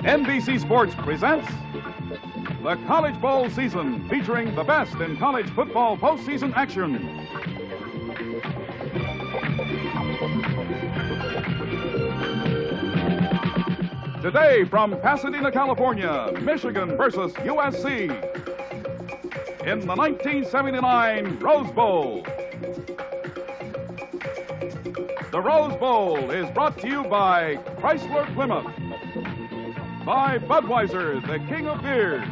NBC Sports presents the College Bowl season, featuring the best in college football postseason action. Today from Pasadena, California, Michigan versus USC in the 1979 Rose Bowl. The Rose Bowl is brought to you by Chrysler Plymouth, by Budweiser, the king of beers.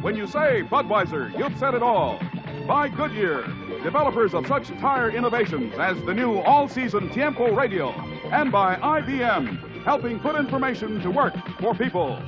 When you say Budweiser, you've said it all. By Goodyear, developers of such tire innovations as the new all-season Tiempo radio. And by IBM, helping put information to work for people.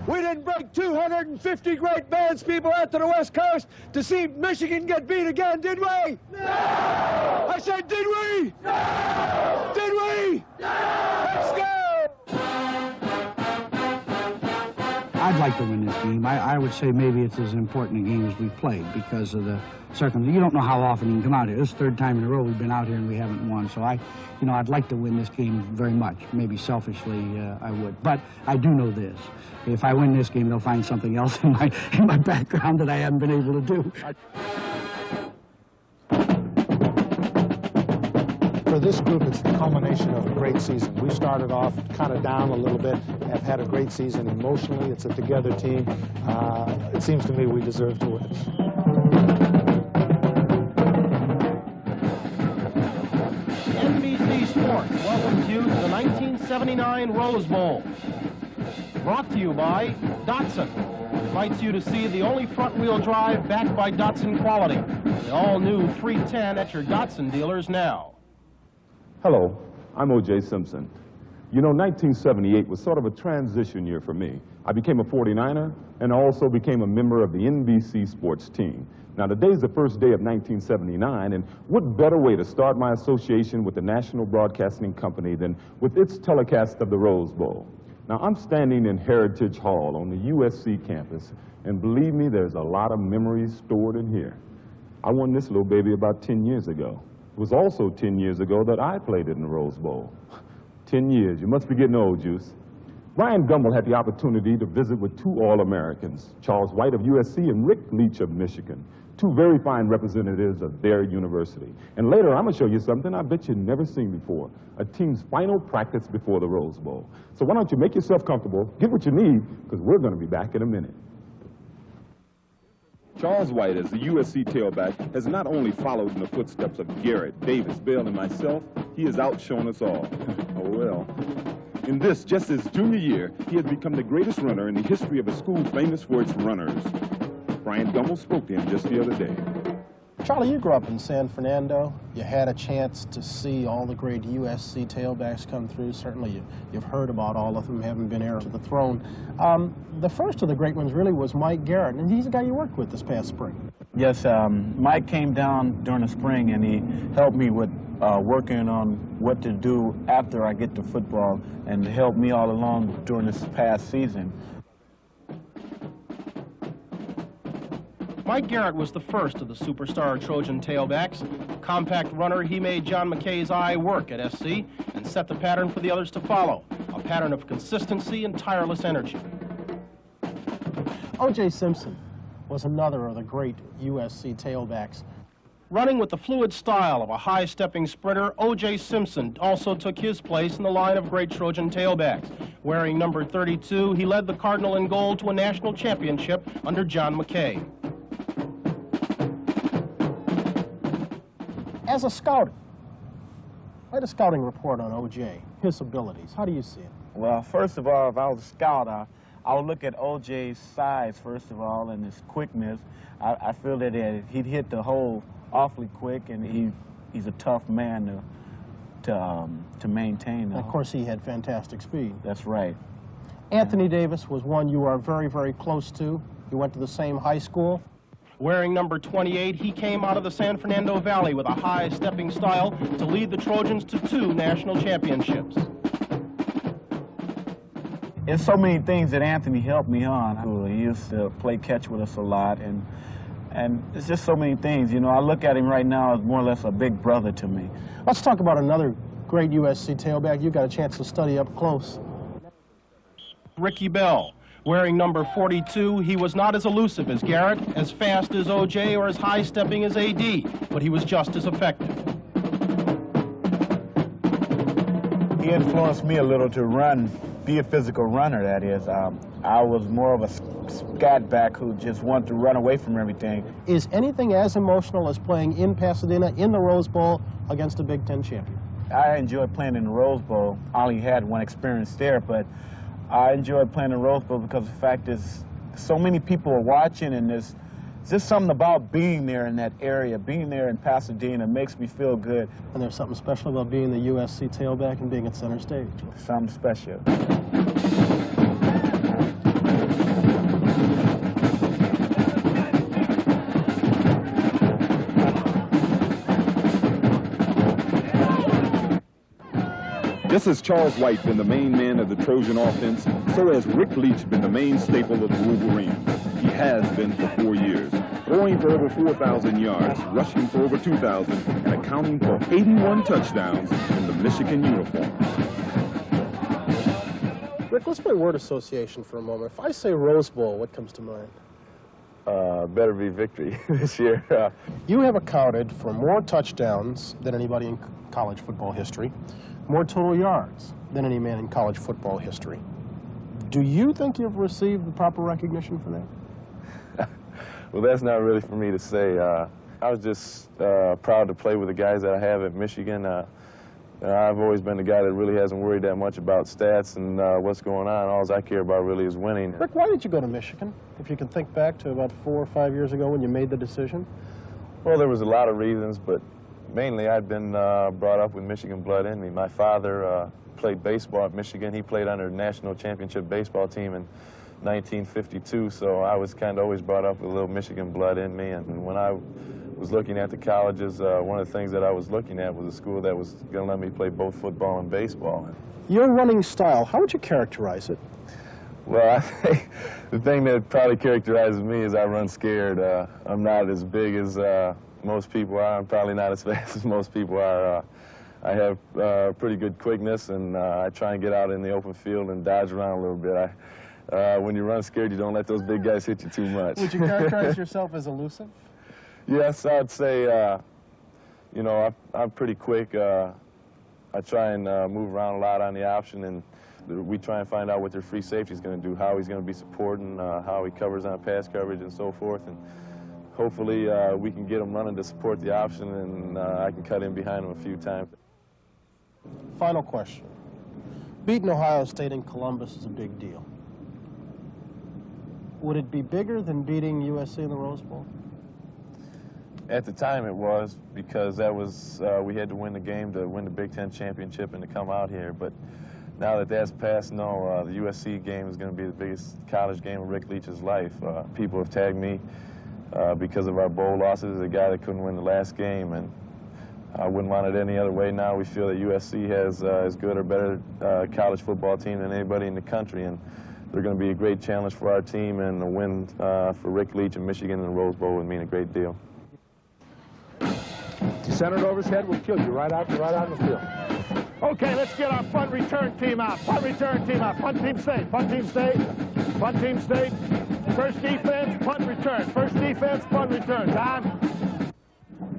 We didn't bring 250 great bands people out to the West Coast to see Michigan get beat again, did we? No! I said, did we? No! Did we? No! Let's go! I'd like to win this game. I would say maybe it's as important a game as we've played because of the circumstances. You don't know how often you can come out here. This is the third time in a row we've been out here and we haven't won. So I'd like to win this game very much. Maybe selfishly I would. But I do know this. If I win this game, they'll find something else in my background that I haven't been able to do. For this group, it's the culmination of a great season. We started off kind of down a little bit, have had a great season emotionally. It's a together team. It seems to me we deserve to win. NBC Sports welcomes you to the 1979 Rose Bowl. Brought to you by Datsun. Invites you to see the only front-wheel drive backed by Datsun quality. The all-new 310 at your Datsun dealers now. Hello, I'm O.J. Simpson. You know, 1978 was sort of a transition year for me. I became a 49er and also became a member of the NBC Sports team. Now, today's the first day of 1979, and what better way to start my association with the National Broadcasting Company than with its telecast of the Rose Bowl? Now, I'm standing in Heritage Hall on the USC campus, and believe me, there's a lot of memories stored in here. I won this little baby about 10 years ago. It was also 10 years ago that I played in the Rose Bowl. 10 years, you must be getting old, Juice. Brian Gumbel had the opportunity to visit with two All-Americans, Charles White of USC and Rick Leach of Michigan, two very fine representatives of their university. And later, I'm gonna show you something I bet you've never seen before, a team's final practice before the Rose Bowl. So why don't you make yourself comfortable, get what you need, because we're gonna be back in a minute. Charles White, as the USC tailback, has not only followed in the footsteps of Garrett, Davis, Bell, and myself, he has outshone us all. Oh, well. In this, just his junior year, he has become the greatest runner in the history of a school famous for its runners. Brian Gumbel spoke to him just the other day. Charlie, you grew up in San Fernando. You had a chance to see all the great USC tailbacks come through. Certainly you've heard about all of them, haven't been heir to the throne. The first of the great ones really was Mike Garrett, and he's the guy you worked with this past spring. Yes, Mike came down during the spring and he helped me with working on what to do after I get to football and helped me all along during this past season. Mike Garrett was the first of the superstar Trojan tailbacks. Compact runner, he made John McKay's eye work at SC and set the pattern for the others to follow, a pattern of consistency and tireless energy. O.J. Simpson was another of the great USC tailbacks. Running with the fluid style of a high-stepping sprinter, O.J. Simpson also took his place in the line of great Trojan tailbacks. Wearing number 32, he led the Cardinal in gold to a national championship under John McKay. As a scouter, write a scouting report on O.J., his abilities. How do you see it? Well, first of all, if I was a scout, I would look at O.J.'s size, first of all, and his quickness. I feel that he'd hit the hole awfully quick, and he's a tough man to maintain. And of course, he had fantastic speed. That's right. Anthony Davis was one you are very, very close to. You went to the same high school. Wearing number 28, he came out of the San Fernando Valley with a high-stepping style to lead the Trojans to 2 national championships. It's so many things that Anthony helped me on. He used to play catch with us a lot, and it's just so many things. You know, I look at him right now as more or less a big brother to me. Let's talk about another great USC tailback you got a chance to study up close. Ricky Bell. Wearing number 42, he was not as elusive as Garrett, as fast as O.J., or as high-stepping as A.D., but he was just as effective. He influenced me a little to run, be a physical runner, that is. I was more of a scat back who just wanted to run away from everything. Is anything as emotional as playing in Pasadena in the Rose Bowl against a Big Ten champion? I enjoyed playing in the Rose Bowl. I only had one experience there, but I enjoyed playing in the Rose Bowl because the fact is so many people are watching, and there's just something about being there in that area, being there in Pasadena makes me feel good. And there's something special about being the USC tailback and being at center stage. Something special. Just as Charles White been the main man of the Trojan offense, so has Rick Leach been the main staple of the Wolverines. He has been for 4 years, throwing for over 4,000 yards, rushing for over 2,000, and accounting for 81 touchdowns in the Michigan uniform. Rick, let's play word association for a moment. If I say Rose Bowl, what comes to mind? Better be victory this year. You have accounted for more touchdowns than anybody in college football history, more total yards than any man in college football history. Do you think you've received the proper recognition for that? Well, that's not really for me to say. I was just proud to play with the guys that I have at Michigan. I've always been the guy that really hasn't worried that much about stats and what's going on. All I care about really is winning. Rick, why did you go to Michigan? If you can think back to about 4 or 5 years ago when you made the decision. Well, there was a lot of reasons, but mainly I'd been brought up with Michigan blood in me. My father played baseball at Michigan. He played under the national championship baseball team in 1952, so I was kind of always brought up with a little Michigan blood in me. And when I was looking at the colleges, one of the things that I was looking at was a school that was going to let me play both football and baseball. Your running style, how would you characterize it? Well, I think the thing that probably characterizes me is I run scared. I'm not as big as most people are. I'm probably not as fast as most people are. I have pretty good quickness, and I try and get out in the open field and dodge around a little bit. When you run scared, you don't let those big guys hit you too much. Would you characterize yourself as elusive? Yes, I'd say, you know, I'm pretty quick. I try and move around a lot on the option, and we try and find out what their free safety is going to do, how he's going to be supporting, how he covers on pass coverage and so forth. And hopefully we can get him running to support the option, and I can cut in behind him a few times. Final question. Beating Ohio State in Columbus is a big deal. Would it be bigger than beating USC in the Rose Bowl? At the time it was, because that was, we had to win the game to win the Big Ten championship and to come out here. But now that that's passed, no, the USC game is going to be the biggest college game of Rick Leach's life. People have tagged me because of our bowl losses, a guy that couldn't win the last game, and I wouldn't want it any other way. Now we feel that USC has as good or better college football team than anybody in the country, and they're going to be a great challenge for our team, and a win for Rick Leach and Michigan in the Rose Bowl would mean a great deal. You center it over his head, we'll kill you right out in the field. Okay, let's get our punt return team out. Punt return team out. Punt team stay. Punt team stay. Punt team stay. First defense, punt return. First defense, punt return. Don?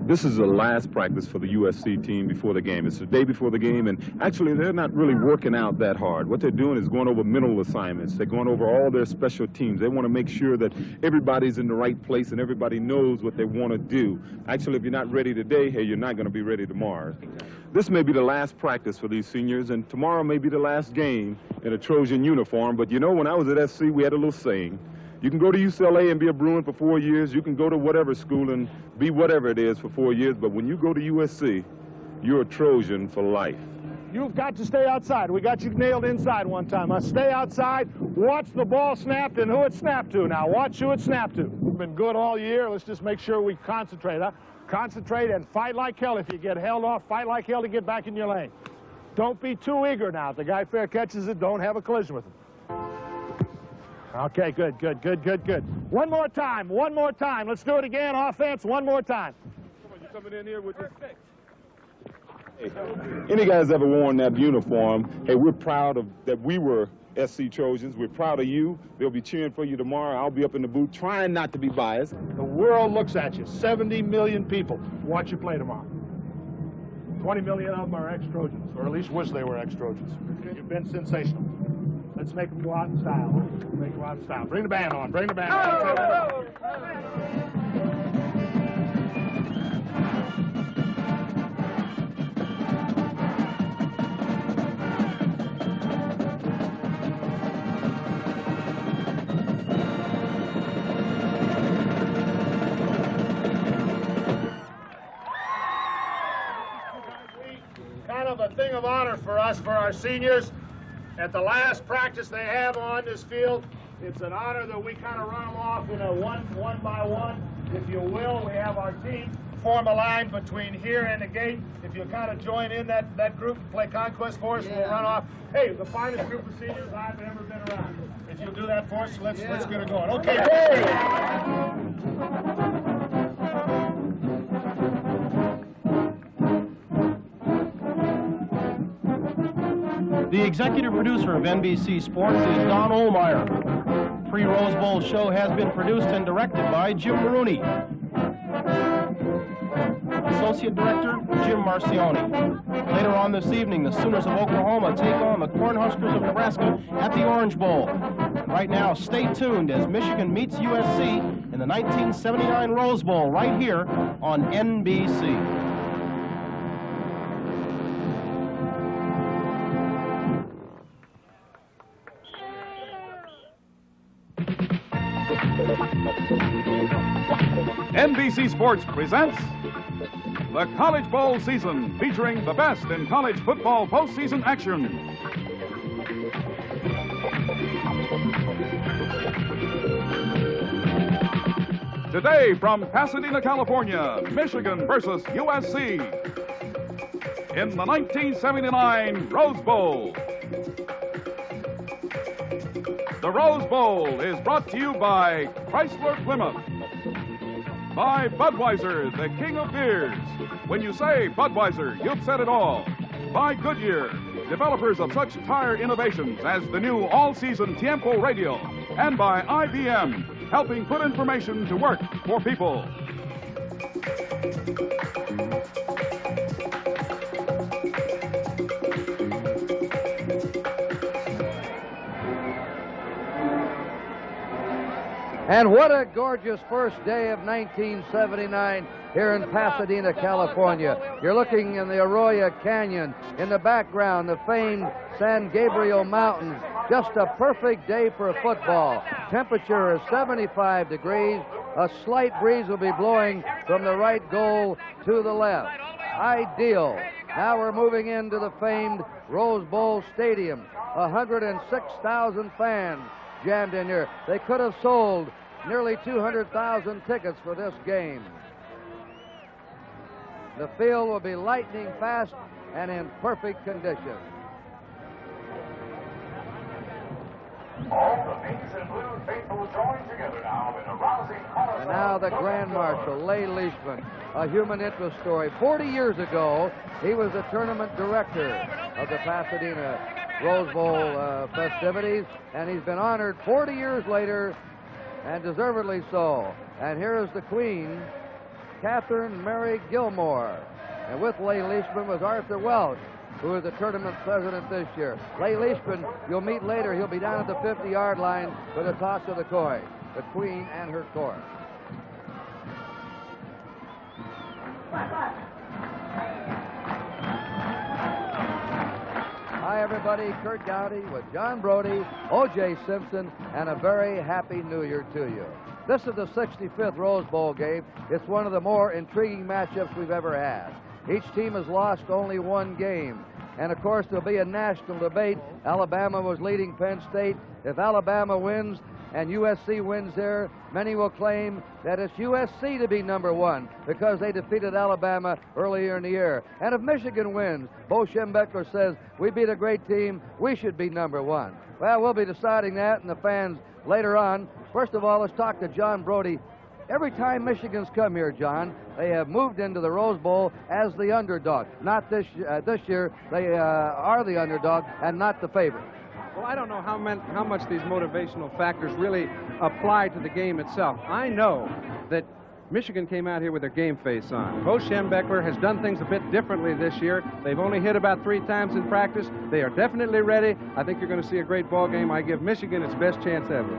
This is the last practice for the USC team before the game. It's the day before the game, and actually they're not really working out that hard. What they're doing is going over mental assignments. They're going over all their special teams. They want to make sure that everybody's in the right place and everybody knows what they want to do. Actually, if you're not ready today, hey, you're not going to be ready tomorrow. This may be the last practice for these seniors, and tomorrow may be the last game in a Trojan uniform. But you know, when I was at SC, we had a little saying. You can go to UCLA and be a Bruin for 4 years. You can go to whatever school and be whatever it is for 4 years. But when you go to USC, you're a Trojan for life. You've got to stay outside. We got you nailed inside one time. Stay outside, watch the ball snapped and who it snapped to. Now watch who it snapped to. We've been good all year. Let's just make sure we concentrate. Concentrate and fight like hell. If you get held off, fight like hell to get back in your lane. Don't be too eager now. If the guy fair catches it, don't have a collision with him. Okay, good, good, good, good, good. One more time, one more time. Let's do it again. Offense, one more time. Come on, you coming in here with this? Hey, any guys ever worn that uniform? Hey, we're proud of that we were SC Trojans. We're proud of you. They'll be cheering for you tomorrow. I'll be up in the booth trying not to be biased. The world looks at you. 70 million people watch you play tomorrow. 20 million of them are ex-Trojans, or at least wish they were ex-Trojans. You've been sensational. Let's make them go out in style. Make them go out in style. Bring the band on. Bring the band on. Kind of a thing of honor for us, for our seniors. At the last practice they have on this field, it's an honor that we kind of run them off in a one by one, if you will. We have our team form a line between here and the gate. If you'll kind of join in that group and play conquest for us, we'll run off. Hey, the finest group of seniors I've ever been around. If you'll do that for us, let's get it going. Okay, hey! The executive producer of NBC Sports is Don Ohlmeyer. Pre-Rose Bowl show has been produced and directed by Jim Maroney. Associate Director, Jim Marcioni. Later on this evening, the Sooners of Oklahoma take on the Cornhuskers of Nebraska at the Orange Bowl. And right now, stay tuned as Michigan meets USC in the 1979 Rose Bowl right here on NBC. NBC Sports presents the College Bowl season, featuring the best in college football postseason action. Today from Pasadena, California, Michigan versus USC in the 1979 Rose Bowl. The Rose Bowl is brought to you by Chrysler Plymouth, by Budweiser, the king of beers. When you say Budweiser, you've said it all. By Goodyear, developers of such tire innovations as the new all-season Tiempo radio. And by IBM, helping put information to work for people. And what a gorgeous first day of 1979 here in Pasadena, California. You're looking in the Arroyo Canyon. In the background, the famed San Gabriel Mountains. Just a perfect day for football. Temperature is 75 degrees. A slight breeze will be blowing from the right goal to the left. Ideal. Now we're moving into the famed Rose Bowl Stadium. 106,000 fans jammed in here. They could have sold nearly 200,000 tickets for this game. The field will be lightning fast and in perfect condition. All the pinks and blue faithful join together now in a rousing chorus. And now the Grand Marshal, Leigh Leishman, a human interest story. 40 years ago, he was the tournament director of the Pasadena Rose Bowl festivities, and he's been honored 40 years later, and deservedly so. And here is the Queen, Catherine Mary Gilmore. And with Leigh Leishman was Arthur Welch, who is the tournament president this year. Leigh Leishman, you'll meet later. He'll be down at the 50-yard line for the toss of the coin, the Queen and her court. Hi, everybody. Kurt Gowdy with John Brody, O.J. Simpson, and a very happy New Year to you. This is the 65th Rose Bowl game. It's one of the more intriguing matchups we've ever had. Each team has lost only one game. And, of course, there'll be a national debate. Alabama was leading Penn State. If Alabama wins and USC wins there, many will claim that it's USC to be number one because they defeated Alabama earlier in the year. And if Michigan wins, Bo Schembechler says, we beat a great team, we should be number one. Well, we'll be deciding that, and the fans later on. First of all, let's talk to John Brody. Every time Michigan's come here, John, they have moved into the Rose Bowl as the underdog. Not this year. They are the underdog and not the favorite. Well, I don't know how much these motivational factors really apply to the game itself. I know that Michigan came out here with their game face on. Bo Schembechler has done things a bit differently this year. They've only hit about 3 times in practice. They are definitely ready. I think you're going to see a great ball game. I give Michigan its best chance ever.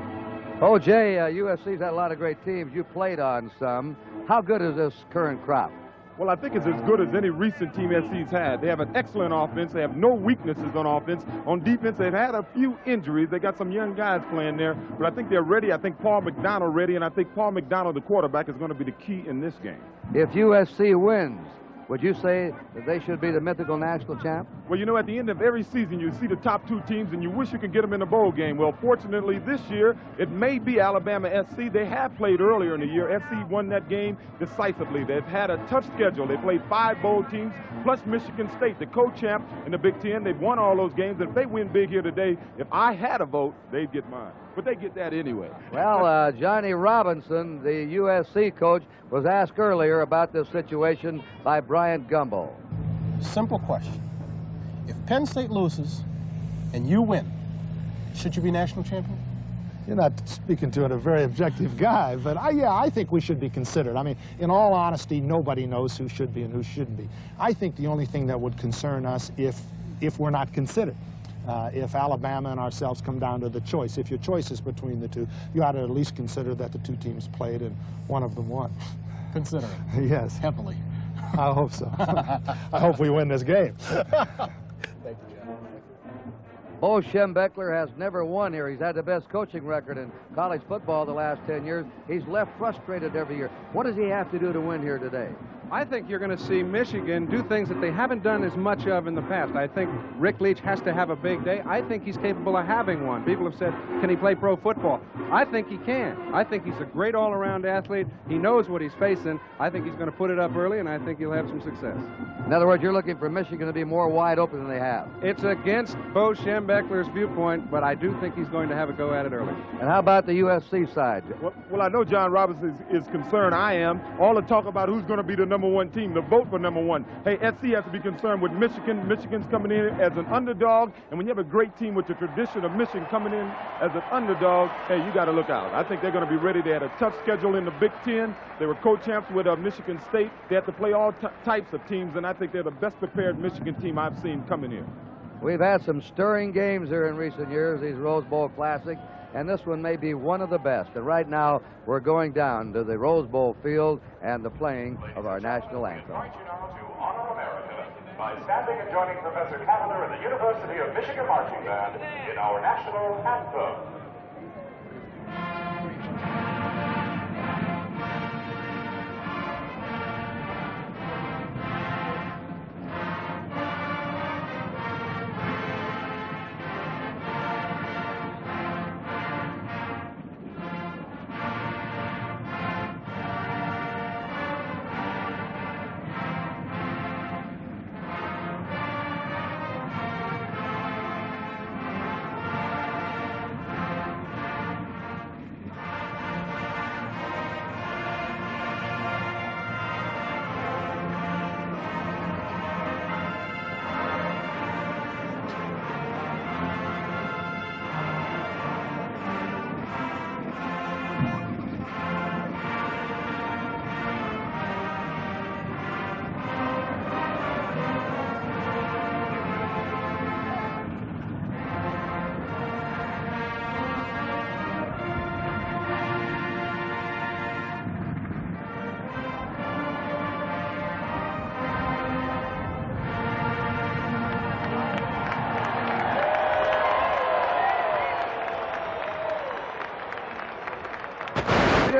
O.J., USC's had a lot of great teams. You played on some. How good is this current crop? Well, I think it's as good as any recent team SC's had. They have an excellent offense. They have no weaknesses on offense. On defense, they've had a few injuries. They got some young guys playing there, but I think they're ready. I think Paul McDonald ready, and I think Paul McDonald, the quarterback, is going to be the key in this game. If USC wins, would you say that they should be the mythical national champ? Well, you know, at the end of every season, you see the top 2 teams, and you wish you could get them in the bowl game. Well, fortunately, this year, it may be Alabama SC. They have played earlier in the year. SC won that game decisively. They've had a tough schedule. They played 5 bowl teams, plus Michigan State, the co-champ in the Big Ten. They've won all those games. If they win big here today, if I had a vote, they'd get mine. But they get that anyway. Well, Johnny Robinson, the USC coach, was asked earlier about this situation by Bryant Gumbel. Simple question. If Penn State loses and you win, should you be national champion? You're not speaking to a very objective guy, but I think we should be considered. I mean, in all honesty, nobody knows who should be and who shouldn't be. I think the only thing that would concern us if we're not considered. If Alabama and ourselves come down to the choice. If your choice is between the two, you ought to at least consider that the 2 teams played and one of them won. Consider it. Yes. Heavily. I hope so. I hope we win this game. Thank you, John. Bo Schembechler has never won here. He's had the best coaching record in college football the last 10 years. He's left frustrated every year. What does he have to do to win here today? I think you're going to see Michigan do things that they haven't done as much of in the past. I think Rick Leach has to have a big day. I think he's capable of having one. People have said, can he play pro football? I think he can. I think he's a great all-around athlete. He knows what he's facing. I think he's going to put it up early, and I think he'll have some success. In other words, you're looking for Michigan to be more wide open than they have. It's against Bo Schembechler's viewpoint, but I do think he's going to have a go at it early. And how about the USC side? Well, I know John Robinson is concerned. I am. All the talk about who's going to be the #1 team, the vote for #1. Hey, SC has to be concerned with Michigan. Michigan's coming in as an underdog, and when you have a great team with the tradition of Michigan coming in as an underdog, hey, you got to look out. I think they're going to be ready. They had a tough schedule in the Big Ten. They were co-champs with Michigan State. They had to play all types of teams, and I think they're the best prepared Michigan team I've seen coming in. We've had some stirring games here in recent years, these Rose Bowl Classic, and this one may be one of the best. And right now, we're going down to the Rose Bowl field and the playing of our national anthem. Invite you now to honor America by standing and joining Professor Cavender and the University of Michigan Marching Band in our national anthem.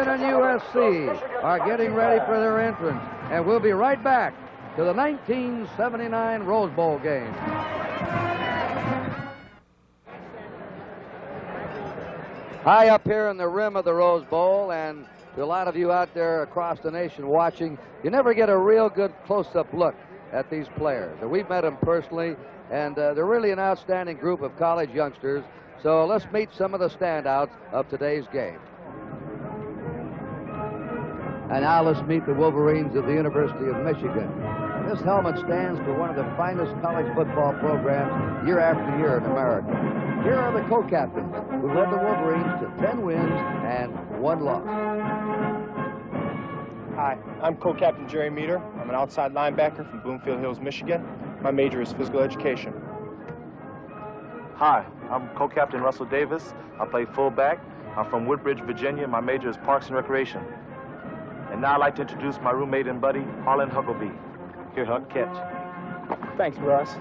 And USC are getting ready for their entrance, and we'll be right back to the 1979 Rose Bowl game. High up here in the rim of the Rose Bowl, and to a lot of you out there across the nation watching, you never get a real good close-up look at these players. We've met them personally, and they're really an outstanding group of college youngsters. So let's meet some of the standouts of today's game. And now let's meet the Wolverines of the University of Michigan. This helmet stands for one of the finest college football programs year after year in America. Here are the co-captains who led the Wolverines to 10 wins and 1 loss. Hi, I'm co-captain Jerry Meter. I'm an outside linebacker from Bloomfield Hills, Michigan. My major is physical education. Hi, I'm co-captain Russell Davis. I play fullback. I'm from Woodbridge, Virginia. My major is Parks and Recreation. And now I'd like to introduce my roommate and buddy, Harlan Huckabee. Here, Huck, catch. Thanks, Russ.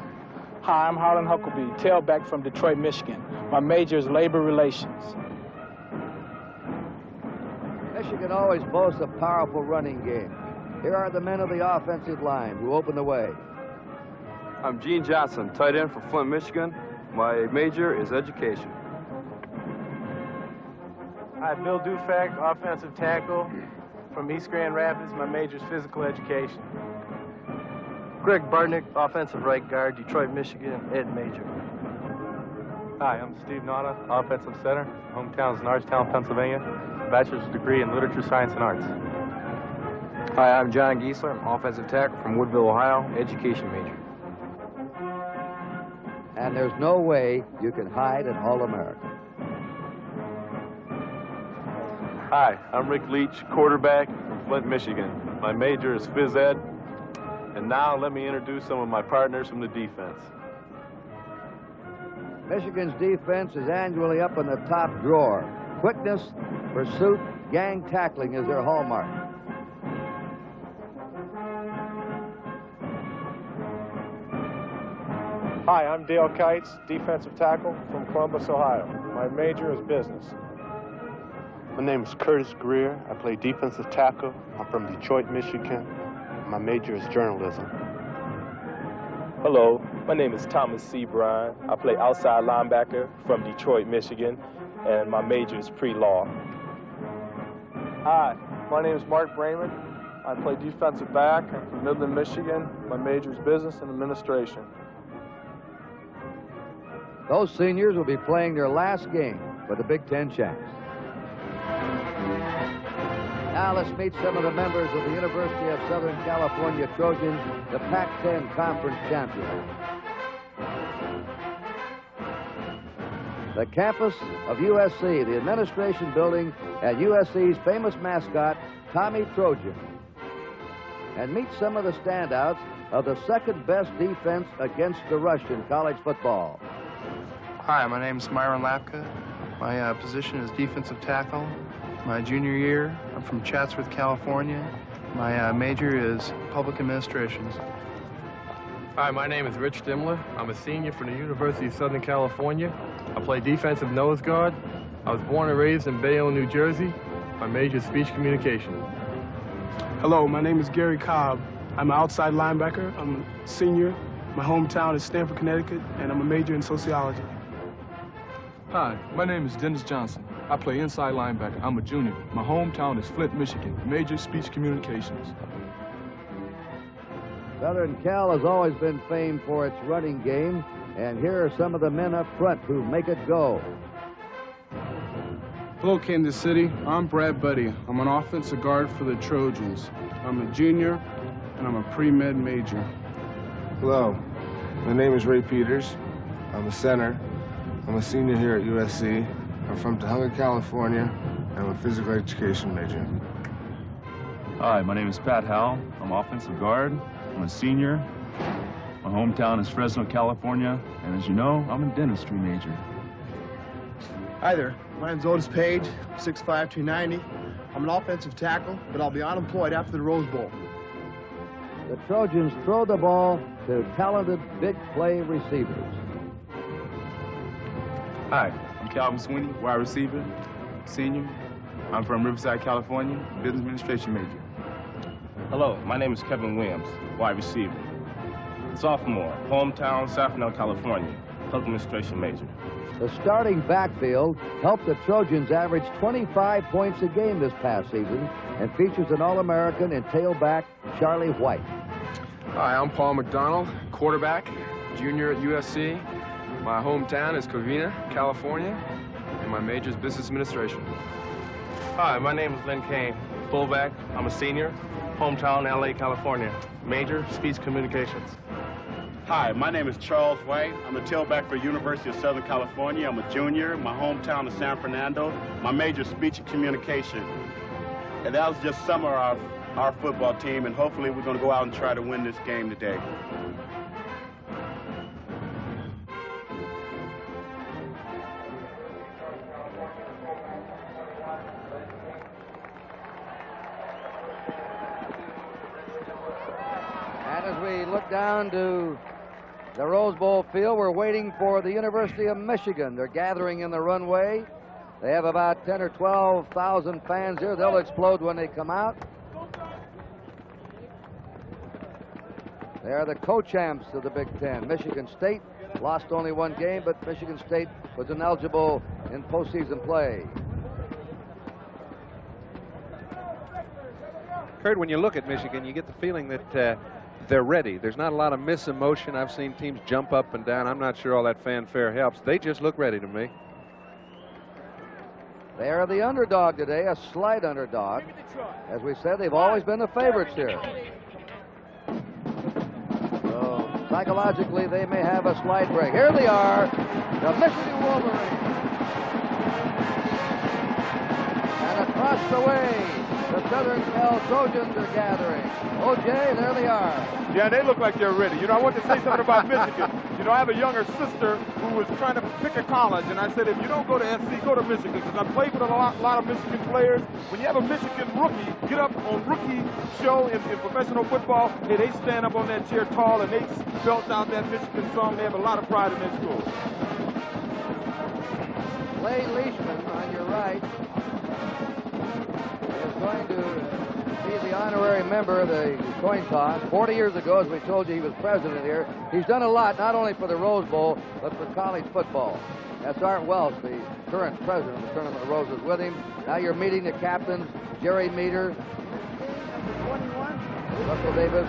Hi, I'm Harlan Huckabee, tailback from Detroit, Michigan. My major is labor relations. Michigan always boasts a powerful running game. Here are the men of the offensive line who open the way. I'm Gene Johnson, tight end for Flint, Michigan. My major is education. Hi, Bill Dufak, offensive tackle from East Grand Rapids. My major is physical education. Greg Bartnick, offensive right guard, Detroit, Michigan, ed major. Hi, I'm Steve Nauta, offensive center. Hometown is Norristown, Pennsylvania. Bachelor's degree in literature, science, and arts. Hi, I'm John Giesler, offensive tackle from Woodville, Ohio, education major. And there's no way you can hide an All-American. Hi, I'm Rick Leach, quarterback from Flint, Michigan. My major is phys ed. And now let me introduce some of my partners from the defense. Michigan's defense is annually up in the top drawer. Quickness, pursuit, gang tackling is their hallmark. Hi, I'm Dale Kites, defensive tackle from Columbus, Ohio. My major is business. My name is Curtis Greer. I play defensive tackle. I'm from Detroit, Michigan. My major is journalism. Hello, my name is Thomas C. Bryan. I play outside linebacker from Detroit, Michigan, and my major is pre-law. Hi, my name is Mark Brayman. I play defensive back. I'm from Midland, Michigan. My major is business and administration. Those seniors will be playing their last game for the Big Ten champs. Now let's meet some of the members of the University of Southern California Trojans, the Pac-10 Conference champions. The campus of USC, the administration building, and USC's famous mascot, Tommy Trojan. And meet some of the standouts of the second best defense against the rush in college football. Hi, my name is Myron Lapka. My position is defensive tackle. My junior year, I'm from Chatsworth, California. My major is public administration. Hi, my name is Rich Dimler. I'm a senior from the University of Southern California. I play defensive nose guard. I was born and raised in Bayonne, New Jersey. My major is speech communication. Hello, my name is Gary Cobb. I'm an outside linebacker. I'm a senior. My hometown is Stamford, Connecticut, and I'm a major in sociology. Hi, my name is Dennis Johnson. I play inside linebacker. I'm a junior. My hometown is Flint, Michigan. Major speech communications. Southern Cal has always been famed for its running game, and here are some of the men up front who make it go. Hello, Kansas City. I'm Brad Buddy. I'm an offensive guard for the Trojans. I'm a junior, and I'm a pre-med major. Hello, my name is Ray Peters. I'm a center. I'm a senior here at USC. I'm from Tahunga, California, and I'm a physical education major. Hi, my name is Pat Howell. I'm offensive guard. I'm a senior. My hometown is Fresno, California, and as you know, I'm a dentistry major. Hi there, my name's Otis Page, 6'5", 290. I'm an offensive tackle, but I'll be unemployed after the Rose Bowl. The Trojans throw the ball to talented big play receivers. Hi, I'm Calvin Sweeney, wide receiver, senior. I'm from Riverside, California, business administration major. Hello, my name is Kevin Williams, wide receiver. Sophomore, hometown, Sacramento, California, public administration major. The starting backfield helped the Trojans average 25 points a game this past season and features an All-American and tailback Charlie White. Hi, I'm Paul McDonald, quarterback, junior at USC. My hometown is Covina, California, and my major is business administration. Hi, my name is Len Kane, fullback. I'm a senior, hometown LA, California. Major, speech communications. Hi, my name is Charles White. I'm a tailback for University of Southern California. I'm a junior. My hometown is San Fernando. My major is speech and communication. And that was just some of our football team, and hopefully we're going to go out and try to win this game today. And as we look down to the Rose Bowl field, we're waiting for the University of Michigan. They're gathering in the runway. They have about 10 or 12,000 fans here. They'll explode when they come out. They are the co-champs of the Big Ten. Michigan State lost only one game, but Michigan State was ineligible in postseason play. Kurt, when you look at Michigan, you get the feeling that they're ready. There's not a lot of miss-emotion. I've seen teams jump up and down. I'm not sure all that fanfare helps. They just look ready to me. They are the underdog today, a slight underdog. As we said, they've always been the favorites here. So psychologically, they may have a slight break. Here they are, the Michigan Wolverines. And across the way, the Southern Cal Trojans are gathering. O.J., there they are. Yeah, they look like they're ready. You know, I want to say something about Michigan. You know, I have a younger sister who was trying to pick a college, and I said, if you don't go to SC, go to Michigan, because I played with a lot of Michigan players. When you have a Michigan rookie get up on rookie show in professional football, hey, they stand up on that chair tall, and they belt out that Michigan song. They have a lot of pride in their school. Clay Leishman on your right is going to be the honorary member of the coin toss. 40 years ago, as we told you, he was president here. He's done a lot, not only for the Rose Bowl, but for college football. That's Art Welsh, the current president of the Tournament of Roses, with him. Now you're meeting the captains, Jerry Meter, Russell Davis.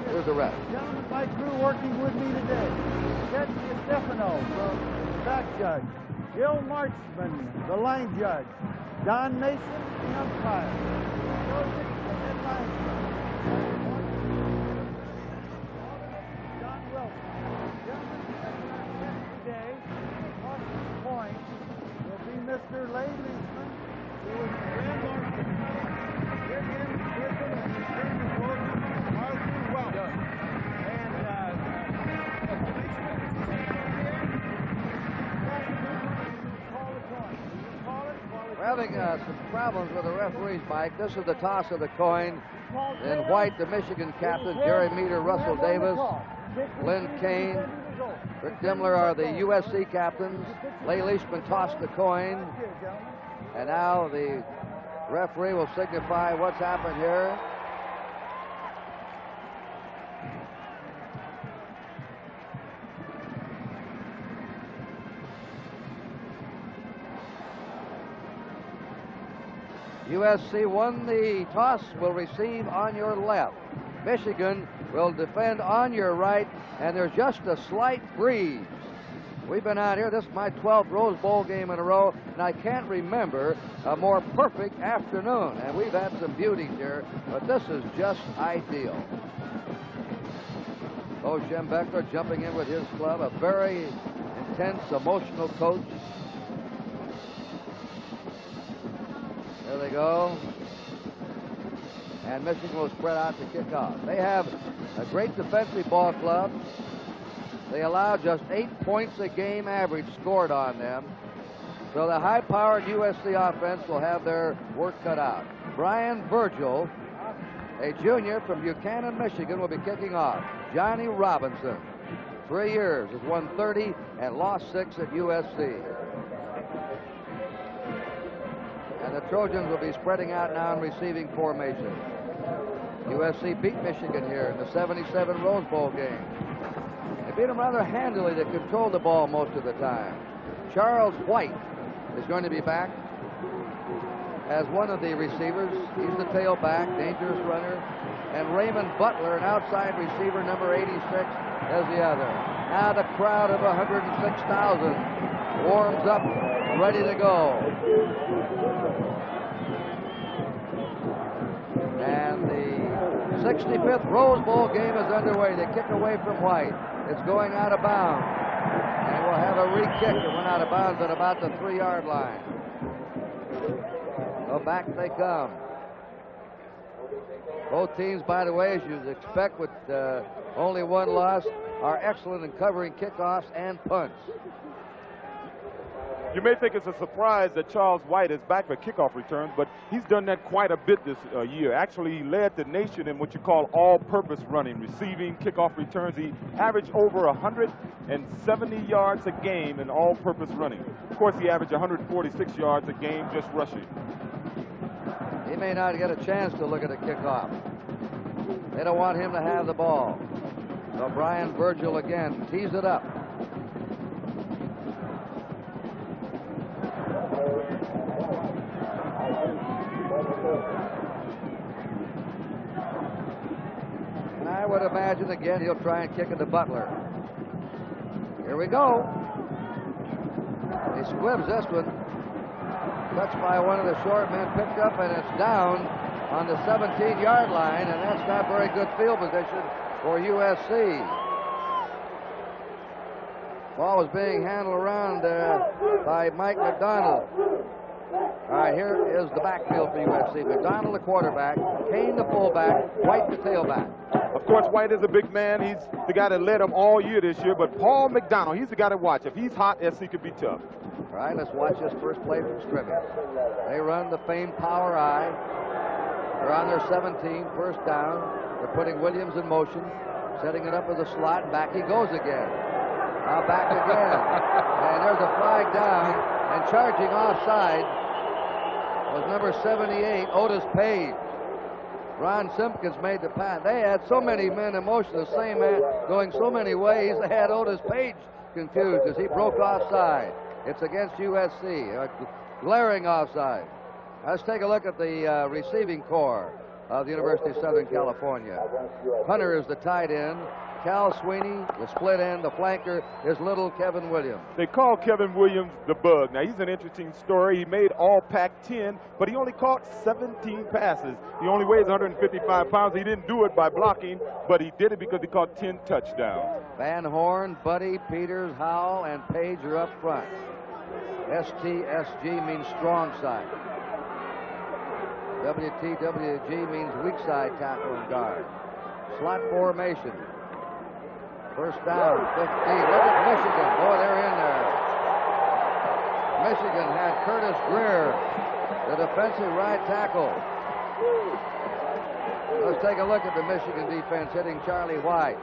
Here's the rest. Gentlemen, my crew working with me today. Ted Stefano, the back judge. Gil Marchman, the line judge. Don Mason, the umpire. Joe Dixon, headline judge. John Wilson. Gentlemen, today, Austin Point will be Mr. Lay Leachman, who is the grand marshal. With him, and his friend of course, Arthur Welch. And Mr. Leachman, is he saying over here? Call the coin. You call it? We're having some problems with the referee's mic. This is the toss of the coin. In white, the Michigan captain, Jerry Meter, Russell Davis, Lynn Kane, Rick Dimmler are the USC captains. Lay Leishman tossed the coin. And now the referee will signify what's happened here. USC won the toss, will receive on your left. Michigan will defend on your right, and there's just a slight breeze. We've been out here, this is my 12th Rose Bowl game in a row, and I can't remember a more perfect afternoon. And we've had some beauties here, but this is just ideal. Bo Schembechler jumping in with his club, a very intense, emotional coach. There they go. And Michigan will spread out to kick off. They have a great defensive ball club. They allow just 8 points a game average scored on them. So the high-powered USC offense will have their work cut out. Brian Virgil, a junior from Buchanan, Michigan, will be kicking off. Johnny Robinson, 3 years, has won 30 and lost 6 at USC. And the Trojans will be spreading out now in receiving formation. USC beat Michigan here in the '77 Rose Bowl game. They beat them rather handily. They controlled the ball most of the time. Charles White is going to be back as one of the receivers. He's the tailback, dangerous runner. And Raymond Butler, an outside receiver, number 86, as the other. Now the crowd of 106,000 warms up, ready to go. And the 65th Rose Bowl game is underway. They kick away from White. It's going out of bounds. And we'll have a re-kick that went out of bounds at about the 3-yard line. So back they come. Both teams, by the way, as you'd expect with only one loss, are excellent in covering kickoffs and punts. You may think it's a surprise that Charles White is back for kickoff returns, but he's done that quite a bit this year. Actually, he led the nation in what you call all-purpose running, receiving, kickoff returns. He averaged over 170 yards a game in all-purpose running. Of course, he averaged 146 yards a game just rushing. He may not get a chance to look at a kickoff. They don't want him to have the ball. So Brian Virgil again tees it up. And I would imagine again he'll try and kick it to Butler. Here we go. He squibs this one. Touched by one of the short men, picked up, and it's down on the 17-yard line, and that's not very good field position for USC. Ball was being handled around by Mike McDonald. All right, here is the backfield for USC. McDonald, the quarterback, Kane, the fullback, White, the tailback. Of course, White is a big man. He's the guy that led them all year this year, but Paul McDonald, he's the guy to watch. If he's hot, SC could be tough. All right, let's watch this first play from scrimmage. They run the famed power I. They're on their 17, first down. They're putting Williams in motion, setting it up as a slot. Back he goes again. Now back again. And there's a flag down. And charging offside was number 78, Otis Page. Ron Simpkins made the pass. They had so many men in motion, the same man going so many ways, they had Otis Page confused as he broke offside. It's against USC, glaring offside. Let's take a look at the receiving corps of the University of Southern California. Hunter is the tight end. Cal Sweeney, the split end. The flanker is little Kevin Williams. They call Kevin Williams the bug. Now, he's an interesting story. He made all Pac-10, but he only caught 17 passes. He only weighs 155 pounds. He didn't do it by blocking, but he did it because he caught 10 touchdowns. Van Horn, Buddy, Peters, Howell, and Page are up front. STSG means strong side. WTWG means weak side tackle and guard. Slot formation. First down, 15. Look at Michigan. Boy, they're in there. Michigan had Curtis Greer, the defensive right tackle. Let's take a look at the Michigan defense hitting Charlie White.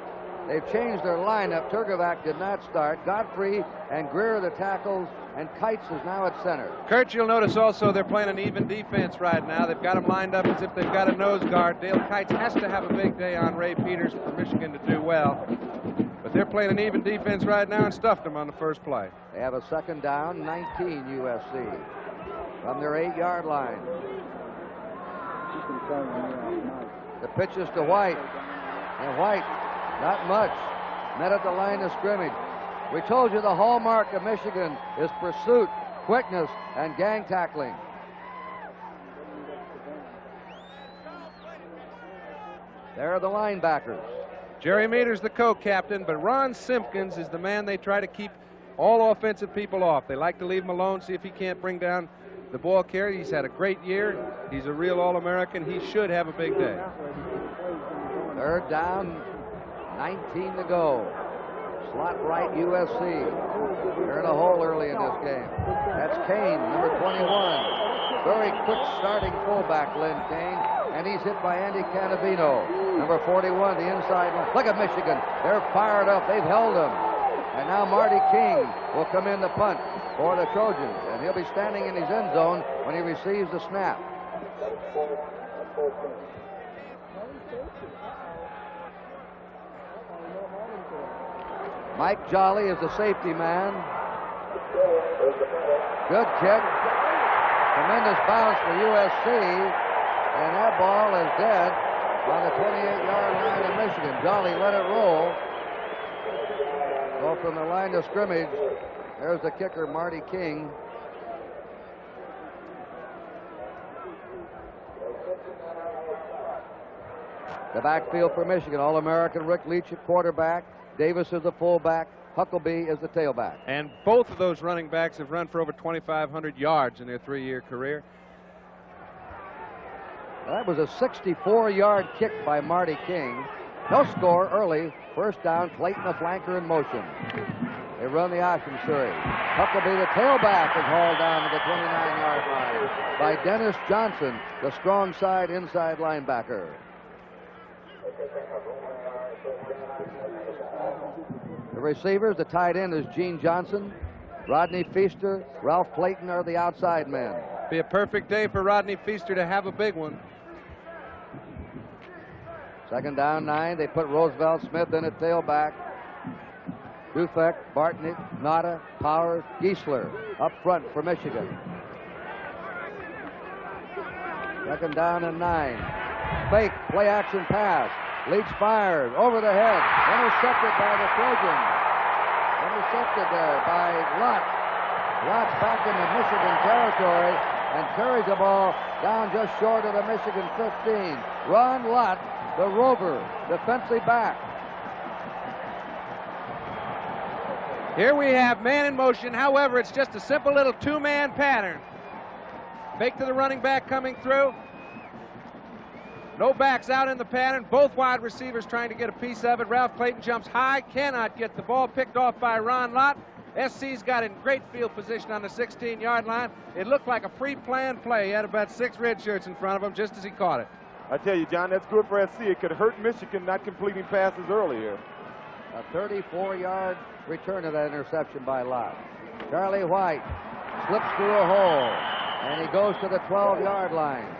They've changed their lineup. Turgovac did not start. Godfrey and Greer the tackles, and Kites is now at center. Kurt, you'll notice also they're playing an even defense right now. They've got them lined up as if they've got a nose guard. Dale Kites has to have a big day on Ray Peters for Michigan to do well. But they're playing an even defense right now and stuffed them on the first play. They have a second down, 19 USC from their 8-yard line. The pitch is to White, and White, not much, met at the line of scrimmage. We told you the hallmark of Michigan is pursuit, quickness, and gang tackling. There are the linebackers. Jerry Meter's the co-captain, but Ron Simpkins is the man they try to keep all offensive people off. They like to leave him alone, see if he can't bring down the ball carrier. He's had a great year. He's a real All-American. He should have a big day. Third down, 19 to go. Slot right, USC. They're in a hole early in this game. That's Kane, number 21. Very quick starting fullback, Lynn Kane, and he's hit by Andy Canavino. Number 41, the inside one. Look at Michigan. They're fired up. They've held them. And now Marty King will come in the punt for the Trojans, and he'll be standing in his end zone when he receives the snap. Mike Jolly is the safety man. Good kick. Tremendous bounce for USC, and that ball is dead on the 28-yard line of Michigan. Jolly let it roll. So from the line of scrimmage. There's the kicker, Marty King. The backfield for Michigan, All-American Rick Leach at quarterback. Davis is the fullback. Huckleby is the tailback. And both of those running backs have run for over 2,500 yards in their 3-year career. That was a 64-yard kick by Marty King. No score early. First down, Clayton the flanker in motion. They run the option series. Huckleby, the tailback, is hauled down to the 29-yard line by Dennis Johnson, the strong side inside linebacker. The receivers, the tight end is Gene Johnson. Rodney Feaster, Ralph Clayton are the outside men. Be a perfect day for Rodney Feaster to have a big one. Second down, 9. They put Roosevelt Smith in at tailback. Dufek, Bartnick, Nada, Powers, Giesler up front for Michigan. Second down and 9. Fake, play action pass. Leach fires over the head. Intercepted by the Trojans. Intercepted there by Lott. Lott's back into Michigan territory and carries the ball down just short of the Michigan 15. Ron Lott, the Rover, defensive back. Here we have man in motion. However, it's just a simple little two-man pattern. Fake to the running back coming through. No backs out in the pattern. Both wide receivers trying to get a piece of it. Ralph Clayton jumps high, cannot get the ball, picked off by Ron Lott. SC's got in great field position on the 16-yard line. It looked like a pre-planned play. He had about 6 red shirts in front of him just as he caught it. I tell you, John, that's good for SC. It could hurt Michigan not completing passes earlier. A 34-yard return of that interception by Lott. Charlie White slips through a hole, and he goes to the 12-yard line.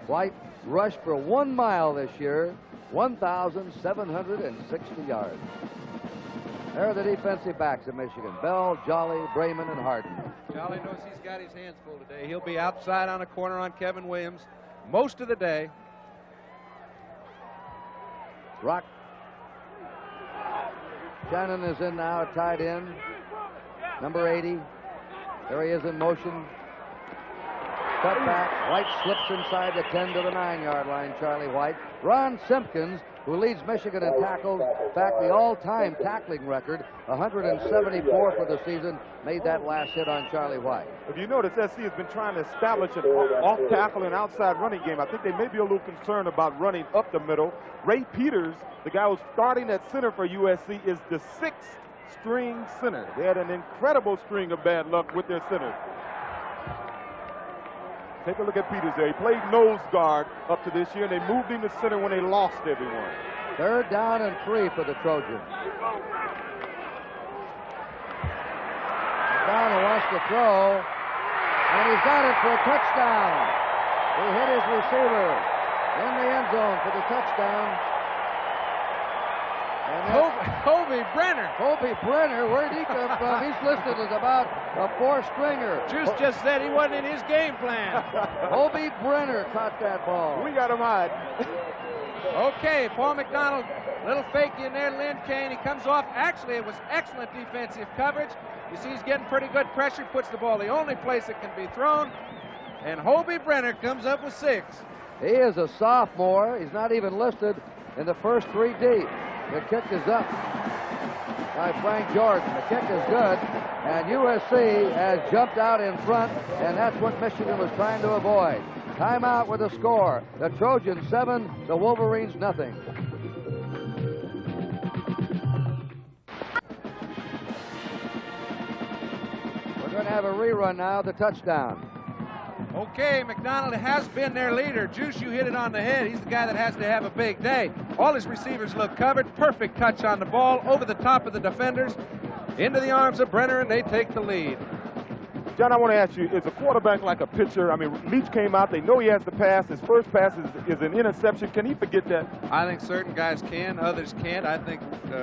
White rushed for 1 mile this year, 1,760 yards. There are the defensive backs of Michigan: Bell, Jolly, Brayman, and Harden. Jolly knows he's got his hands full today. He'll be outside on a corner on Kevin Williams most of the day. Rock. Shannon is in now at tight end. Number 80. There he is in motion. Cut back. White slips inside the 10 to the 9-yard line, Charlie White. Ron Simpkins, who leads Michigan in tackles, in fact, the all-time tackling record, 174 for the season, made that last hit on Charlie White. If you notice, SC has been trying to establish an off-tackle and outside running game. I think they may be a little concerned about running up the middle. Ray Peters, the guy who's starting at center for USC, is the 6th string center. They had an incredible string of bad luck with their centers. Take a look at Peters there. He played nose guard up to this year, and they moved him to center when they lost everyone. Third down and 3 for the Trojans. Donald wants to throw, and he's got it for a touchdown. He hit his receiver in the end zone for the touchdown. Hobie Brenner. Hobie Brenner, where'd he come from? He's listed as about a 4-stringer. Juice just said he wasn't in his game plan. Hobie Brenner caught that ball. We got him hot. Okay, Paul McDonald, little fakey in there. Lynn Kane, he comes off. Actually, it was excellent defensive coverage. You see he's getting pretty good pressure, puts the ball the only place it can be thrown. And Hobie Brenner comes up with 6. He is a sophomore. He's not even listed in the first 3 deep. The kick is up by Frank Jordan. The kick is good, and USC has jumped out in front, and that's what Michigan was trying to avoid. Timeout with a score. The Trojans 7, the Wolverines nothing. We're going to have a rerun now of the touchdown. Okay, McDonald has been their leader. Juice, you hit it on the head. He's the guy that has to have a big day. All his receivers look covered. Perfect touch on the ball, over the top of the defenders, into the arms of Brenner, and they take the lead. John, I want to ask you, is a quarterback like a pitcher? I mean, Leach came out. They know he has to pass. His first pass is an interception. Can he forget that? I think certain guys can, others can't. I think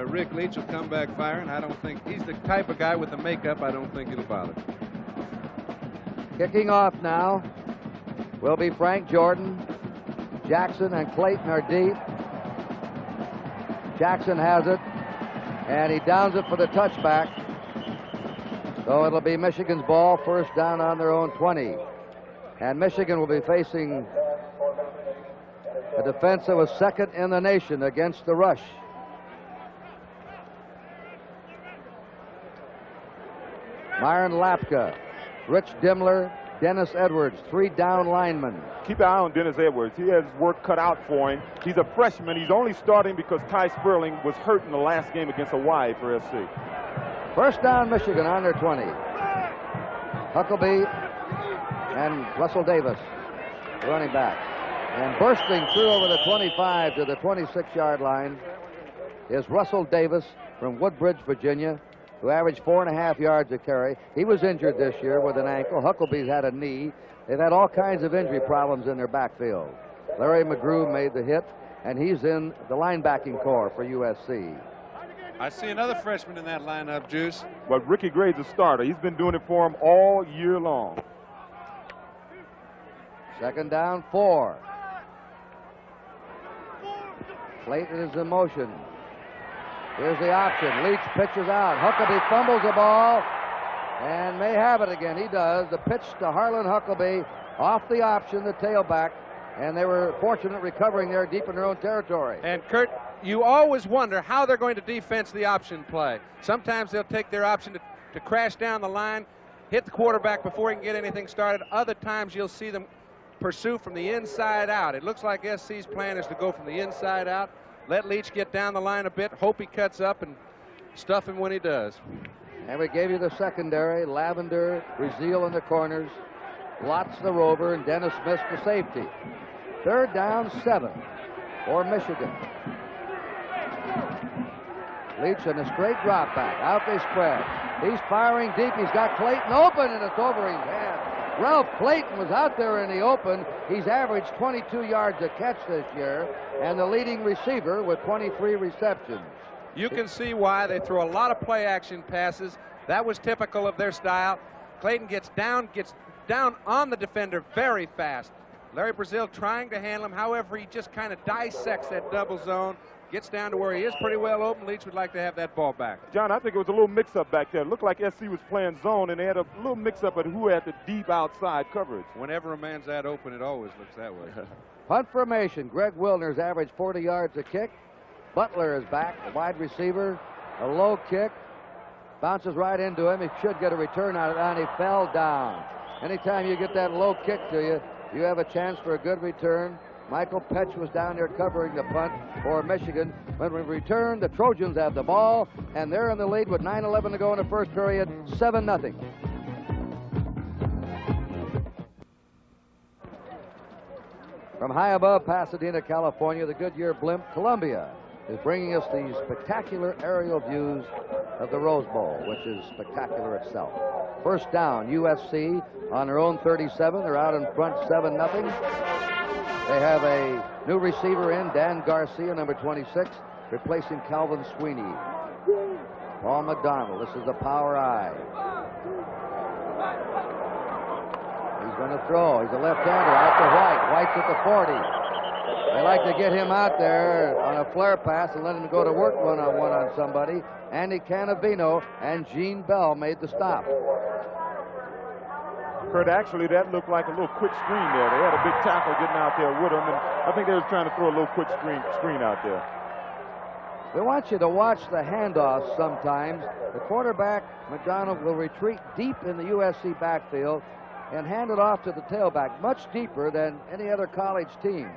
Rick Leach will come back firing. I don't think he's the type of guy with the makeup. I don't think it'll bother. Kicking off now will be Frank Jordan. Jackson and Clayton are deep. Jackson has it. And he downs it for the touchback. So it'll be Michigan's ball, first down on their own 20. And Michigan will be facing a defense that was second in the nation against the rush. Myron Lapka, Rich Dimmler, Dennis Edwards, 3 down linemen. Keep an eye on Dennis Edwards. He has work cut out for him. He's a freshman. He's only starting because Ty Sperling was hurt in the last game against Hawaii for SC. First down, Michigan on their 20. Huckabee and Russell Davis, running back. And bursting through over the 25 to the 26-yard line is Russell Davis from Woodbridge, Virginia, who averaged 4.5 yards a carry. He was injured this year with an ankle. Hucklebee's had a knee. They've had all kinds of injury problems in their backfield. Larry McGrew made the hit, and he's in the linebacking corps for USC. I see another freshman in that lineup, Juice. But Ricky Gray's a starter. He's been doing it for him all year long. Second down, 4. Clayton is in motion. Here's the option. Leach pitches out. Huckabee fumbles the ball and may have it again. He does. The pitch to Harlan Huckabee off the option, the tailback, and they were fortunate recovering there deep in their own territory. And Kurt, you always wonder how they're going to defense the option play. Sometimes they'll take their option to crash down the line, hit the quarterback before he can get anything started. Other times you'll see them pursue from the inside out. It looks like SC's plan is to go from the inside out, let Leach get down the line a bit, hope he cuts up, and stuff him when he does. And we gave you the secondary. Lavender, Brazil in the corners, Lotz the rover, and Dennis Smith the safety. Third down, 7 for Michigan. Leach in a straight drop back. Out they spread. He's firing deep. He's got Clayton open, and it's over his head. Ralph Clayton was out there in the open. He's averaged 22 yards a catch this year, and the leading receiver with 23 receptions. You can see why they throw a lot of play action passes. That was typical of their style. Clayton gets down on the defender very fast. Larry Brazil trying to handle him. However, he just kind of dissects that double zone, gets down to where he is pretty well open. Leach would like to have that ball back. John, I think it was a little mix-up back there. It looked like SC was playing zone, and they had a little mix-up at who had the deep outside coverage. Whenever a man's that open, it always looks that way. Punt formation. Greg Wilner's averaged 40 yards a kick. Butler is back, the wide receiver. A low kick. Bounces right into him. He should get a return on it, and he fell down. Anytime you get that low kick to you, you have a chance for a good return. Michael Petch was down there covering the punt for Michigan. When we return, the Trojans have the ball, and they're in the lead with 9:11 to go in the first period, 7-0. From high above Pasadena, California, the Goodyear blimp Columbia is bringing us these spectacular aerial views of the Rose Bowl, which is spectacular itself. First down, USC on their own 37. They're out in front 7-0. They have a new receiver in, Dan Garcia, number 26, replacing Calvin Sweeney. Paul McDonald, this is the power eye. He's going to throw. He's a left-hander out to White. White's at the 40. They like to get him out there on a flare pass and let him go to work one-on-one on somebody. Andy Canavino and Gene Bell made the stop. Kurt, actually, that looked like a little quick screen there. They had a big tackle getting out there with him, and I think they were trying to throw a little quick screen out there. We want you to watch the handoffs sometimes. The quarterback, McDonald, will retreat deep in the USC backfield and hand it off to the tailback, much deeper than any other college team.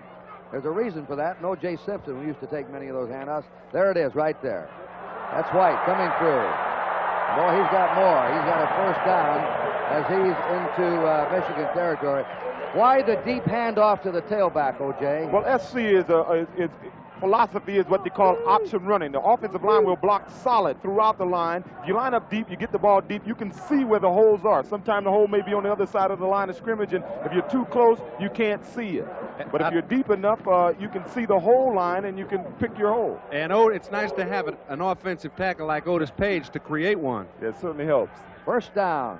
There's a reason for that. No, Jay Simpson, who used to take many of those handoffs. There it is, right there. That's White coming through. Boy, he's got more. He's got a first down as he's into Michigan territory. Why the deep handoff to the tailback, O.J.? Well, SC is philosophy is what they call option running. The offensive line will block solid throughout the line. If you line up deep, you get the ball deep, you can see where the holes are. Sometimes the hole may be on the other side of the line of scrimmage, and if you're too close, you can't see it. But if you're deep enough, you can see the whole line, and you can pick your hole. And it's nice to have an offensive tackle like Otis Page to create one. Yeah, it certainly helps. First down.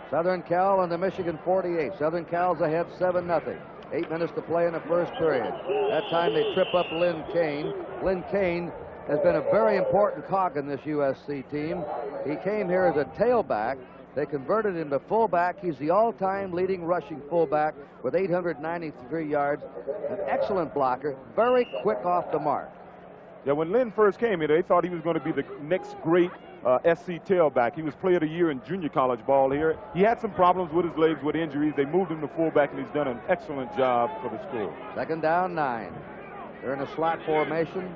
Southern Cal on the Michigan 48. Southern Cal's ahead 7-0. 8 minutes to play in the first period. That time they trip up Lynn Kane. Lynn Kane has been a very important cog in this USC team. He came here as a tailback. They converted him to fullback. He's the all-time leading rushing fullback with 893 yards. An excellent blocker, very quick off the mark. Yeah, when Lynn first came here, they thought he was going to be the next great SC tailback. He was player of the year in junior college ball here. He had some problems with his legs with injuries. They moved him to fullback, and he's done an excellent job for the school. 2nd down, 9. They're in a slot formation.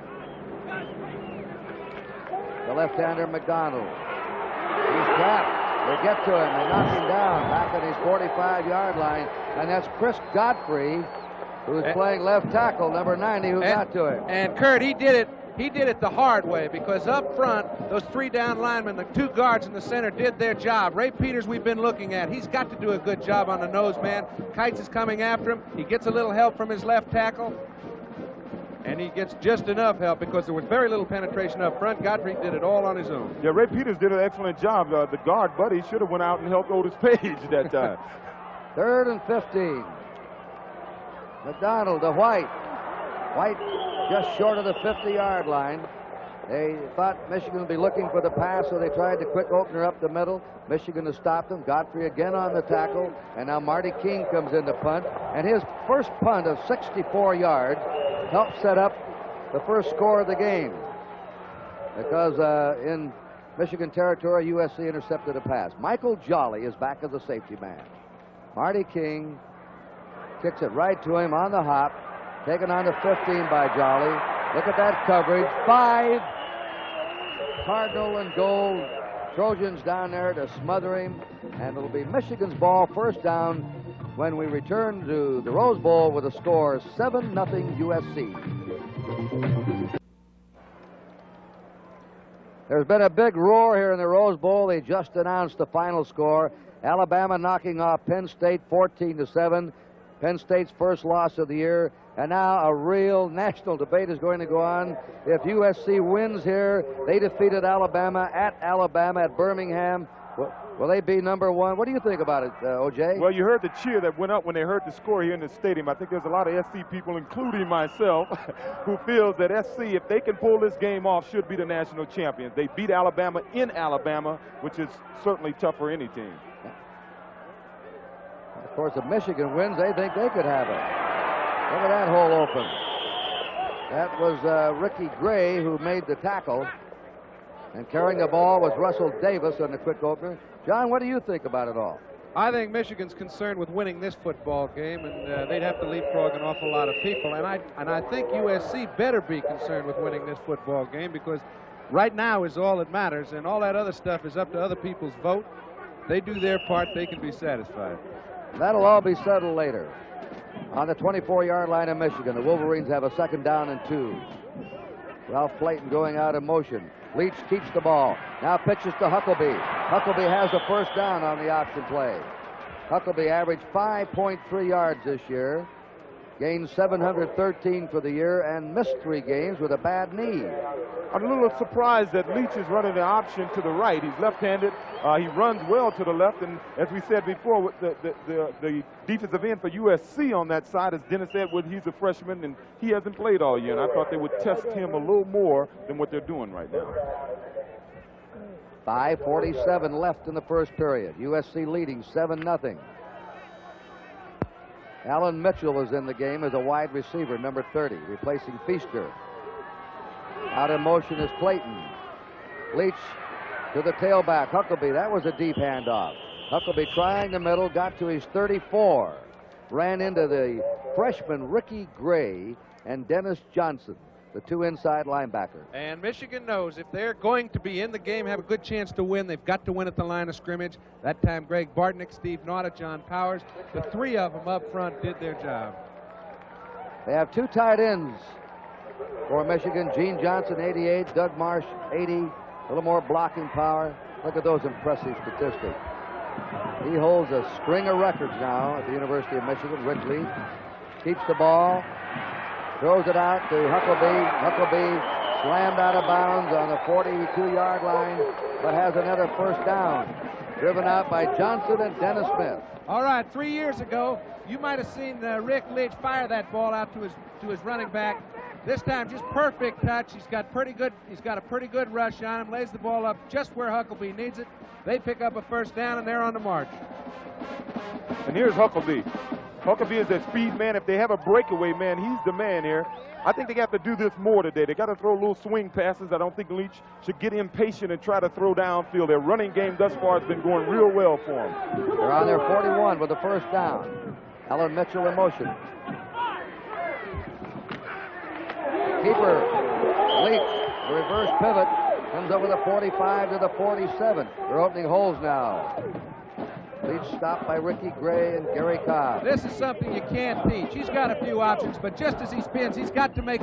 The left-hander, McDonald. He's trapped. They get to him. They knock him down back at his 45-yard line. And that's Chris Godfrey, who's playing left tackle, number 90, who got to him. And Kurt, he did it the hard way, because up front, those 3 down linemen, the 2 guards in the center, did their job. Ray Peters, we've been looking at. He's got to do a good job on the nose man. Kites is coming after him. He gets a little help from his left tackle. And he gets just enough help because there was very little penetration up front. Godfrey did it all on his own. Yeah, Ray Peters did an excellent job. The guard, Buddy, should have went out and helped Otis Page that time. 3rd and 15. McDonald to White. White just short of the 50-yard line. They thought Michigan would be looking for the pass, so they tried the quick opener up the middle. Michigan has stopped them. Godfrey again on the tackle. And now Marty King comes in to punt. And his first punt of 64 yards helped set up the first score of the game. Because in Michigan territory, USC intercepted a pass. Michael Jolly is back as a safety man. Marty King kicks it right to him on the hop. Taken on to 15 by Jolly. Look at that coverage. 5. Cardinal and gold. Trojans down there to smother him. And it'll be Michigan's ball, first down, when we return to the Rose Bowl with a score 7-0 USC. There's been a big roar here in the Rose Bowl. They just announced the final score. Alabama knocking off Penn State 14-7. Penn State's first loss of the year. And now a real national debate is going to go on. If USC wins here, they defeated Alabama at Birmingham. Will they be number 1? What do you think about it, O.J.? Well, you heard the cheer that went up when they heard the score here in the stadium. I think there's a lot of SC people, including myself, who feels that SC, if they can pull this game off, should be the national champions. They beat Alabama in Alabama, which is certainly tough for any team. Of course, if Michigan wins, they think they could have it. Look at that hole open. That was Ricky Gray who made the tackle. And carrying the ball was Russell Davis on the quick opener. John, what do you think about it all? I think Michigan's concerned with winning this football game, and they'd have to leapfrog an awful lot of people. And I think USC better be concerned with winning this football game, because right now is all that matters, and all that other stuff is up to other people's vote. They do their part, they can be satisfied. That'll all be settled later. On the 24-yard line of Michigan, the Wolverines have a 2nd down and 2. Ralph Clayton going out in motion. Leach keeps the ball. Now pitches to Huckabee. Huckabee has a first down on the option play. Huckabee averaged 5.3 yards this year. Gained 713 for the year and missed 3 games with a bad knee. I'm a little surprised that Leach is running the option to the right. He's left-handed. He runs well to the left, and as we said before, with the defensive end for USC on that side is Dennis Edwards. He's a freshman, and he hasn't played all year, and I thought they would test him a little more than what they're doing right now. 5:47 left in the first period. USC leading 7-0. Alan Mitchell was in the game as a wide receiver, number 30, replacing Feaster. Out in motion is Clayton. Leach to the tailback, Huckabee. That was a deep handoff. Huckabee trying the middle, got to his 34. Ran into the freshman Ricky Gray and Dennis Johnson, the 2 inside linebackers. And Michigan knows if they're going to be in the game, have a good chance to win, they've got to win at the line of scrimmage. That time, Greg Bartnick, Steve Nauta, John Powers, the 3 of them up front did their job. They have 2 tight ends for Michigan. Gene Johnson, 88. Doug Marsh, 80. A little more blocking power. Look at those impressive statistics. He holds a string of records now at the University of Michigan. Rick Leach keeps the ball. Throws it out to Huckabee. Huckabee slammed out of bounds on the 42-yard line, but has another first down. Driven out by Johnson and Dennis Smith. All right, 3 years ago, you might have seen Rick Leach fire that ball out to his running back This time, just perfect touch. He's got a pretty good rush on him. Lays the ball up just where Huckabee needs it. They pick up a first down, and they're on the march. And here's Huckabee. Huckabee is that speed man. If they have a breakaway man, he's the man here. I think they have to do this more today. They got to throw little swing passes. I don't think Leach should get impatient and try to throw downfield. Their running game thus far has been going real well for them. They're on their 41 with the first down. Alan Mitchell in motion. Keeper, Leach, the reverse pivot, comes over the 45 to the 47. They're opening holes now. Leach stopped by Ricky Gray and Gary Cobb. This is something you can't teach. He's got a few options, but just as he spins, he's got to make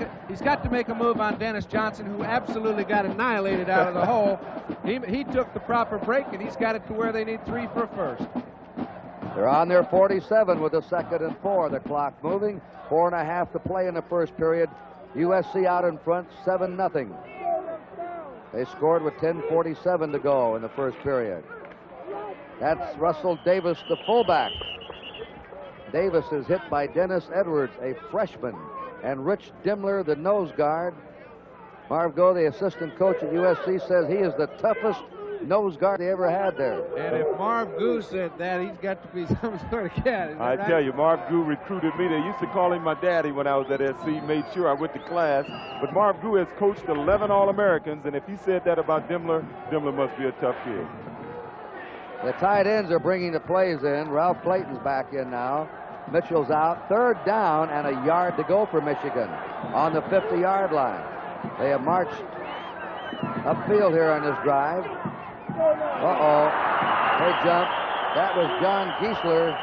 a move on Dennis Johnson, who absolutely got annihilated out of the hole. He took the proper break, and he's got it to where they need 3 for a first. They're on their 47 with a 2nd and 4. The clock moving. 4.5 to play in the first period. USC out in front, 7-0. They scored with 10:47 to go in the first period. That's Russell Davis, the fullback. Davis is hit by Dennis Edwards, a freshman, and Rich Dimmler, the nose guard. Marv Goh, the assistant coach at USC, says he is the toughest nose guard they ever had there. And if Marv Goh said that, he's got to be some sort of cat. I tell you, Marv Goh recruited me. They used to call him my daddy when I was at SC. Made sure I went to class. But Marv Goh has coached 11 All-Americans, and if he said that about Dimmler, Dimmler must be a tough kid. The tight ends are bringing the plays in. Ralph Clayton's back in now. Mitchell's out. 3rd down and a yard to go for Michigan on the 50-yard line. They have marched upfield here on this drive. Uh-oh. They jumped. That was John Giesler.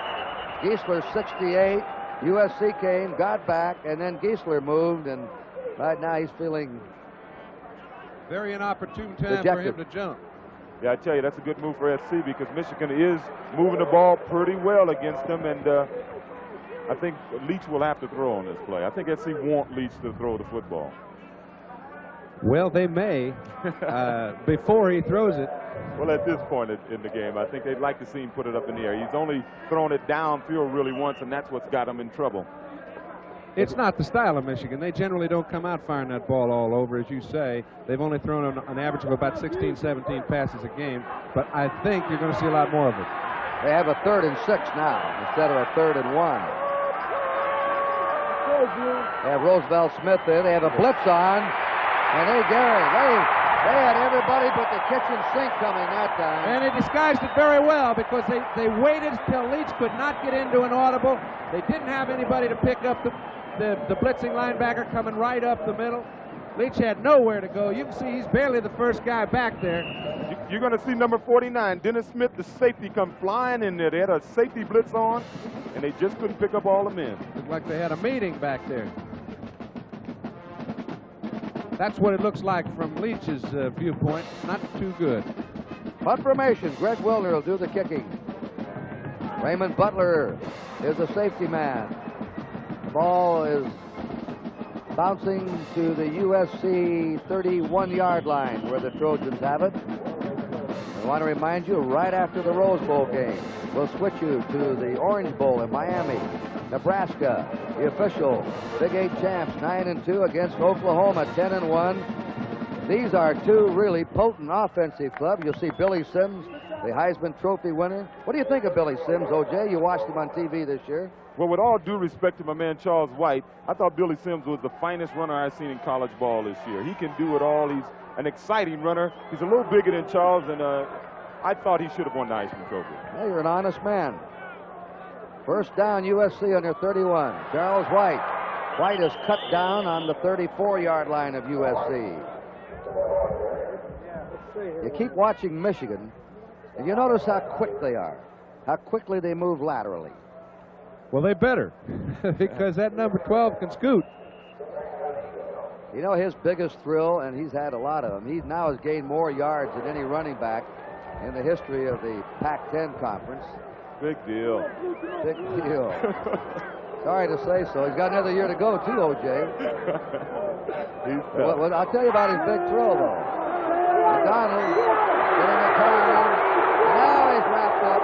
Giesler, 68. USC came, got back, and then Giesler moved, and right now he's feeling very inopportune time dejected. for him to jump. Yeah, I tell you, that's a good move for SC because Michigan is moving the ball pretty well against them, and I think Leach will have to throw on this play. I think SC want Leach to throw the football. Well, they may before he throws it. Well, at this point in the game, I think they'd like to see him put it up in the air. He's only thrown it downfield really once, and that's what's got him in trouble. It's not the style of Michigan. They generally don't come out firing that ball all over, as you say. They've only thrown an average of about 16, 17 passes a game, but I think you're going to see a lot more of it. They have a 3rd and 6 now instead of a 3rd and 1. They have Roosevelt Smith there. They have a blitz on, and they had everybody but the kitchen sink coming that time. And they disguised it very well because they waited till Leach could not get into an audible. They didn't have anybody to pick up the blitzing linebacker coming right up the middle. Leach had nowhere to go. You can see he's barely the first guy back there. You're going to see number 49, Dennis Smith, the safety, come flying in there. They had a safety blitz on, and they just couldn't pick up all the men. Looked like they had a meeting back there. That's what it looks like from Leach's viewpoint. Not too good. Punt formation. Greg Wilner will do the kicking. Raymond Butler is the safety man. The ball is bouncing to the USC 31-yard line where the Trojans have it. I want to remind you, right after the Rose Bowl game, we'll switch you to the Orange Bowl in Miami. Nebraska, the official Big 8 champs, 9-2 against Oklahoma, 10-1. These are two really potent offensive clubs. You'll see Billy Sims, the Heisman Trophy winner. What do you think of Billy Sims, O.J.? You watched him on TV this year. Well, with all due respect to my man Charles White, I thought Billy Sims was the finest runner I've seen in college ball this year. He can do it all. He's an exciting runner. He's a little bigger than Charles, and I thought he should have won the Heisman Trophy. Well, you're an honest man. First down, USC on their 31. Charles White. White is cut down on the 34-yard line of USC. You keep watching Michigan, and you notice how quick they are, how quickly they move laterally. Well, they better, because that number 12 can scoot. You know, his biggest thrill, and he's had a lot of them, he now has gained more yards than any running back in the history of the Pac-10 conference. Big deal. Big deal. Sorry to say so. He's got another year to go, too, O.J. Well, I'll tell you about his big throw, though. McDonald getting a time. Now he's wrapped up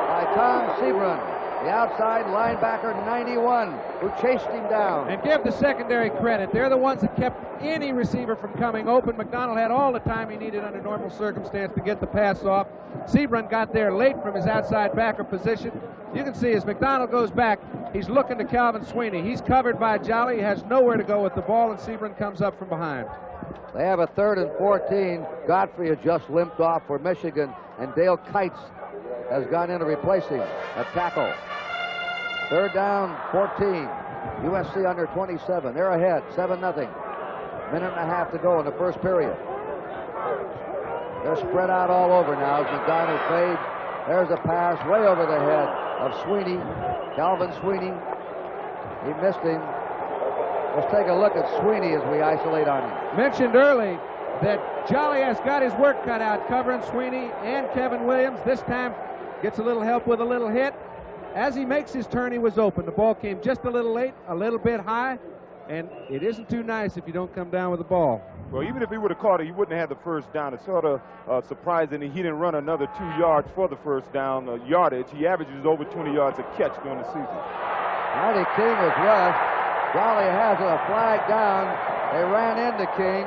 by Tom Sebron. the outside linebacker 91, who chased him down. And give the secondary credit. They're the ones that kept any receiver from coming open. McDonald had all the time he needed under normal circumstance to get the pass off. Seabrun got there late from his outside backer position. You can see as McDonald goes back, he's looking to Calvin Sweeney. He's covered by Jolly. He has nowhere to go with the ball, and Seabrun comes up from behind. They have a 3rd and 14. Godfrey has just limped off for Michigan, and Dale Kites has gone in to replace him at tackle. 3rd down, 14. USC under 27. They're ahead, 7-0. Minute and a half to go in the first period. They're spread out all over now as McDonald fades. There's a pass way over the head of Sweeney, Calvin Sweeney. He missed him. Let's take a look at Sweeney as we isolate on him. Mentioned early that Jolly has got his work cut out covering Sweeney and Kevin Williams. This time gets a little help with a little hit. As he makes his turn, he was open. The ball came just a little late, a little bit high, and it isn't too nice if you don't come down with the ball. Well, even if he would have caught it, he wouldn't have had the first down. It's sort of surprising he didn't run another 2 yards for the first down yardage. He averages over 20 yards a catch during the season. Mighty King was rushed. Jolly has a flag down. They ran into King.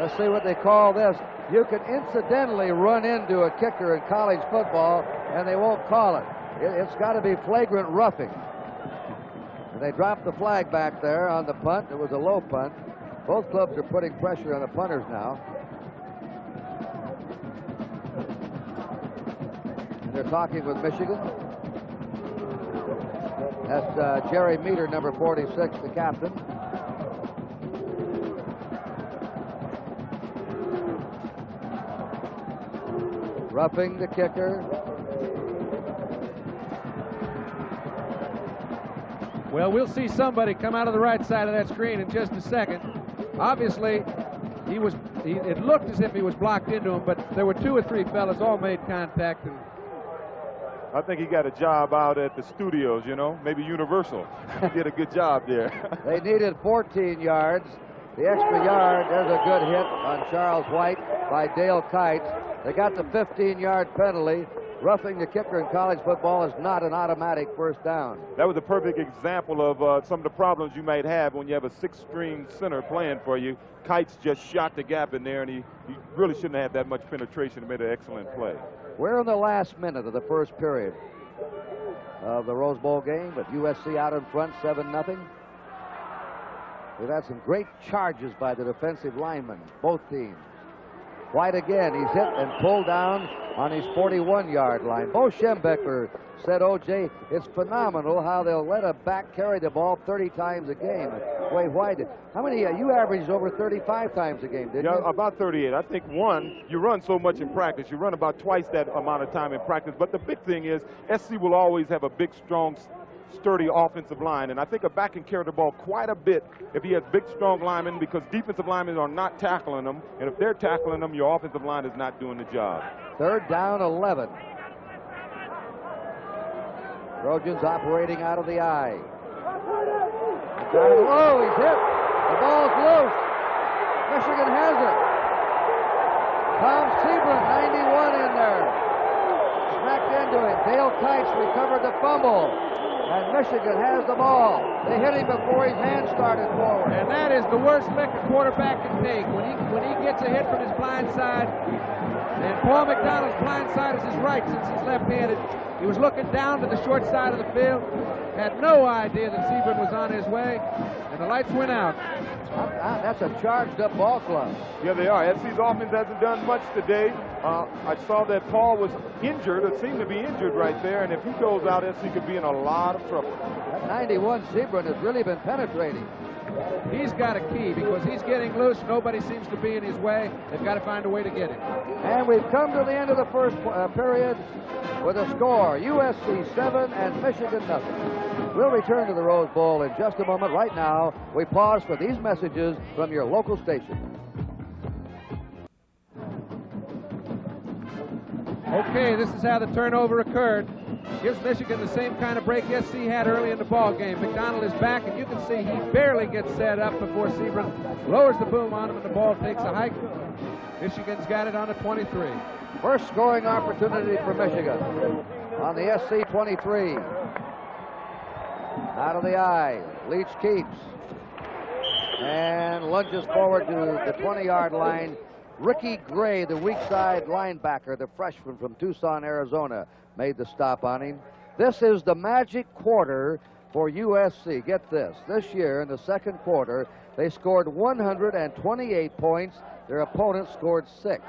Let's see what they call this. You can incidentally run into a kicker in college football, and they won't call it. It's got to be flagrant roughing. And they dropped the flag back there on the punt. It was a low punt. Both clubs are putting pressure on the punters now. And they're talking with Michigan. That's Jerry Meter, number 46, the captain. Roughing the kicker. Well, we'll see somebody come out of the right side of that screen in just a second. Obviously, it looked as if he was blocked into him, but there were 2 or 3 fellas all made contact. And I think he got a job out at the studios, you know, maybe Universal. He did a good job there. They needed 14 yards. The extra yard, there's a good hit on Charles White by Dale Kites. They got the 15-yard penalty. Roughing the kicker in college football is not an automatic first down. That was a perfect example of some of the problems you might have when you have a 6-string center playing for you. Kites just shot the gap in there, and he really shouldn't have had that much penetration and made an excellent play. We're in the last minute of the first period of the Rose Bowl game, but USC out in front, 7-0. We've had some great charges by the defensive linemen, both teams. White again, he's hit and pulled down on his 41-yard line. Bo Schembechler said, O.J., it's phenomenal how they'll let a back carry the ball 30 times a game. Wait, White, how many, you averaged over 35 times a game, didn't you? Yeah, about 38. I think, one, you run so much in practice. You run about twice that amount of time in practice. But the big thing is, SC will always have a big, strong, sturdy offensive line, and I think a back can carry the ball quite a bit if he has big, strong linemen, because defensive linemen are not tackling them, and if they're tackling them, your offensive line is not doing the job. 3rd down, 11. Trojans operating out of the eye. Oh, he's hit. The ball's loose. Michigan has it. Tom Seabrun, 91 in there. Smacked into it. Dale Kites recovered the fumble. And Michigan has the ball. They hit him before his hand started forward. And that is the worst lick a quarterback can take. When he gets a hit from his blind side, and Paul McDonald's blind side is his right since he's left-handed. He was looking down to the short side of the field, had no idea that Seabrun was on his way, and the lights went out. That's a charged-up ball club. Yeah, they are. SC's offense hasn't done much today. I saw that Paul was injured, or seemed to be injured right there, and if he goes out, SC could be in a lot of trouble. That 91 Seabrun has really been penetrating. He's got a key because he's getting loose. Nobody seems to be in his way. They've got to find a way to get him. And we've come to the end of the first period with a score, USC 7 and Michigan nothing. We'll return to the Rose Bowl in just a moment. Right now, we pause for these messages from your local station. Okay, this is how the turnover occurred. Gives Michigan the same kind of break SC had early in the ball game. McDonald is back, and you can see he barely gets set up before Seabrun lowers the boom on him, and the ball takes a hike. Michigan's got it on the 23. First scoring opportunity for Michigan. On on the SC 23. Out of the eye. Leach keeps. And lunges forward to the 20-yard line. Ricky Gray, the weak side linebacker, the freshman from Tucson, Arizona, made the stop on him. This is the magic quarter for USC. Get this. This year, in the second quarter, they scored 128 points. Their opponent scored 6.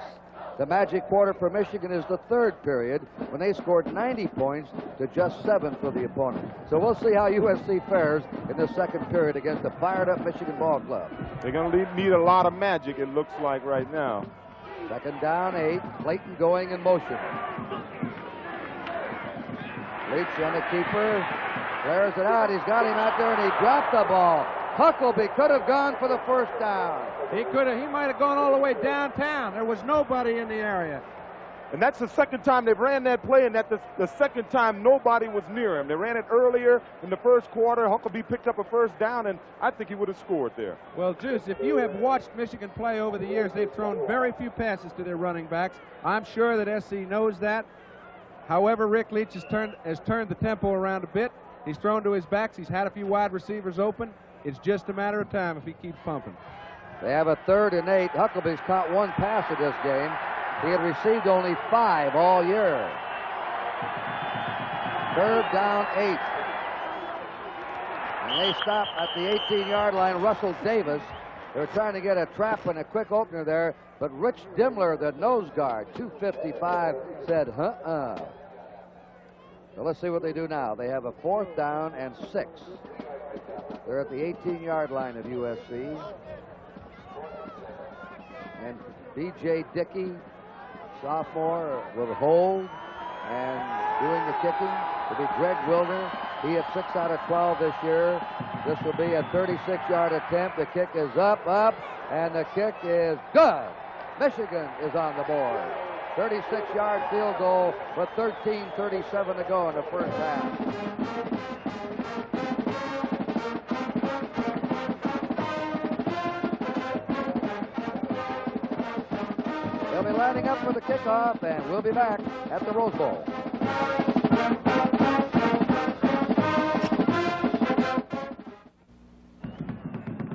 The magic quarter for Michigan is the third period, when they scored 90 points to just 7 for the opponent. So we'll see how USC fares in the second period against the fired-up Michigan ball club. They're going to need a lot of magic, it looks like right now. Second down, 8. Clayton going in motion. Leach on the keeper. Flares it out. He's got him out there, and he dropped the ball. Huckleby could have gone for the first down. He could have. He might have gone all the way downtown. There was nobody in the area. And that's the second time they've ran that play, and that's the second time nobody was near him. They ran it earlier in the first quarter. Huckleby picked up a first down, and I think he would have scored there. Well, Juice, if you have watched Michigan play over the years, they've thrown very few passes to their running backs. I'm sure that SC knows that. However, Rick Leach has turned the tempo around a bit. He's thrown to his backs. He's had a few wide receivers open. It's just a matter of time if he keeps pumping. They have a 3rd and 8. Huckleby's caught 1 pass in this game. He had received only 5 all year. 3rd down, 8. And they stop at the 18-yard line. Russell Davis. They're trying to get a trap and a quick opener there, but Rich Dimmler, the nose guard, 255, said, So let's see what they do now. They have a 4th down and 6. They're at the 18-yard line of USC. And B.J. Dickey, sophomore, will hold. And doing the kicking will be Greg Wilder. He had 6 out of 12 this year. This will be a 36-yard attempt. The kick is up, and the kick is good. Michigan is on the board. 36-yard field goal with 13:37 to go in the first half. They'll be lining up for the kickoff, and we'll be back at the Rose Bowl.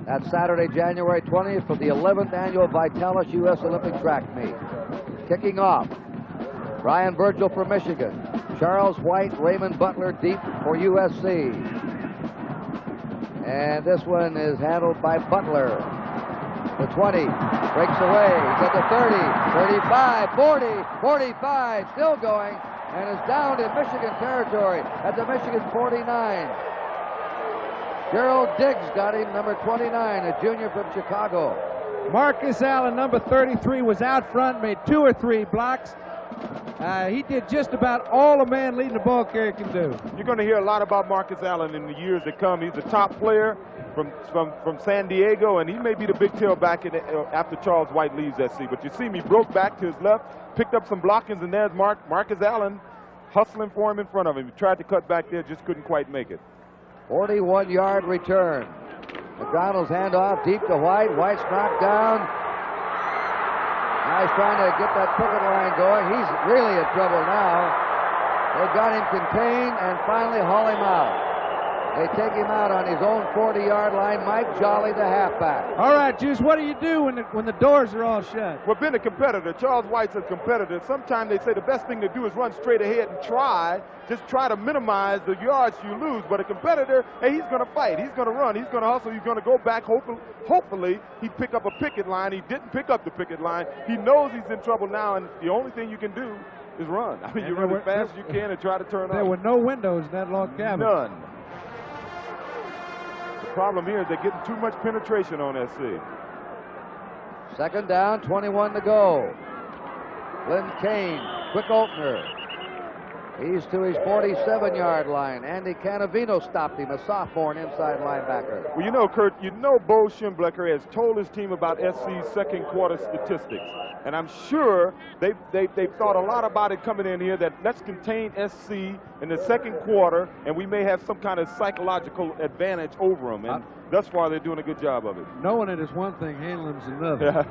That's Saturday, January 20th for the 11th annual Vitalis U.S. Olympic Track Meet. Kicking off, Brian Virgil for Michigan. Charles White, Raymond Butler deep for USC. And this one is handled by Butler. The 20, breaks away, he's at the 30, 35, 40, 45, still going, and is down in Michigan territory at the Michigan 49. Gerald Diggs got him, number 29, a junior from Chicago. Marcus Allen, number 33, was out front, made 2 or 3 blocks. He did just about all a man leading the ball carrier can do. You're going to hear a lot about Marcus Allen in the years to come. He's a top player from San Diego, and he may be the big tailback after Charles White leaves SC. But you see him, he broke back to his left, picked up some blockings, and there's Marcus Allen hustling for him in front of him. He tried to cut back there, just couldn't quite make it. 41-yard return. McDonald's handoff deep to White. White's knocked down. Now he's trying to get that picket line going. He's really in trouble now. They've got him contained and finally haul him out. They take him out on his own 40-yard line. Mike Jolly, the halfback. All right, Juice, what do you do when the doors are all shut? Well, being a competitor, Charles White's a competitor. Sometimes they say the best thing to do is run straight ahead and just try to minimize the yards you lose. But a competitor, hey, he's going to fight. He's going to run. He's going to hustle. He's going to go back. Hopefully, he pick up a picket line. He didn't pick up the picket line. He knows he's in trouble now, and the only thing you can do is run. I mean, you run as fast as you can and try to turn There up. were no windows in that log cabin. None. The problem here is they're getting too much penetration on SC. Second down, 21 to go. Glenn Kane, quick opener. He's to his 47-yard line. Andy Canavino stopped him, a sophomore and inside linebacker. Well, you know, Kurt, you know Bo Schemblecker has told his team about SC's second quarter statistics. And I'm sure they've thought a lot about it coming in here, that let's contain SC in the second quarter, and we may have some kind of psychological advantage over them. And thus far, they're doing a good job of it. Knowing it is one thing, handling it is another.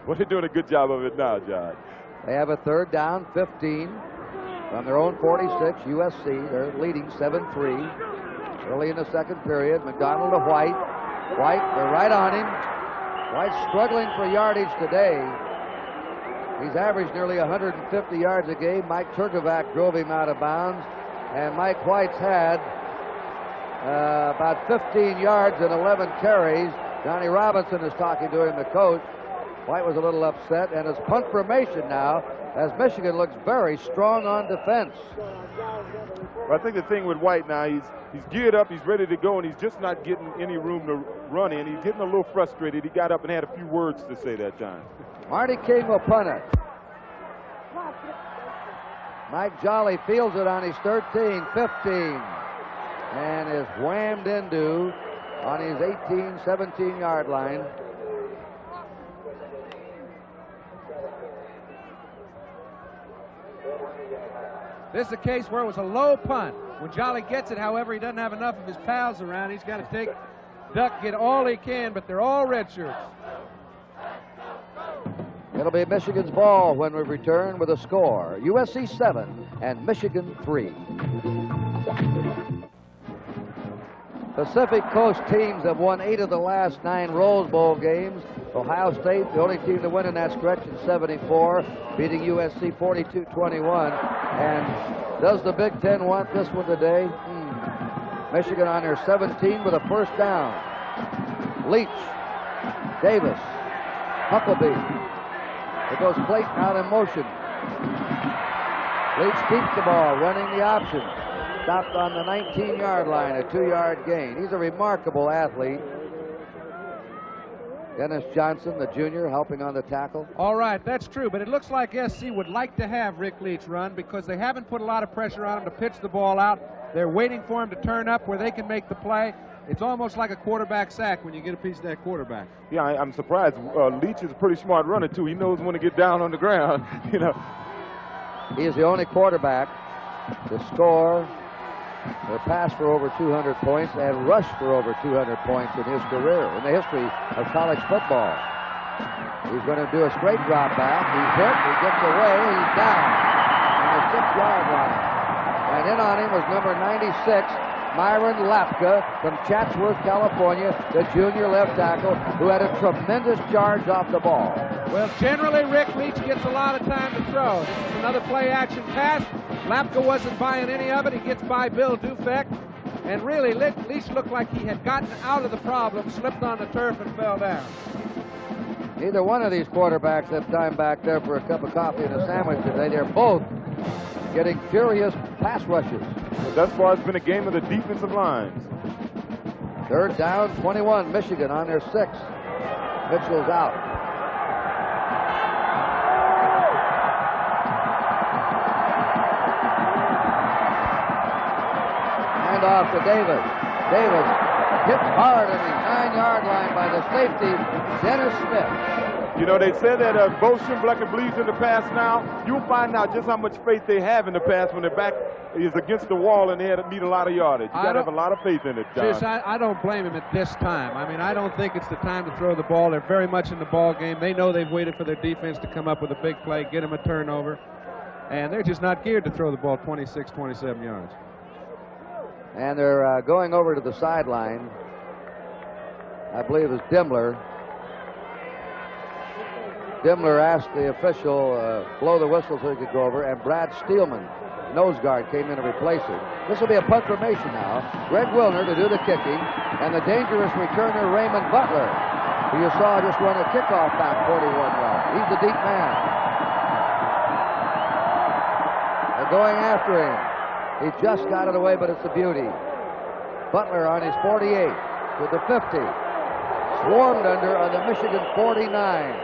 Well, they're doing a good job of it now, John. They have a third down, 15. From their own 46, USC, they're leading 7-3. Early in the second period, McDonald to White. White, they're right on him. White's struggling for yardage today. He's averaged nearly 150 yards a game. Mike Turkovac drove him out of bounds. And Mike White's had about 15 yards and 11 carries. Johnny Robinson is talking to him, the coach. White was a little upset, and it's punt formation now as Michigan looks very strong on defense. Well, I think the thing with White now, he's geared up, he's ready to go, and he's just not getting any room to run in. He's getting a little frustrated. He got up and had a few words to say that, John. Marty King will punt it. Mike Jolly fields it on his 13, 15, and is whammed into on his 18, 17-yard line. This is a case where it was a low punt. When Jolly gets it, however, he doesn't have enough of his pals around. He's got to duck, get all he can, but they're all red shirts. It'll be Michigan's ball when we return with a score. USC 7 and Michigan 3. Pacific Coast teams have won 8 of the last 9 Rose Bowl games. Ohio State, the only team to win in that stretch in '74, beating USC 42-21. And does the Big Ten want this one today? Michigan on their 17 with a first down. Leach, Davis, Huckabee. It goes Clayton out in motion. Leach keeps the ball, running the option. Stopped on the 19-yard line, a 2-yard gain. He's a remarkable athlete. Dennis Johnson, the junior, helping on the tackle. All right, that's true, but it looks like SC would like to have Rick Leach run because they haven't put a lot of pressure on him to pitch the ball out. They're waiting for him to turn up where they can make the play. It's almost like a quarterback sack when you get a piece of that quarterback. Yeah, I'm surprised. Leach is a pretty smart runner, too. He knows when to get down on the ground, you know. He is the only quarterback to score or pass for over 200 points and rush for over 200 points in his career, in the history of college football. He's going to do a straight drop back. He's hit. He gets away. He's down on the 6-yard line. And in on him was number 96, Myron Lapka from Chatsworth, California, the junior left tackle who had a tremendous charge off the ball. Well, generally, Rick Leach gets a lot of time to throw. This is another play-action pass. Lapka wasn't buying any of it. He gets by Bill Dufek. And really, Leach looked like he had gotten out of the problem, slipped on the turf, and fell down. Neither one of these quarterbacks have time back there for a cup of coffee and a sandwich today. They're both getting furious pass rushes. Thus far, it's been a game of the defensive lines. Third down, 21, Michigan on their 6. Mitchell's out. Hand off to Davis. Davis hit hard on the 9-yard line by the safety, Dennis Smith. You know, they said that Bo Schembechler believes in the pass now. You'll find out just how much faith they have in the pass when their back is against the wall and they had to meet a lot of yardage. You got to have a lot of faith in it, John. I don't blame him at this time. I mean, I don't think it's the time to throw the ball. They're very much in the ball game. They know they've waited for their defense to come up with a big play, get them a turnover. And they're just not geared to throw the ball 26, 27 yards. And they're going over to the sideline. I believe it's Dimmler. Dimmler asked the official blow the whistle so he could go over, and Brad Steelman, nose guard, came in to replace him. This will be a punt formation now. Greg Wilner to do the kicking, and the dangerous returner Raymond Butler, who you saw just run a kickoff back 41 yards. He's the deep man. They're going after him. He just got it away, but it's a beauty. Butler on his 48 to the 50. Swarmed under on the Michigan 49.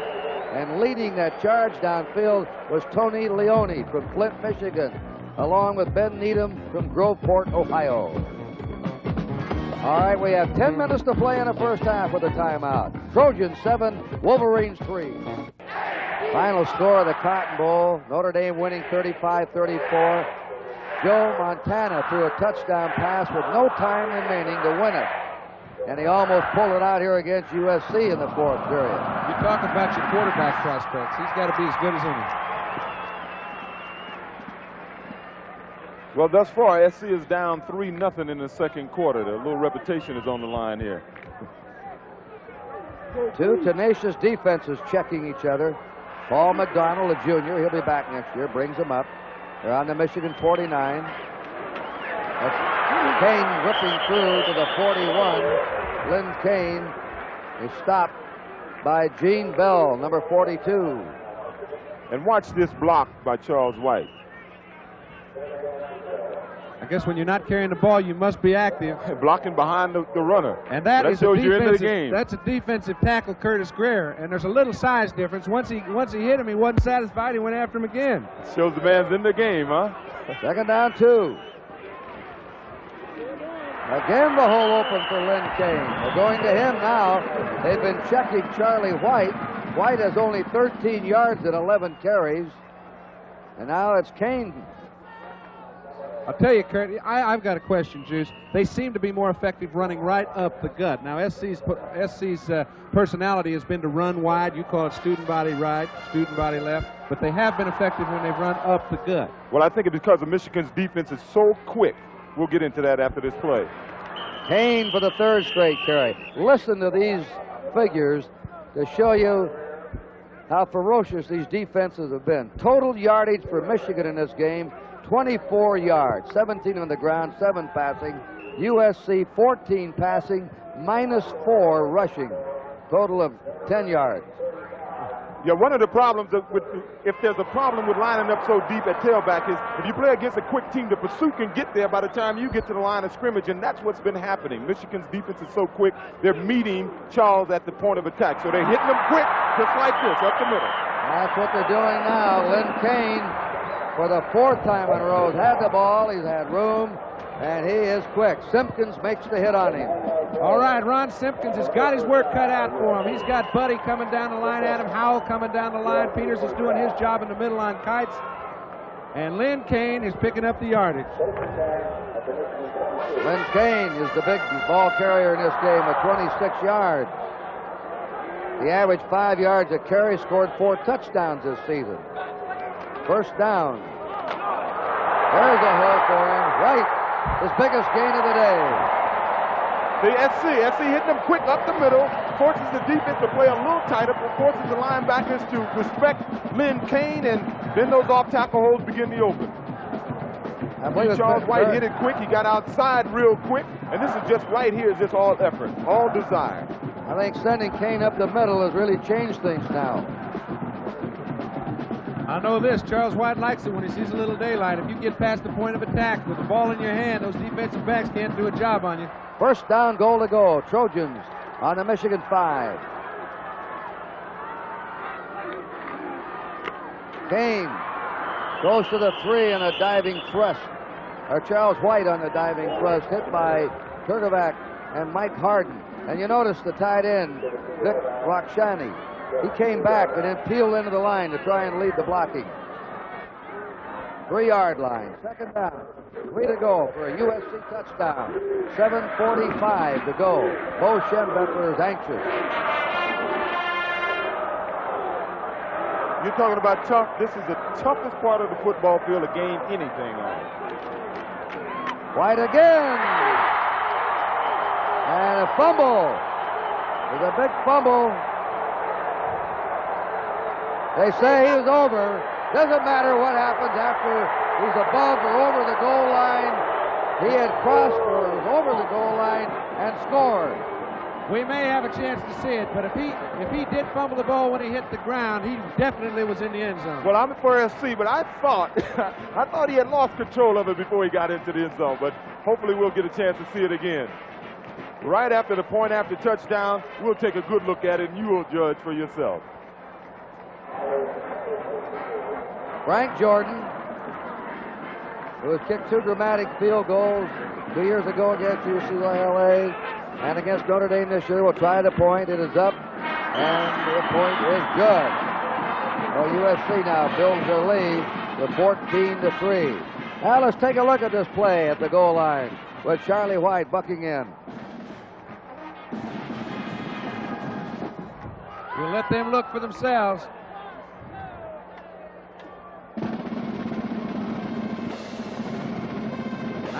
And leading that charge downfield was Tony Leone from Flint, Michigan, along with Ben Needham from Groveport, Ohio. All right, we have 10 minutes to play in the first half with a timeout. Trojans 7, Wolverines 3. Final score of the Cotton Bowl, Notre Dame winning 35-34. Joe Montana threw a touchdown pass with no time remaining to win it. And he almost pulled it out here against USC in the fourth period. You talk about your quarterback prospects. He's got to be as good as any. Well, thus far, SC is down 3-0 in the second quarter. A little reputation is on the line here. Two tenacious defenses checking each other. Paul McDonald, a junior, he'll be back next year, brings them up. They're on the Michigan 49. That's Kane whipping through to the 41. Lynn Kane is stopped by Gene Bell, number 42. And watch this block by Charles White. I guess when you're not carrying the ball, you must be active. Blocking behind the runner. And that is shows you're into the game. That's a defensive tackle, Curtis Greer. And there's a little size difference. Once he hit him, he wasn't satisfied. He went after him again. Shows the man's in the game, huh? Second down, 2. Again, the hole open for Lynn Kane. They're going to him now. They've been checking Charlie White. White has only 13 yards and 11 carries. And now it's Kane. I'll tell you, Kurt, I've got a question, Juice. They seem to be more effective running right up the gut. Now, SC's personality has been to run wide. You call it student body right, student body left. But they have been effective when they run up the gut. Well, I think it's because of Michigan's defense is so quick. We'll get into that after this play. Kane for the 3rd straight carry. Listen to these figures to show you how ferocious these defenses have been. Total yardage for Michigan in this game, 24 yards, 17 on the ground, 7 passing. USC 14 passing, -4 rushing. Total of 10 yards. Yeah, one of the problems if there's a problem with lining up so deep at tailback is if you play against a quick team, the pursuit can get there by the time you get to the line of scrimmage, and that's what's been happening. Michigan's defense is so quick, they're meeting Charles at the point of attack. So they're hitting them quick, just like this, up the middle. That's what they're doing now. Lynn Kane, for the 4th time in a row, has had the ball. He's had room, and he is quick. Simpkins makes the hit on him. All right, Ron Simpkins has got his work cut out for him. He's got Buddy coming down the line at him, Howell coming down the line. Peters is doing his job in the middle on kites. And Lynn Kane is picking up the yardage. Lynn Kane is the big ball carrier in this game at 26 yards. He averaged 5 yards a carry, scored 4 touchdowns this season. First down. There's a hole for him. Right. His biggest gain of the day. The SC hitting them quick up the middle, forces the defense to play a little tighter, forces the linebackers to respect Lynn Kane, and then those off-tackle holes begin to open. I believe Charles White hit it quick. He got outside real quick, and this is just right here is just all effort, all desire. I think sending Kane up the middle has really changed things now. I know this, Charles White likes it when he sees a little daylight. If you get past the point of attack with the ball in your hand, those defensive backs can't do a job on you. First down, goal to go. Trojans on the Michigan 5. Kane goes to the 3 and a diving thrust. Or Charles White on the diving thrust, hit by Turkovac and Mike Harden. And you notice the tight end, Vic Rakshani. He came back and then peeled into the line to try and lead the blocking. 3-yard line, second down. 3 to go for a USC touchdown. 7:45 to go. Bo Schembechler is anxious. You're talking about tough. This is the toughest part of the football field to gain anything on. White again. And a fumble. There's a big fumble. They say he was over. Doesn't matter what happens after he's above or over the goal line. He had crossed or was over the goal line and scored. We may have a chance to see it, but if he did fumble the ball when he hit the ground, he definitely was in the end zone. Well, I'm for SC, but I thought he had lost control of it before he got into the end zone. But hopefully we'll get a chance to see it again. Right after the point after touchdown, we'll take a good look at it, and you will judge for yourself. Frank Jordan, who has kicked 2 dramatic field goals 2 years ago against UCLA and against Notre Dame this year, will try the point. It is up, and the point is good. Well, USC now builds their lead to 14-3. Now let's take a look at this play at the goal line with Charlie White bucking in. We'll let them look for themselves.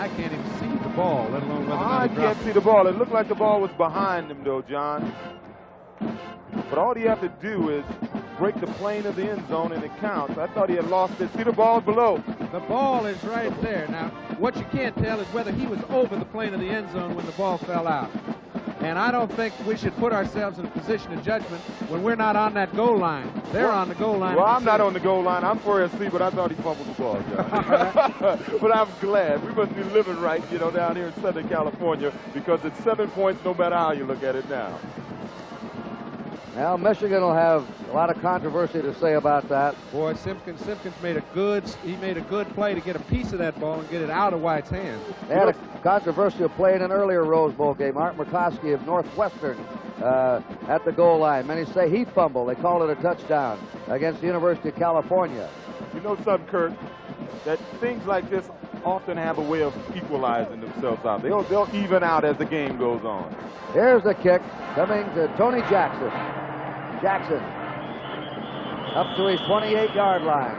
I can't even see the ball, let alone whether or not I he dropped can't see the ball. It looked like the ball was behind him, though, John. But all he had to do is break the plane of the end zone, and it counts. I thought he had lost it. See the ball below. The ball is right there. Now, what you can't tell is whether he was over the plane of the end zone when the ball fell out. And I don't think we should put ourselves in a position of judgment when we're not on that goal line. They're on the goal line. Well, I'm not on the goal line. I'm for SC, but I thought he fumbled the ball, John. But I'm glad. We must be living right, you know, down here in Southern California, because it's 7 points no matter how you look at it now. Now, Michigan will have a lot of controversy to say about that. Boy, Simpkins made a good play to get a piece of that ball and get it out of White's hands. They had a controversial play in an earlier Rose Bowl game. Art Murkowski of Northwestern at the goal line. Many say he fumbled. They called it a touchdown against the University of California. You know something, Kurt, that things like this often have a way of equalizing themselves out. They'll even out as the game goes on. Here's the kick coming to Tony Jackson. Jackson up to his 28-yard line.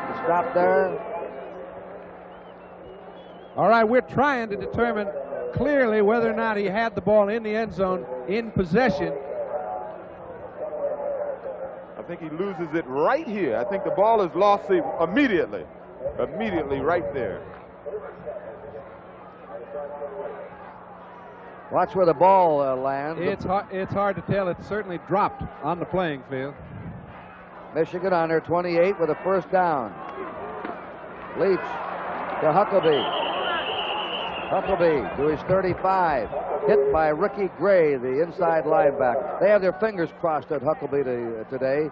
He stopped there. All right, we're trying to determine clearly whether or not he had the ball in the end zone in possession. I think he loses it right here. I think the ball is lost immediately. Immediately right there. Watch where the ball lands. It's hard to tell. It certainly dropped on the playing field. Michigan on their 28 with a first down. Leach to Huckabee. Huckabee to his 35. Hit by Ricky Gray, the inside linebacker. They have their fingers crossed at Huckabee today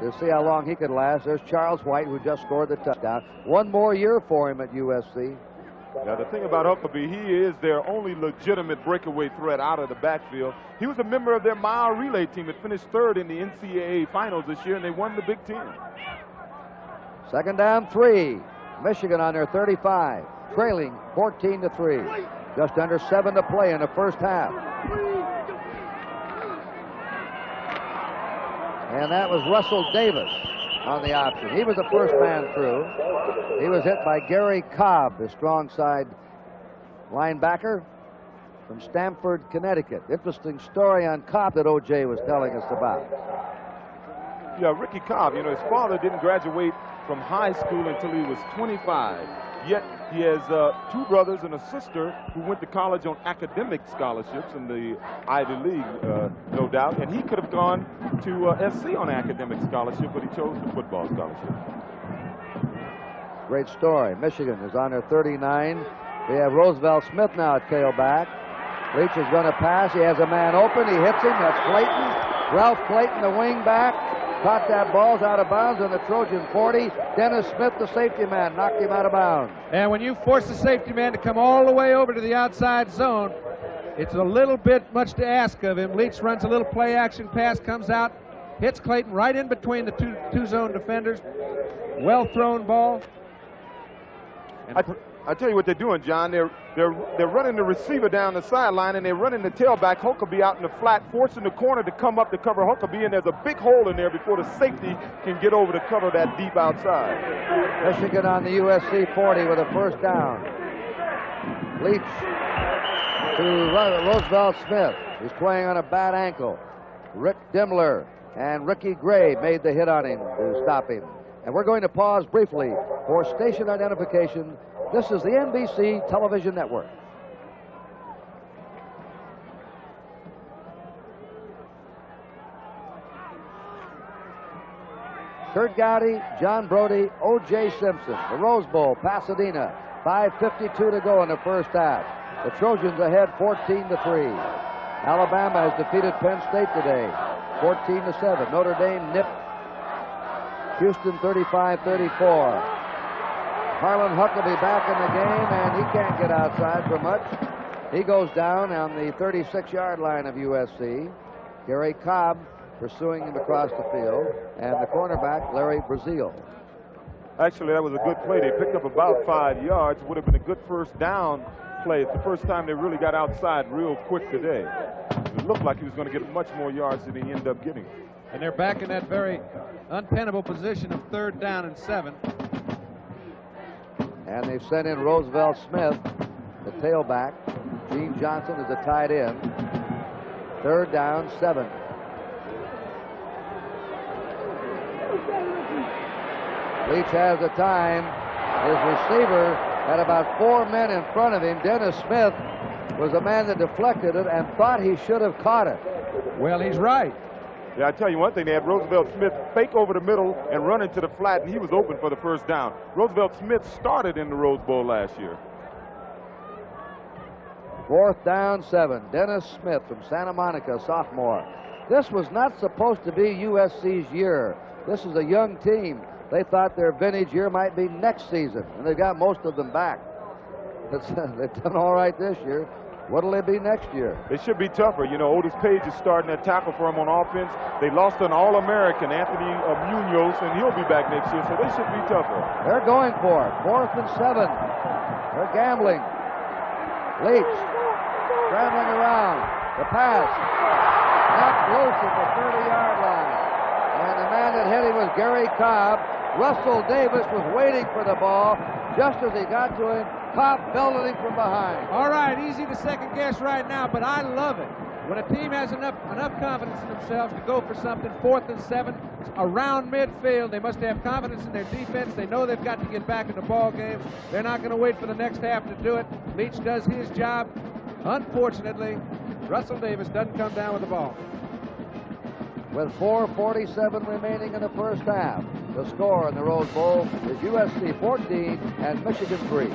to see how long he could last. There's Charles White, who just scored the touchdown. One more year for him at USC. Now, the thing about Huckabee, he is their only legitimate breakaway threat out of the backfield. He was a member of their mile relay team that finished third in the NCAA finals this year, and they won the Big Ten. Second down, 3. Michigan on their 35, trailing 14-3. Just under 7 to play in the first half. And that was Russell Davis on the option. He was the first man through. He was hit by Gary Cobb, the strong side linebacker from Stamford, Connecticut. Interesting story on Cobb that O.J. was telling us about. Yeah, Ricky Cobb, you know, his father didn't graduate from high school until he was 25. Yet he has 2 brothers and a sister who went to college on academic scholarships in the Ivy League, no doubt. And he could have gone to SC on academic scholarship, but he chose the football scholarship. Great story. Michigan is on their 39. They have Roosevelt Smith now at tailback. Leach is going to pass. He has a man open. He hits him. That's Clayton. Ralph Clayton, the wing back. Caught that ball's out of bounds on the Trojan 40. Dennis Smith, the safety man, knocked him out of bounds. And when you force the safety man to come all the way over to the outside zone, it's a little bit much to ask of him. Leach runs a little play action pass, comes out, hits Clayton right in between the two zone defenders. Well thrown ball. I tell you what they're doing, John. They're running the receiver down the sideline, and they're running the tailback Huckabee out in the flat, forcing the corner to come up to cover Huckabee, and there's a big hole in there before the safety can get over to cover that deep outside. Michigan on the USC 40 with a first down. Leach to Roosevelt Smith. He's playing on a bad ankle. Rick Dimmler and Ricky Gray made the hit on him to stop him. And we're going to pause briefly for station identification. This is the NBC Television Network. Kurt Gowdy, John Brody, O.J. Simpson. The Rose Bowl, Pasadena. 5:52 to go in the first half. The Trojans ahead 14-3. Alabama has defeated Penn State today, 14-7. Notre Dame nipped Houston 35-34. Harlan Huckabee back in the game, and he can't get outside for much. He goes down on the 36-yard line of USC. Gary Cobb pursuing him across the field, and the cornerback, Larry Brazil. Actually, that was a good play. They picked up about 5 yards. Would have been a good first down play. It's the first time they really got outside real quick today. It looked like he was going to get much more yards than he ended up getting. And they're back in that very untenable position of 3rd down and 7. And they've sent in Roosevelt Smith, the tailback. Gene Johnson is the tight end. 3rd down, 7. Leach has the time. His receiver had about 4 men in front of him. Dennis Smith was the man that deflected it and thought he should have caught it. Well, he's right. Yeah, I tell you one thing, they had Roosevelt Smith fake over the middle and run into the flat, and he was open for the first down. Roosevelt Smith started in the Rose Bowl last year. 4th down, 7. Dennis Smith from Santa Monica, sophomore. This was not supposed to be USC's year. This is a young team. They thought their vintage year might be next season, and they got most of them back. They've done all right this year. What'll they be next year? They should be tougher. You know, Otis Page is starting at tackle for them on offense. They lost an All-American, Anthony Munoz, and he'll be back next year, so they should be tougher. They're going for it. 4th and 7. They're gambling. Leach scrambling around. The pass. Not close at the 30-yard line. And the man that hit him was Gary Cobb. Russell Davis was waiting for the ball. Just as he got to him, Cobb belted him from behind. All right, easy to second guess right now, but I love it. When a team has enough confidence in themselves to go for something, 4th and 7, around midfield, they must have confidence in their defense. They know they've got to get back in the ball game. They're not going to wait for the next half to do it. Leach does his job. Unfortunately, Russell Davis doesn't come down with the ball. With 4:47 remaining in the first half, the score in the Rose Bowl is USC 14 and Michigan 3.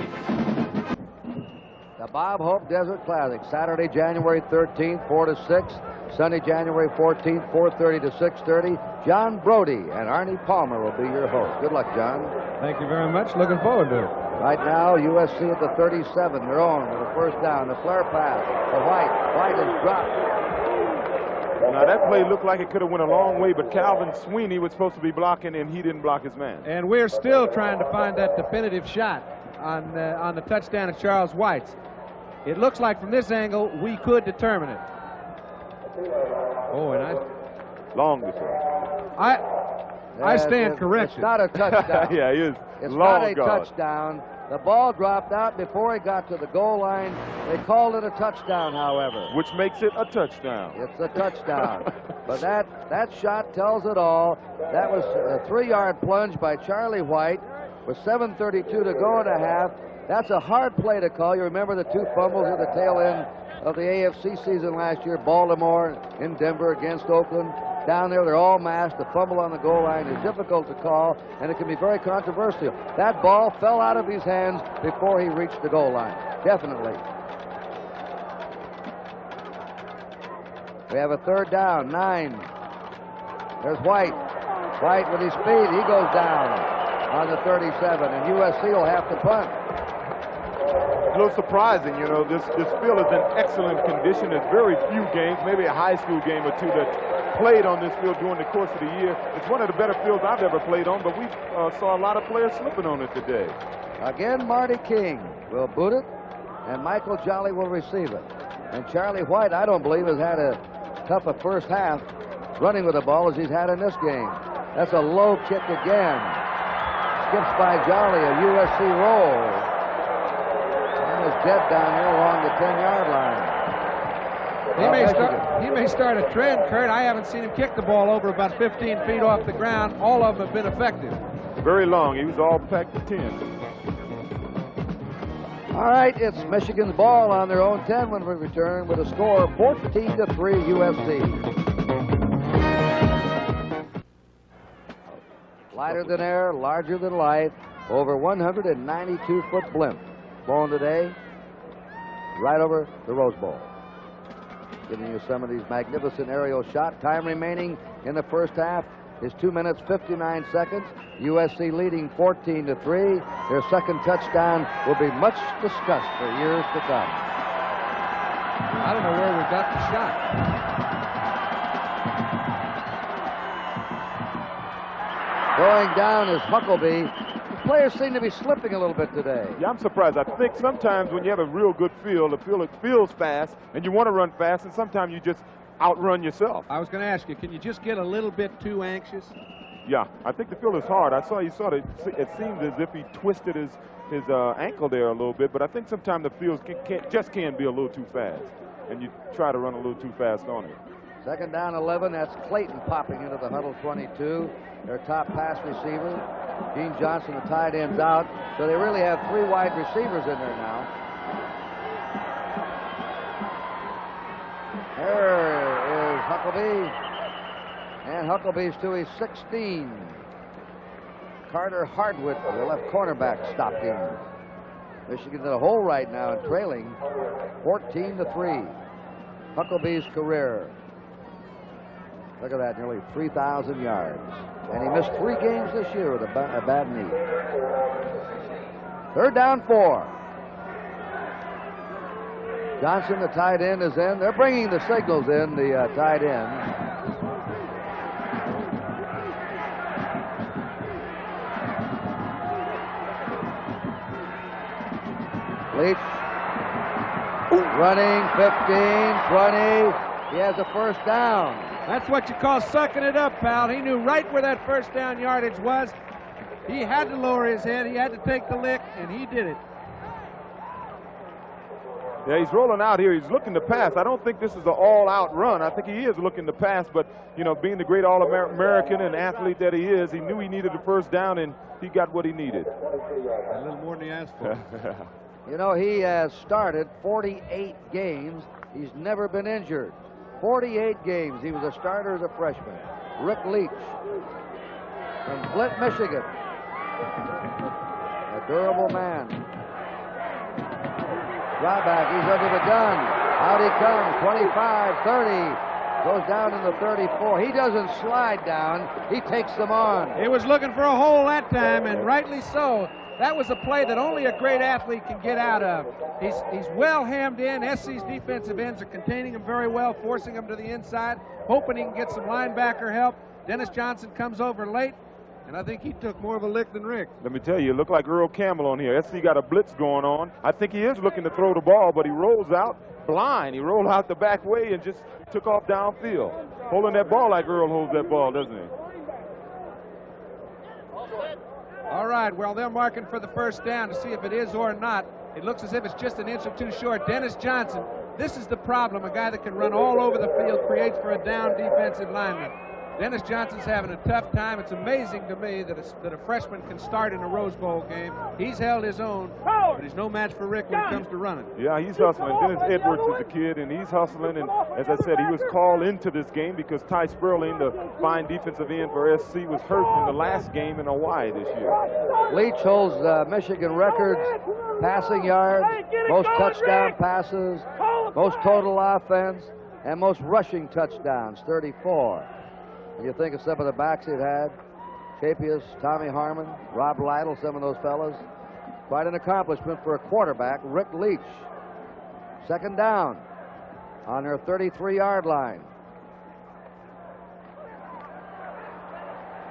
The Bob Hope Desert Classic, Saturday, January 13th, 4 to 6. Sunday, January 14th, 4:30 to 6:30. John Brody and Arnie Palmer will be your host. Good luck, John. Thank you very much. Looking forward to it. Right now, USC at the 37. They're on with the first down. The flare pass to White. White is dropped. Now, that play looked like it could have went a long way, but Calvin Sweeney was supposed to be blocking, and he didn't block his man. And we're still trying to find that definitive shot on the touchdown of Charles White's. It looks like from this angle, we could determine it. Oh, and long before. I stand corrected. It's not a touchdown. Yeah, he is. It's long not a gone. touchdown. The ball dropped out before he got to the goal line. They called it a touchdown, however. Which makes it a touchdown. It's a touchdown. But that shot tells it all. That was a 3-yard plunge by Charlie White with 7:32 to go in a half. That's a hard play to call. You remember the 2 fumbles at the tail end of the AFC season last year. Baltimore in Denver against Oakland. Down there, they're all masked. The fumble on the goal line is difficult to call, and it can be very controversial. That ball fell out of his hands before he reached the goal line. Definitely. We have a 3rd down, 9. There's White. White with his speed, he goes down on the 37, and USC will have to punt. A little surprising, you know, this field is in excellent condition. There's very few games, maybe a high school game or two that played on this field during the course of the year. It's one of the better fields I've ever played on, but we saw a lot of players slipping on it today. Again, Marty King will boot it, and Michael Jolly will receive it. And Charlie White, I don't believe, has had as tough a first half running with the ball as he's had in this game. That's a low kick again. Skips by Jolly, a USC roll. And is dead down here along the 10-yard line. He may start a trend, Kurt. I haven't seen him kick the ball over about 15 feet off the ground. All of them have been effective. Very long. He was all packed to 10. All right, it's Michigan's ball on their own 10 when we return with a score of 14-3 USC. Lighter than air, larger than life, over 192-foot blimp. Flown today right over the Rose Bowl. Giving you some of these magnificent aerial shots. Time remaining in the first half is 2 minutes, 59 seconds. USC leading 14-3. Their second touchdown will be much discussed for years to come. I don't know where we got the shot. Going down is Huckabee. The players seem to be slipping a little bit today. Yeah, I'm surprised. I think sometimes when you have a real good field, the field feels fast, and you want to run fast, and sometimes you just outrun yourself. I was going to ask you, can you just get a little bit too anxious? Yeah, I think the field is hard. I saw he sort of, it seemed as if he twisted his his ankle there a little bit, but I think sometimes the fields can be a little too fast, and you try to run a little too fast on it. Second down 11, that's Clayton popping into the huddle 22, their top pass receiver. Gene Johnson, the tight end's out, so they really have 3 wide receivers in there now. There is Huckabee, and Huckabee's to his 16. Carter Hardwick, the left cornerback, stopped him. Michigan's in a hole right now and trailing 14-3. Huckabee's career. Look at that, nearly 3,000 yards. And he missed 3 games this year with a bad knee. Third down 4. Johnson, the tight end, is in. They're bringing the signals in, the tight end. Leach running 15, 20. He has a first down. That's what you call sucking it up, pal. He knew right where that first down yardage was. He had to lower his head. He had to take the lick, and he did it. Yeah, he's rolling out here. He's looking to pass. I don't think this is an all-out run. I think he is looking to pass, but, you know, being the great All-American and athlete that he is, he knew he needed the first down, and he got what he needed. A little more than he asked for. You know, he has started 48 games. He's never been injured. 48 games. He was a starter as a freshman. Rick Leach from Flint, Michigan. A durable man. Drawback, he's under the gun. Out he comes, 25, 30. Goes down in the 34. He doesn't slide down. He takes them on. He was looking for a hole that time, and rightly so. That was a play that only a great athlete can get out of. He's well hammed in. SC's defensive ends are containing him very well, forcing him to the inside, hoping he can get some linebacker help. Dennis Johnson comes over late, and I think he took more of a lick than Rick. Let me tell you, it looked like Earl Campbell on here. SC got a blitz going on. I think he is looking to throw the ball, but he rolls out blind. He rolled out the back way and just took off downfield. Holding that ball like Earl holds that ball, doesn't he? All right, well, they're marking for the first down to see if it is or not. It looks as if it's just an inch or two short. Dennis Johnson, this is the problem. A guy that can run all over the field creates for a down defensive lineman. Dennis Johnson's having a tough time. It's amazing to me that a freshman can start in a Rose Bowl game. He's held his own, but he's no match for Rick when it comes to running. Yeah, he's hustling. Dennis Edwards is the kid, and he's hustling. And as I said, he was called into this game because Ty Sperling, the fine defensive end for SC, was hurt in the last game in Hawaii this year. Leach holds Michigan records, passing yards, most touchdown passes, most total offense, and most rushing touchdowns, 34. You think of some of the backs it had, Chapius, Tommy Harmon, Rob Lytle, some of those fellas. Quite an accomplishment for a quarterback, Rick Leach. Second down on their 33-yard line.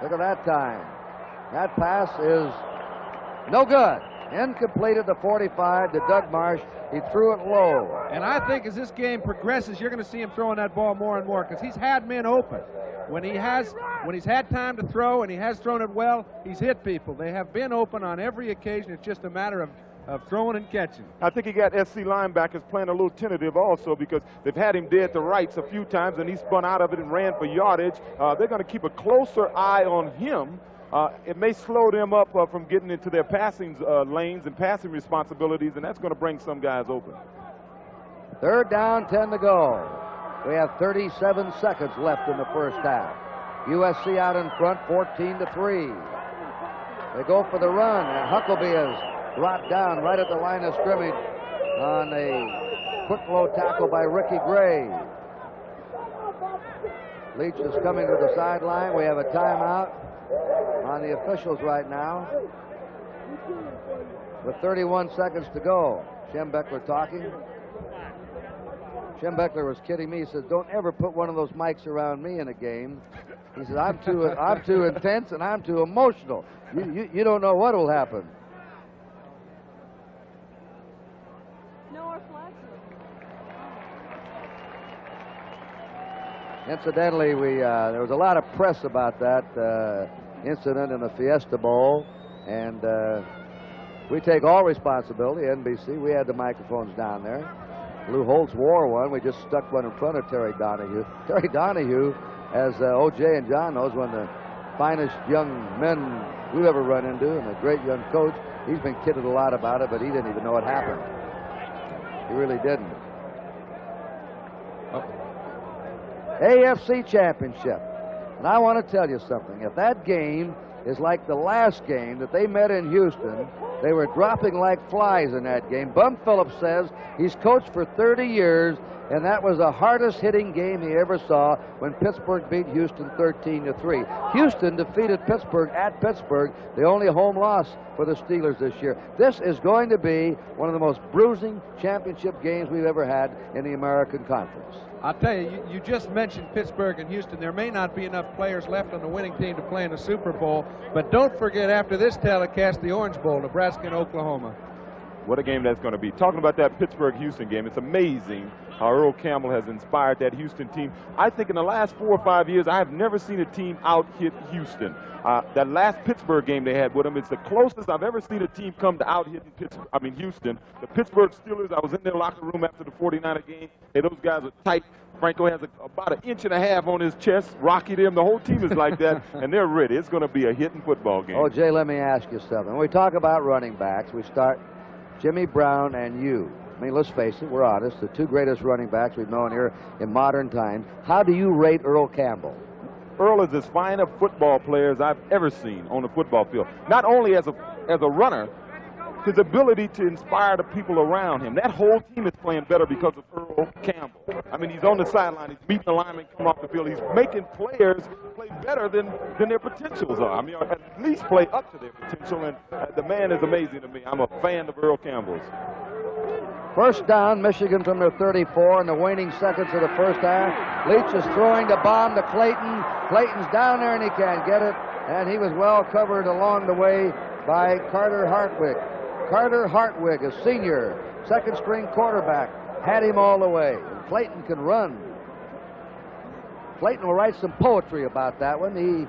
Look at that time. That pass is no good. Incomplete at the 45 to Doug Marsh. He threw it low. And I think as this game progresses, you're going to see him throwing that ball more and more because he's had men open. When he's had time to throw and he has thrown it well, he's hit people. They have been open on every occasion. It's just a matter of throwing and catching. I think he got SC linebackers playing a little tentative also because they've had him dead to rights a few times and he spun out of it and ran for yardage. They're going to keep a closer eye on him. It may slow them up from getting into their passing lanes and passing responsibilities, and that's going to bring some guys open. Third down, 10 to go. We have 37 seconds left in the first half. USC out in front, 14-3. They go for the run, and Huckabee is brought down right at the line of scrimmage on a quick low tackle by Ricky Gray. Leach is coming to the sideline. We have a timeout on the officials right now with 31 seconds to go. Schembechler talking. Schembechler was kidding me. He says, "Don't ever put one of those mics around me in a game." He says, I'm too intense and I'm too emotional. You don't know what will happen. Incidentally, there was a lot of press about that incident in the Fiesta Bowl, and We take all responsibility, NBC. We had the microphones down there. Lou Holtz wore one. We just stuck one in front of Terry Donahue. Terry Donahue, as O.J. and John knows, one of the finest young men we've ever run into, and a great young coach. He's been kidded a lot about it, but he didn't even know it happened. He really didn't. AFC Championship. And I want to tell you something. If that game is like the last game that they met in Houston, they were dropping like flies in that game. Bum Phillips says he's coached for 30 years, and that was the hardest hitting game he ever saw when Pittsburgh beat Houston 13-3. Houston defeated Pittsburgh at Pittsburgh, the only home loss for the Steelers this year. This is going to be one of the most bruising championship games we've ever had in the American Conference. I'll tell you, you just mentioned Pittsburgh and Houston. There may not be enough players left on the winning team to play in the Super Bowl, but don't forget after this telecast, the Orange Bowl, Nebraska and Oklahoma. What a game that's going to be. Talking about that Pittsburgh-Houston game, it's amazing how Earl Campbell has inspired that Houston team. I think in the last 4 or 5 years, I have never seen a team out-hit Houston. That last Pittsburgh game they had with them, it's the closest I've ever seen a team come to out-hit Houston. The Pittsburgh Steelers, I was in their locker room after the 49er game. Hey, those guys are tight. Franco has about an inch and a half on his chest. Rocky them. The whole team is like that, and they're ready. It's going to be a hitting football game. Oh, Jay, let me ask you something. When we talk about running backs, we start Jimmy Brown and you. I mean, let's face it, we're honest. The two greatest running backs we've known here in modern times. How do you rate Earl Campbell? Earl is as fine a football player as I've ever seen on the football field. Not only as a runner, his ability to inspire the people around him. That whole team is playing better because of Earl Campbell. I mean, he's on the sideline. He's beating the linemen, come off the field. He's making players play better than their potentials are. I mean, at least play up to their potential, and the man is amazing to me. I'm a fan of Earl Campbell's. First down, Michigan from their 34 in the waning seconds of the first half. Leach is throwing the bomb to Clayton. Clayton's down there and he can't get it. And he was well covered along the way by Carter Hartwig. Carter Hartwig, a senior, second string quarterback, had him all the way. And Clayton can run. Clayton will write some poetry about that one. He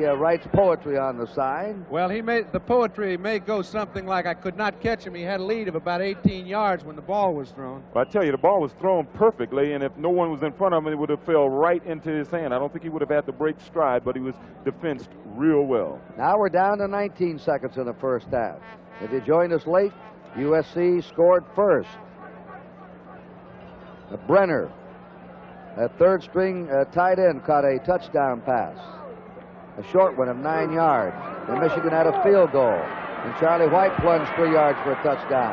writes poetry on the side. Well, the poetry may go something like, I could not catch him. He had a lead of about 18 yards when the ball was thrown. Well, I tell you, the ball was thrown perfectly, and if no one was in front of him, it would have fell right into his hand. I don't think he would have had to break stride, but he was defensed real well. Now we're down to 19 seconds in the first half. If you joined us late, USC scored first. Brenner, a third string tight end, caught a touchdown pass. A short one of 9 yards. And Michigan had a field goal. And Charlie White plunged 3 yards for a touchdown.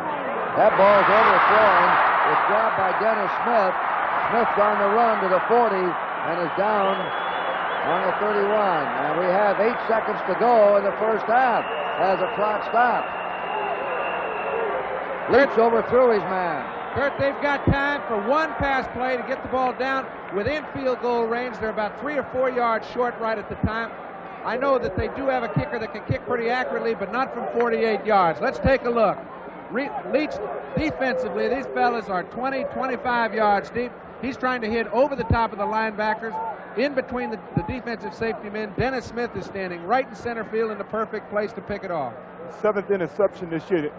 That ball's overthrown. It's grabbed by Dennis Smith. Smith's on the run to the 40 and is down on the 31. And we have 8 seconds to go in the first half as the clock stops. Leach overthrew his man. Kurt, they've got time for one pass play to get the ball down within field goal range. They're about 3 or 4 yards short right at the time. I know that they do have a kicker that can kick pretty accurately, but not from 48 yards. Let's take a look. Leach, defensively, these fellas are 20, 25 yards deep. He's trying to hit over the top of the linebackers, in between the defensive safety men. Dennis Smith is standing right in center field in the perfect place to pick it off. 7th interception this year.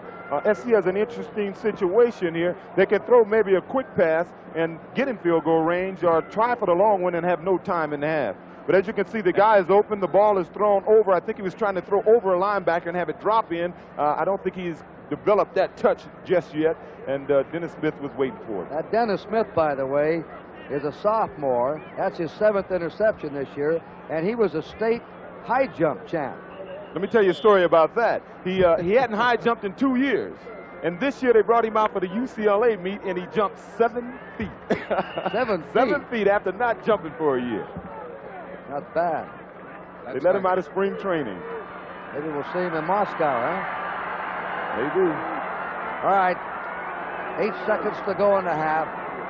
SC has an interesting situation here. They can throw maybe a quick pass and get in field goal range, or try for the long one and have no time in the half. But as you can see, the guy is open. The ball is thrown over. I think he was trying to throw over a linebacker and have it drop in. I don't think he's developed that touch just yet, and Dennis Smith was waiting for it. That Dennis Smith, by the way, is a sophomore. That's his 7th interception this year, and he was a state high jump champ. Let me tell you a story about that. He hadn't high jumped in 2 years. And this year they brought him out for the UCLA meet, and he jumped 7 feet. 7 feet? 7 feet after not jumping for a year. Not bad. They let him out of spring training. Maybe we'll see him in Moscow, huh? Maybe. All right. 8 seconds to go in the half.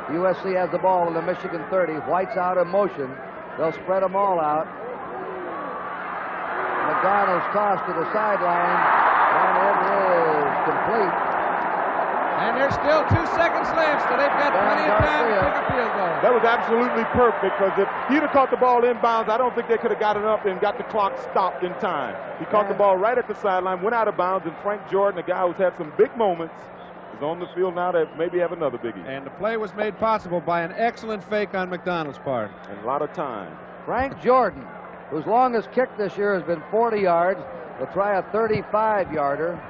USC has the ball in the Michigan 30. White's out of motion. They'll spread them all out. McDonald's tossed to the sideline, and it is complete. And There's still 2 seconds left, so they've got plenty of time to kick a field goal. That was absolutely perfect, because if he'd have caught the ball inbounds, I don't think they could have got it up and got the clock stopped in time. He caught the ball right at the sideline, went out of bounds, and Frank Jordan, a guy who's had some big moments, is on the field now to maybe have another biggie. And the play was made possible by an excellent fake on McDonald's part. And a lot of time. Frank Jordan, whose longest kick this year has been 40 yards, will try a 35-yarder.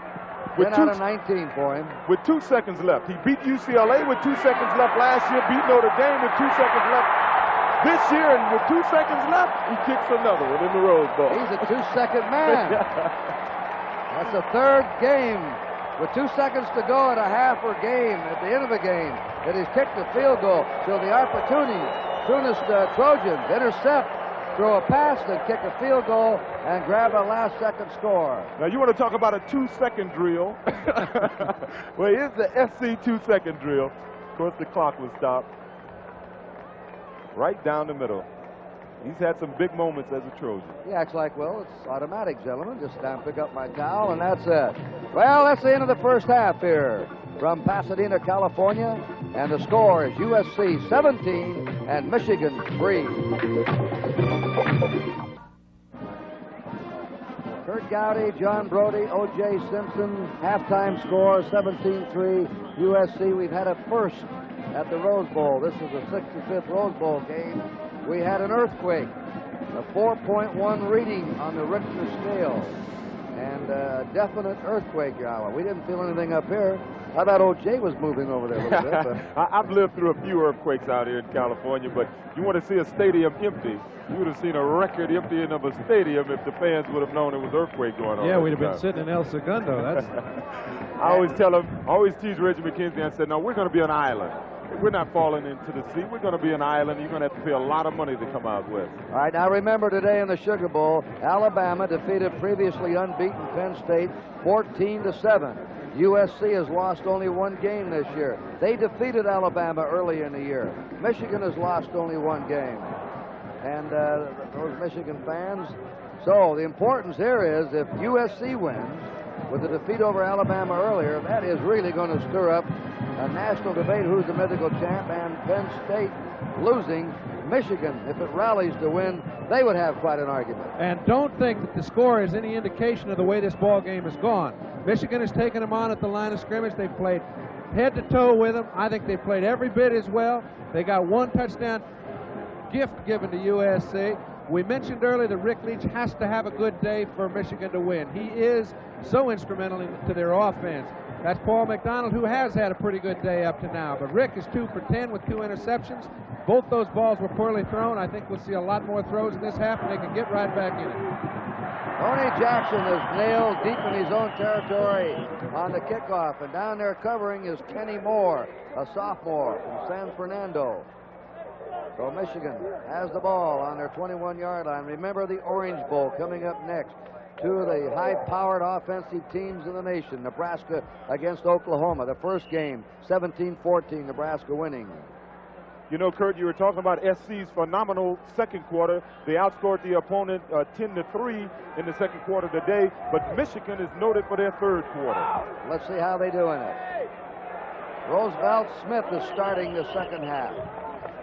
10 out of 19 for him. With 2 seconds left. He beat UCLA with 2 seconds left last year, beat Notre Dame with 2 seconds left this year, and with 2 seconds left, he kicks another one in the Rose Bowl. He's a 2-second man. That's the third game with 2 seconds to go at a half or game, at the end of the game, that he's kicked the field goal. So the opportunist Trojans intercept, throw a pass, then kick a field goal, and grab a last-second score. Now, you want to talk about a 2-second drill. Well, here's the SC 2-second drill. Of course, the clock was stopped. Right down the middle. He's had some big moments as a Trojan. He acts like, well, it's automatic, gentlemen. Just down, pick up my towel, and that's it. Well, that's the end of the first half here from Pasadena, California. And the score is USC 17 and Michigan 3. Kurt Gowdy, John Brody, O.J. Simpson, halftime score 17-3 USC. We've had a first at the Rose Bowl. This is the 65th Rose Bowl game. We had an earthquake, a 4.1 reading on the Richter scale, and a definite earthquake, Yahweh. We didn't feel anything up here. I thought O.J. was moving over there a little bit. But I've lived through a few earthquakes out here in California, but you want to see a stadium empty, you would have seen a record emptying of a stadium if the fans would have known there was an earthquake going on. Yeah, we'd have been sitting in El Segundo. That's. I always tell them, I always tease Reggie McKenzie. I said, no, we're going to be an island. We're not falling into the sea. We're going to be an island. You're going to have to pay a lot of money to come out west. All right, now remember today in the Sugar Bowl, Alabama defeated previously unbeaten Penn State 14-7. USC has lost only one game this year. They defeated Alabama early in the year. Michigan has lost only one game. And those Michigan fans. So the importance here is if USC wins with the defeat over Alabama earlier, that is really going to stir up a national debate who's the mythical champ, and Penn State losing. Michigan, if it rallies to win, they would have quite an argument. And don't think that the score is any indication of the way this ball game has gone. Michigan has taken them on at the line of scrimmage. They've played head to toe with them. I think they played every bit as well. They got one touchdown gift given to USC. We mentioned earlier that Rick Leach has to have a good day for Michigan to win. He is so instrumental to their offense. That's Paul McDonald, who has had a pretty good day up to now. But Rick is 2 for 10 with 2 interceptions. Both those balls were poorly thrown. I think we'll see a lot more throws in this half, and they can get right back in it. Tony Jackson is nailed deep in his own territory on the kickoff. And down there covering is Kenny Moore, a sophomore from San Fernando. So Michigan has the ball on their 21-yard line. Remember the Orange Bowl coming up next. 2 of the high-powered offensive teams in the nation. Nebraska against Oklahoma. The first game, 17-14, Nebraska winning. You know, Kurt, you were talking about SC's phenomenal second quarter. They outscored the opponent 10-3 in the second quarter today, but Michigan is noted for their third quarter. Let's see how they do in it. Roosevelt Smith is starting the second half.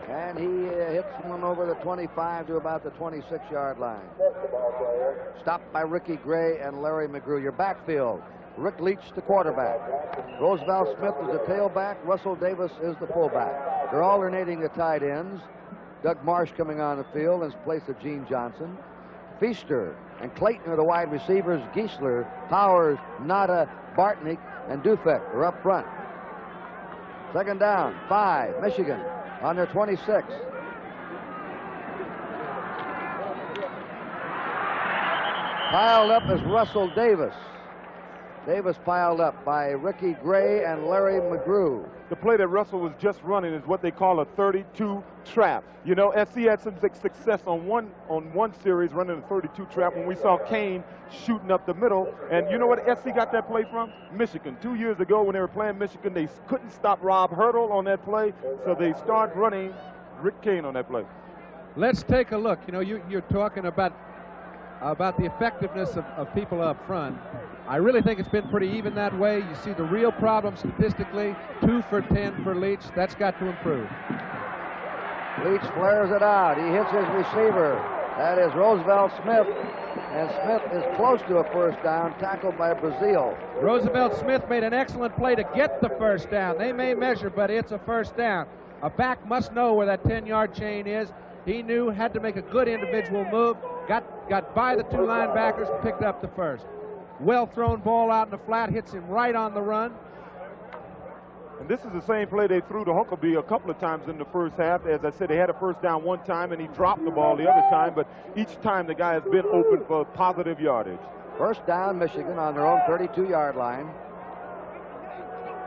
And he hits one over the 25 to about the 26-yard line. Stopped by Ricky Gray and Larry McGrew. Your backfield, Rick Leach, the quarterback. Roosevelt Smith is the tailback. Russell Davis is the fullback. They're alternating the tight ends. Doug Marsh coming on the field in place of Gene Johnson. Feaster and Clayton are the wide receivers. Giesler, Powers, Nada, Bartnick, and Dufek are up front. Second down, 5, Michigan on their 26. Piled up is Russell Davis. Davis piled up by Ricky Gray and Larry McGrew. The play that Russell was just running is what they call a 32 trap. You know, SC had some success on one series running a 32 trap when we saw Kane shooting up the middle. And you know what SC got that play from? Michigan. 2 years ago when they were playing Michigan, they couldn't stop Rob Hurdle on that play, so they started running Rick Kane on that play. Let's take a look. You know, you're talking about the effectiveness of people up front. I really think it's been pretty even that way. You see the real problem statistically, 2 for 10 for Leach. That's got to improve. Leach flares it out. He hits his receiver. That is Roosevelt Smith. And Smith is close to a first down, tackled by Brazil. Roosevelt Smith made an excellent play to get the first down. They may measure, but it's a first down. A back must know where that 10-yard chain is. He knew, had to make a good individual move, got by the 2 linebackers, picked up the first. Well thrown ball out in the flat, hits him right on the run. And this is the same play they threw to Huckabee a couple of times in the first half. As I said, they had a first down one time, and he dropped the ball the other time, but each time the guy has been open for positive yardage. First down, Michigan on their own 32-yard line.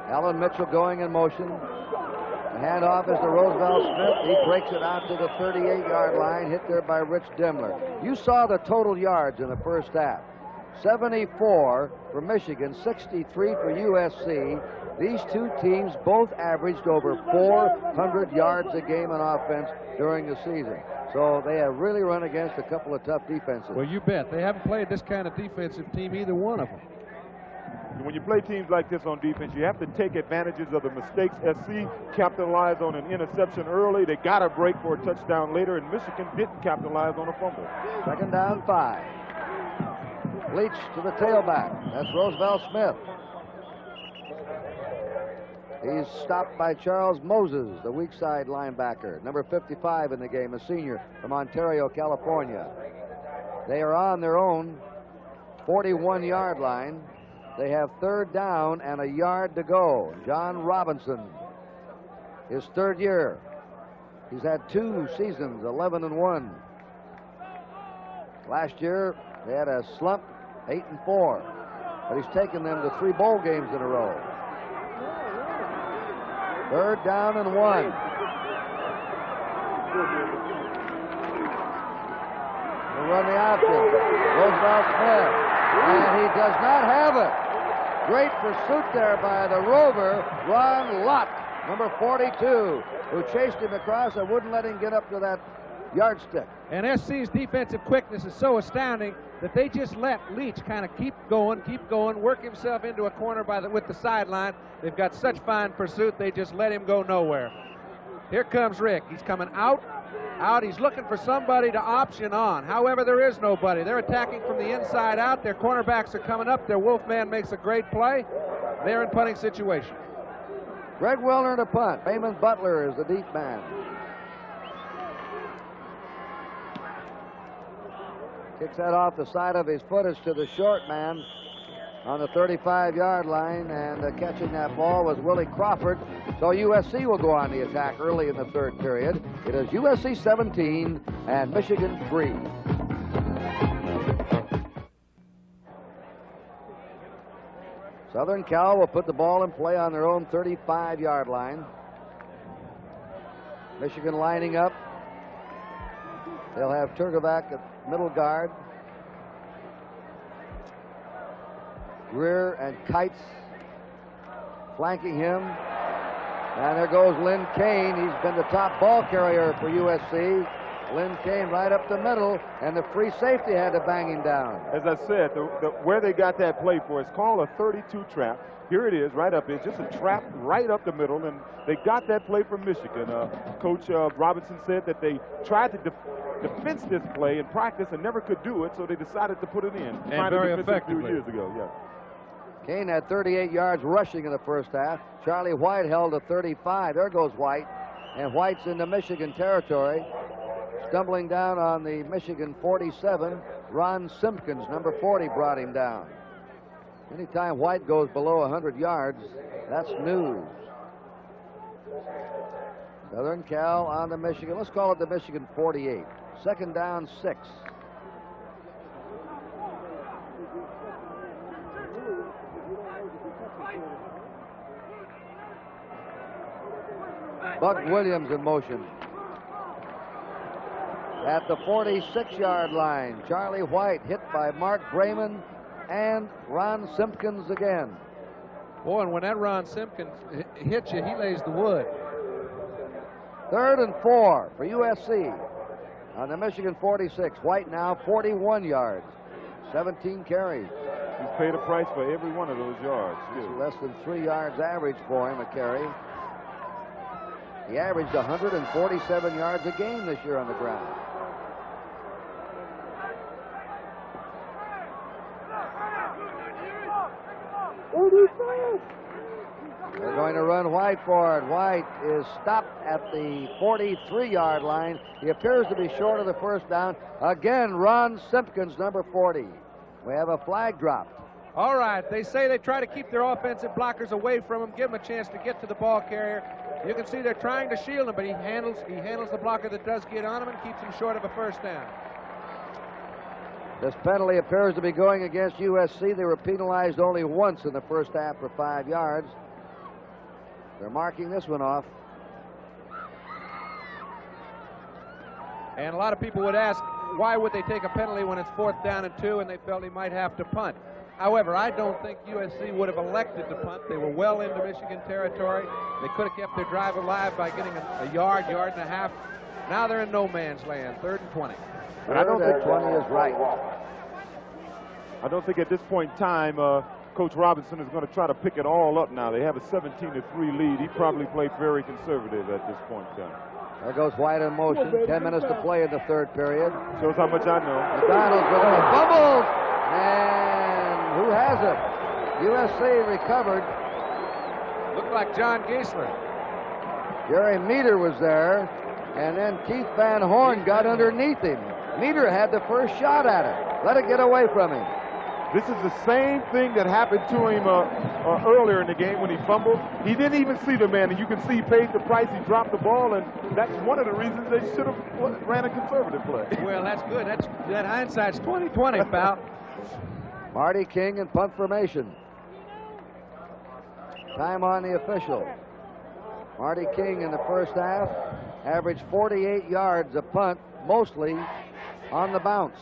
Alan Mitchell going in motion. The handoff is to Roosevelt Smith. He breaks it out to the 38-yard line, hit there by Rich Dimmler. You saw the total yards in the first half. 74 for Michigan, 63 for USC. These two teams both averaged over 400 yards a game on offense during the season. So they have really run against a couple of tough defenses. Well, you bet. They haven't played this kind of defensive team, either one of them. When you play teams like this on defense, you have to take advantages of the mistakes. SC capitalized on an interception early. They got a break for a touchdown later, and Michigan didn't capitalize on a fumble. Second down, 5. Leach to the tailback. That's Roosevelt Smith. He's stopped by Charles Moses, the weak side linebacker, number 55 in the game, a senior from Ontario, California. They are on their own 41-yard line. They have third down and a yard to go. John Robinson, his third year. He's had 2 seasons, 11-1. Last year, they had a slump, 8-4. But he's taken them to 3 bowl games in a row. Third down and 1. We'll run the option. Roosevelt Smith. And he does not have it. Great pursuit there by the Rover, Ron Lott, number 42, who chased him across and wouldn't let him get up to that yardstick. And SC's defensive quickness is so astounding that they just let Leach kind of keep going, work himself into a corner with the sideline. They've got such fine pursuit, they just let him go nowhere. Here comes Rick. He's coming out. He's looking for somebody to option on. However, there is nobody. They're attacking from the inside out. Their cornerbacks are coming up. Their Wolfman makes a great play. They're in punting situation. Greg Wilner to punt. Raymond Butler is the deep man. Kicks that off the side of his foot. It's to the short man on the 35-yard line, and catching that ball was Willie Crawford. So USC will go on the attack early in the third period. It is USC 17 and Michigan 3. Southern Cal will put the ball in play on their own 35-yard line. Michigan lining up. They'll have Turkovac at middle guard. Greer and Kites flanking him. And there goes Lynn Kane. He's been the top ball carrier for USC. Lynn Kane right up the middle, and the free safety had to bang him down. As I said, where they got that play for, it's called a 32 trap. Here it is, right up. It's just a trap right up the middle, and they got that play from Michigan. Coach Robinson said that they tried to defense this play in practice and never could do it, so they decided to put it in. And very effectively. A few years ago, yeah. Kane had 38 yards rushing in the first half. Charlie White held to 35. There goes White, and White's into Michigan territory. Stumbling down on the Michigan 47, Ron Simpkins, number 40, brought him down. Anytime White goes below 100 yards, that's news. Southern Cal on the Michigan. Let's call it the Michigan 48. Second down, 6. Buck Williams in motion. At the 46-yard line, Charlie White hit by Mark Brayman and Ron Simpkins again. Boy, and when that Ron Simpkins hits you, he lays the wood. Third and 4 for USC on the Michigan 46. White now 41 yards, 17 carries. He's paid a price for every one of those yards. It's less than 3 yards average for him a carry. He averaged 147 yards a game this year on the ground. They're going to run White for it. White is stopped at the 43-yard line. He appears to be short of the first down. Again, Ron Simpkins, number 40. We have a flag dropped. All right, they say they try to keep their offensive blockers away from him, give him a chance to get to the ball carrier. You can see they're trying to shield him, but he handles the blocker that does get on him and keeps him short of a first down. This penalty appears to be going against USC. They were penalized only once in the first half for 5 yards. They're marking this one off. And a lot of people would ask, why would they take a penalty when it's 4th down and 2 and they felt he might have to punt? However, I don't think USC would have elected to punt. They were well into Michigan territory. They could have kept their drive alive by getting a yard and a half. Now they're in no man's land, 3rd and 20. And I don't think 20 is right. I don't think at this point in time, Coach Robinson is going to try to pick it all up now. They have a 17-3 lead. He probably played very conservative at this point in time. There goes White in motion. 10 minutes to play in the 3rd period. Shows how much I know. McDonald's with a fumble. And who has it? USC recovered. Looked like John Geisler. Jerry Meter was there. And then Keith Van Horn got underneath him. Meter had the first shot at it. Let it get away from him. This is the same thing that happened to him earlier in the game when he fumbled. He didn't even see the man, and you can see he paid the price. He dropped the ball, and that's one of the reasons they should have ran a conservative play. Well, that's good. That hindsight's 20/20, pal. Marty King in punt formation. Time on the official. Marty King in the first half averaged 48 yards a punt, mostly on the bounce.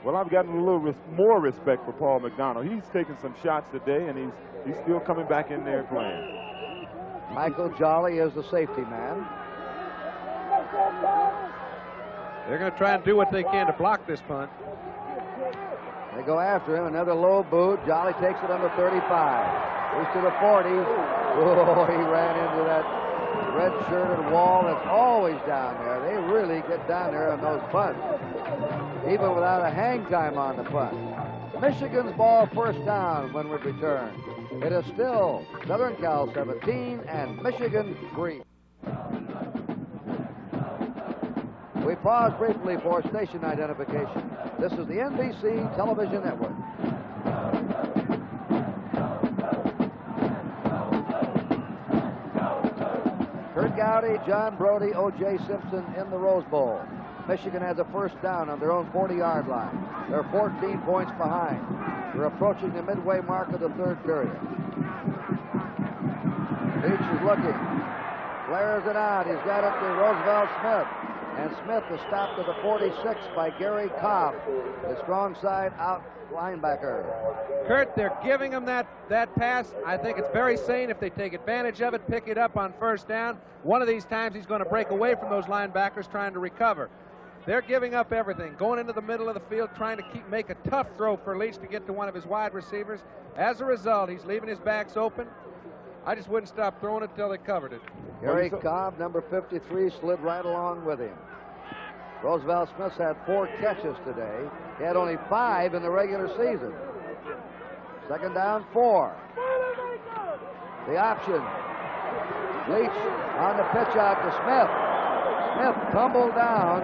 Well, I've gotten a little more respect for Paul McDonald. He's taking some shots today, and he's still coming back in there playing. Michael Jolly is the safety man. They're going to try and do what they can to block this punt. They go after him. Another low boot. Jolly takes it on the 35. He's to the 40. Oh, he ran into that red-shirted wall that's always down there. They really get down there on those punts, even without a hang time on the punt. Michigan's ball, first down when we return. It is still Southern Cal 17 and Michigan 3. We pause briefly for station identification. This is the NBC Television Network. Kurt Gowdy, John Brody, O.J. Simpson in the Rose Bowl. Michigan has a first down on their own 40-yard line. They're 14 points behind. They're approaching the midway mark of the 3rd period. Leach is looking. Flares it out. He's got it to Roosevelt Smith. And Smith is stopped at the 46 by Gary Cobb, the strong side out linebacker. Kurt, they're giving him that pass. I think it's very sane if they take advantage of it, pick it up on first down. One of these times he's going to break away from those linebackers trying to recover. They're giving up everything, going into the middle of the field, trying to make a tough throw for Leach to get to one of his wide receivers. As a result, he's leaving his backs open. I just wouldn't stop throwing it till they covered it. Gary Cobb, number 53, slid right along with him. Roosevelt Smith's had 4 catches today. He had only 5 in the regular season. 2nd down, 4. The option. Leach on the pitch out to Smith. Smith tumbled down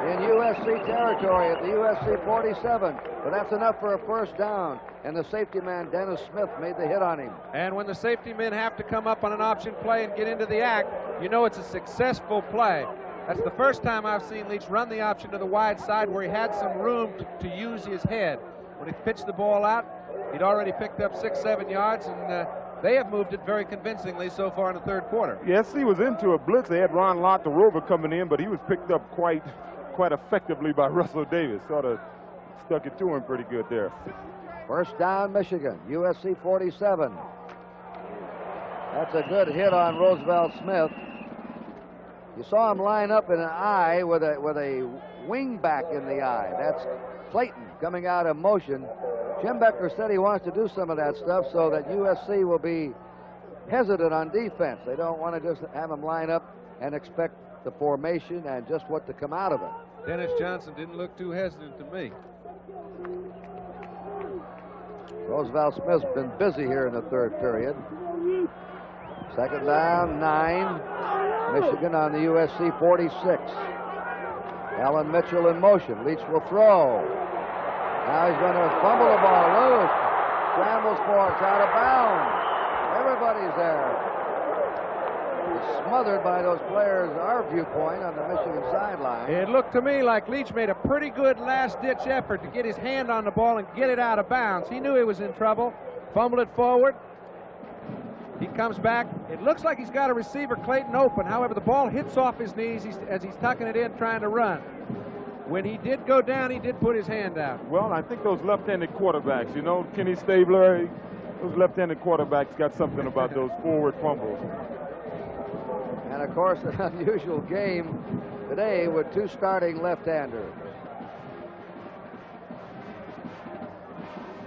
in USC territory at the USC 47, but that's enough for a first down. And the safety man, Dennis Smith, made the hit on him. And when the safety men have to come up on an option play and get into the act, you know it's a successful play. That's the first time I've seen Leach run the option to the wide side where he had some room to use his head. When he pitched the ball out, he'd already picked up 6-7 yards, and they have moved it very convincingly so far in the 3rd quarter. Yes, he was into a blitz. They had Ron Lott, the rover, coming in, but he was picked up quite effectively by Russell Davis. Sort of stuck it to him pretty good there. First down, Michigan, USC 47. That's a good hit on Roosevelt Smith. You saw him line up in an I with a wing back in the eye. That's Clayton coming out of motion. Jim Becker said he wants to do some of that stuff so that USC will be hesitant on defense. They don't want to just have him line up and expect the formation and just what to come out of it. Dennis Johnson didn't look too hesitant to me. Roosevelt Smith's been busy here in the third period. Second down, 9. Michigan on the USC 46. Alan Mitchell in motion. Leach will throw. Now he's going to fumble the ball loose. Scrambles for it. It's out of bounds. Everybody's there. It's smothered by those players, our viewpoint, on the Michigan sideline. It looked to me like Leach made a pretty good last-ditch effort to get his hand on the ball and get it out of bounds. He knew he was in trouble. Fumbled it forward. He comes back. It looks like he's got a receiver, Clayton, open. However, the ball hits off his knees as he's tucking it in, trying to run. When he did go down, he did put his hand out. Well, I think those left-handed quarterbacks, you know, Kenny Stabler, those left-handed quarterbacks got something about those forward fumbles. And, of course, an unusual game today with two starting left-handers.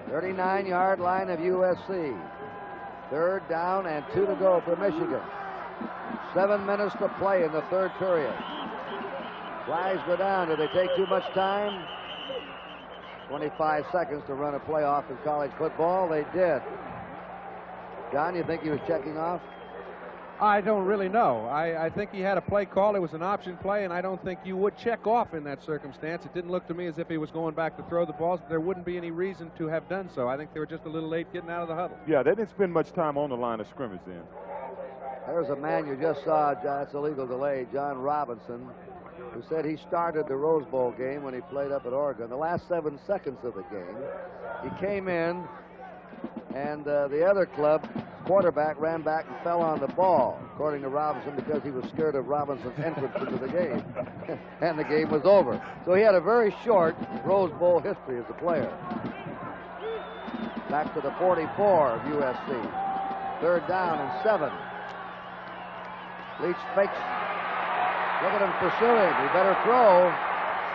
39-yard line of USC. Third down and 2 to go for Michigan. 7 minutes to play in the third period. Flags go down. Did they take too much time? 25 seconds to run a playoff in college football. They did. John, you think he was checking off? I don't really know. I think he had a play call. It was an option play, and I don't think you would check off in that circumstance. It didn't look to me as if he was going back to throw the balls. There wouldn't be any reason to have done so. I think they were just a little late getting out of the huddle. Yeah, they didn't spend much time on the line of scrimmage then. There's a man you just saw, that's a legal delay, John Robinson, who said he started the Rose Bowl game when he played up at Oregon. The last 7 seconds of the game, he came in, and the other club quarterback ran back and fell on the ball, according to Robinson, because he was scared of Robinson's entrance into the game. And the game was over. So he had a very short Rose Bowl history as a player. Back to the 44 of USC. Third down and 7. Leach fakes. Look at him pursuing. He better throw.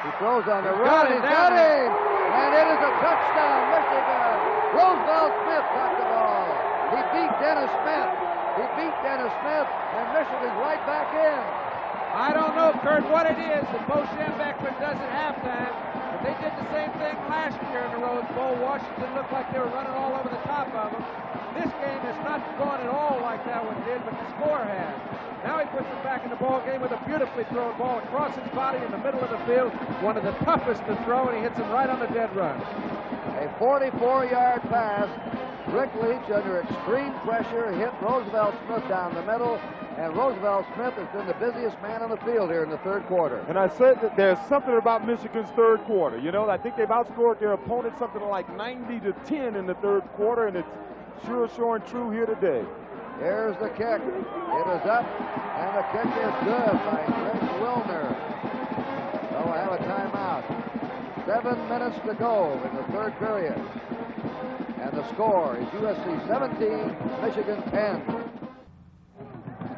He throws on the run. He's got him! And it is a touchdown, Michigan. Roosevelt Smith got the ball. He beat Dennis Smith. And Michigan's right back in. I don't know, Kurt, what it is that Bo Schembechler does at halftime, but they did the same thing last year in the Rose Bowl. Washington looked like they were running all over the top of them. This game has not gone at all like that one did, but the score has. Now he puts it back in the ball game with a beautifully thrown ball across his body in the middle of the field. One of the toughest to throw, and he hits him right on the dead run. A 44-yard pass. Rick Leach, under extreme pressure, hit Roosevelt Smith down the middle, and Roosevelt Smith has been the busiest man on the field here in the third quarter. And I said that there's something about Michigan's third quarter. You know, I think they've outscored their opponent something like 90-10 in the third quarter, and it's sure showing true here today. Here's the kick. It is up, and the kick is good by Greg Wilner. So we'll have a timeout. 7 minutes to go in the third period. And the score is USC 17, Michigan 10.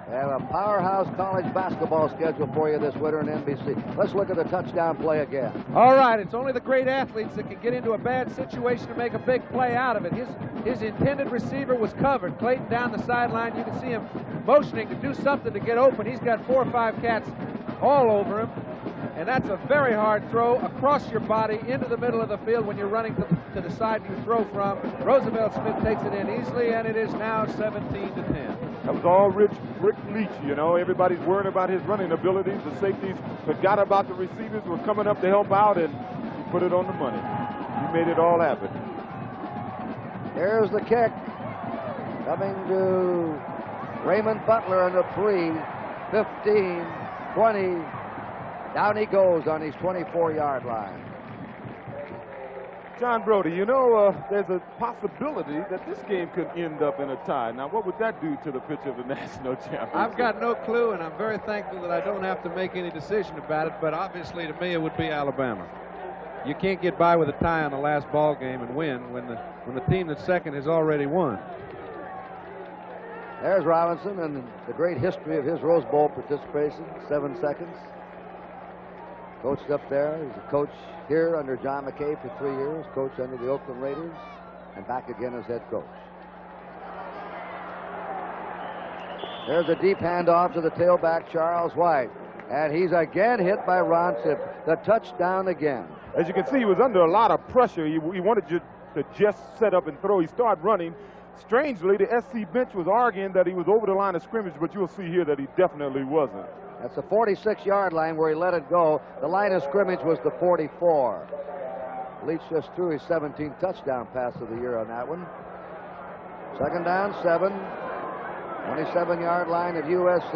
They have a powerhouse college basketball schedule for you this winter in NBC. Let's look at the touchdown play again. All right, it's only the great athletes that can get into a bad situation to make a big play out of it. His intended receiver was covered. Clayton down the sideline. You can see him motioning to do something to get open. He's got 4 or 5 cats all over him. And that's a very hard throw across your body into the middle of the field when you're running to the side you throw from. Roosevelt Smith takes it in easily, and it is now 17-10. That was all Rick Leach, you know. Everybody's worried about his running abilities. The safeties forgot about the receivers, were coming up to help out, and he put it on the money. He made it all happen. Here's the kick. Coming to Raymond Butler on the 3, 15, 20. Down he goes on his 24-yard line. John Brody, you know, there's a possibility that this game could end up in a tie. Now, what would that do to the picture of the national championship? I've got no clue, and I'm very thankful that I don't have to make any decision about it, but obviously to me it would be Alabama. You can't get by with a tie on the last ball game and win when the team that's second has already won. There's Robinson and the great history of his Rose Bowl participation, 7 seconds. Coached up there. He's a coach here under John McKay for 3 years, coach under the Oakland Raiders, and back again as head coach. There's a deep handoff to the tailback, Charles White. And he's again hit by Ron Simpkins. The touchdown again. As you can see, he was under a lot of pressure. He wanted to just set up and throw. He started running. Strangely, the SC bench was arguing that he was over the line of scrimmage, but you'll see here that he definitely wasn't. That's the 46-yard line where he let it go. The line of scrimmage was the 44. Leach just threw his 17th touchdown pass of the year on that one. Second down, 7. 27-yard line at USC.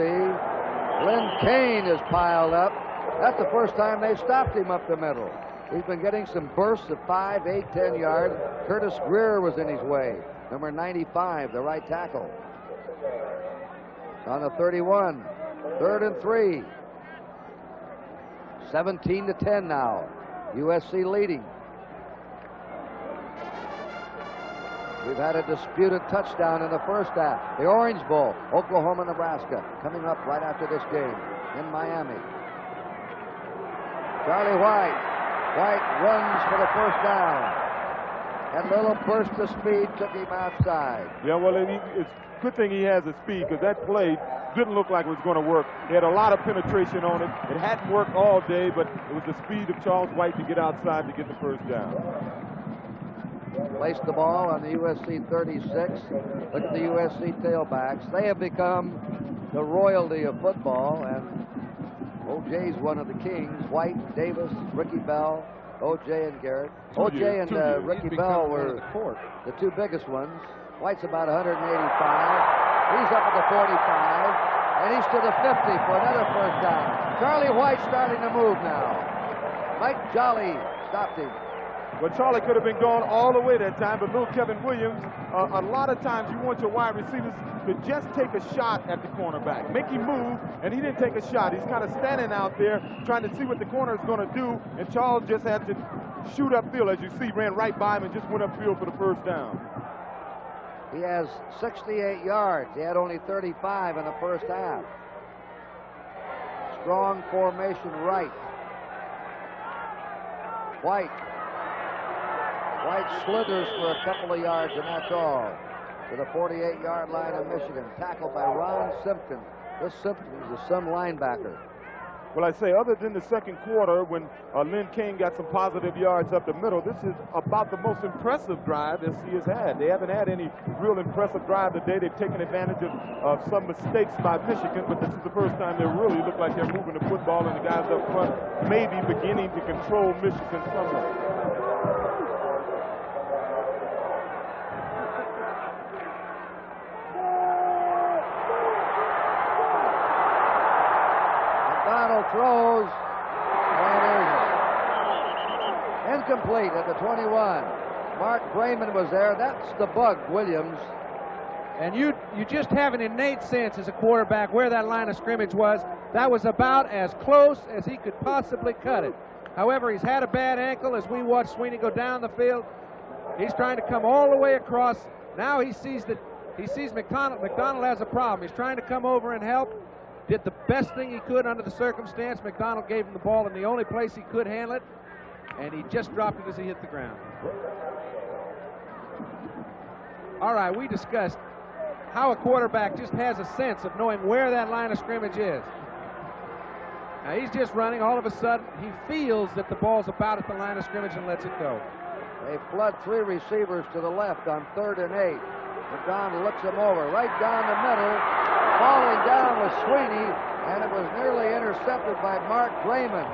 Lynn Kane is piled up. That's the first time they stopped him up the middle. He's been getting some bursts of 5, 8, 10 yards. Curtis Greer was in his way. Number 95, the right tackle. On the 31. 3rd and 3. 17-10 now. USC leading. We've had a disputed touchdown in the first half. The Orange Bowl, Oklahoma, Nebraska, coming up right after this game in Miami. Charlie White. White runs for the first down. That little burst of speed took him outside. Yeah, well, it's a good thing he has the speed, because that play didn't look like it was going to work. He had a lot of penetration on it. It hadn't worked all day, but it was the speed of Charles White to get outside to get the first down. Placed the ball on the USC 36. Look at the USC tailbacks. They have become the royalty of football, and OJ's one of the kings. White, Davis, Ricky Bell, OJ and Garrett. OJ and Ricky Bell were the two biggest ones. White's about 185. He's up at the 45, and he's to the 50 for another first down. Charlie White starting to move now. Mike Jolly stopped him. Well, Charlie could have been gone all the way that time, but little Kevin Williams, a lot of times you want your wide receivers to just take a shot at the cornerback. Make him move, and he didn't take a shot. He's kind of standing out there trying to see what the corner is going to do, and Charles just had to shoot upfield. As you see, ran right by him and just went upfield for the first down. He has 68 yards. He had only 35 in the first half. Strong formation right. White slithers for a couple of yards, and that's all. To the 48-yard line of Michigan. Tackled by Ron Simpkins. This Simpkins is some linebacker. Well, I say, other than the second quarter, when Lynn Kane got some positive yards up the middle, this is about the most impressive drive SC has had. They haven't had any real impressive drive today. They've taken advantage of some mistakes by Michigan, but this is the first time they really look like they're moving the football, and the guys up front maybe beginning to control Michigan somewhat. Throws, and is incomplete at the 21. Mark Brayman was there. That's the bug, Williams. And you just have an innate sense as a quarterback where that line of scrimmage was. That was about as close as he could possibly cut it. However, he's had a bad ankle as we watch Sweeney go down the field. He's trying to come all the way across. Now he sees McDonald. McDonald has a problem. He's trying to come over and help. Did the best thing he could under the circumstance. McDonald gave him the ball in the only place he could handle it, and he just dropped it as he hit the ground. All right, we discussed how a quarterback just has a sense of knowing where that line of scrimmage is. Now he's just running. All of a sudden, he feels that the ball's about at the line of scrimmage and lets it go. They flood 3 receivers to the left on 3rd and 8. McDonald looks him over right down the middle. Falling down was Sweeney, and it was nearly intercepted by Mark Brayman.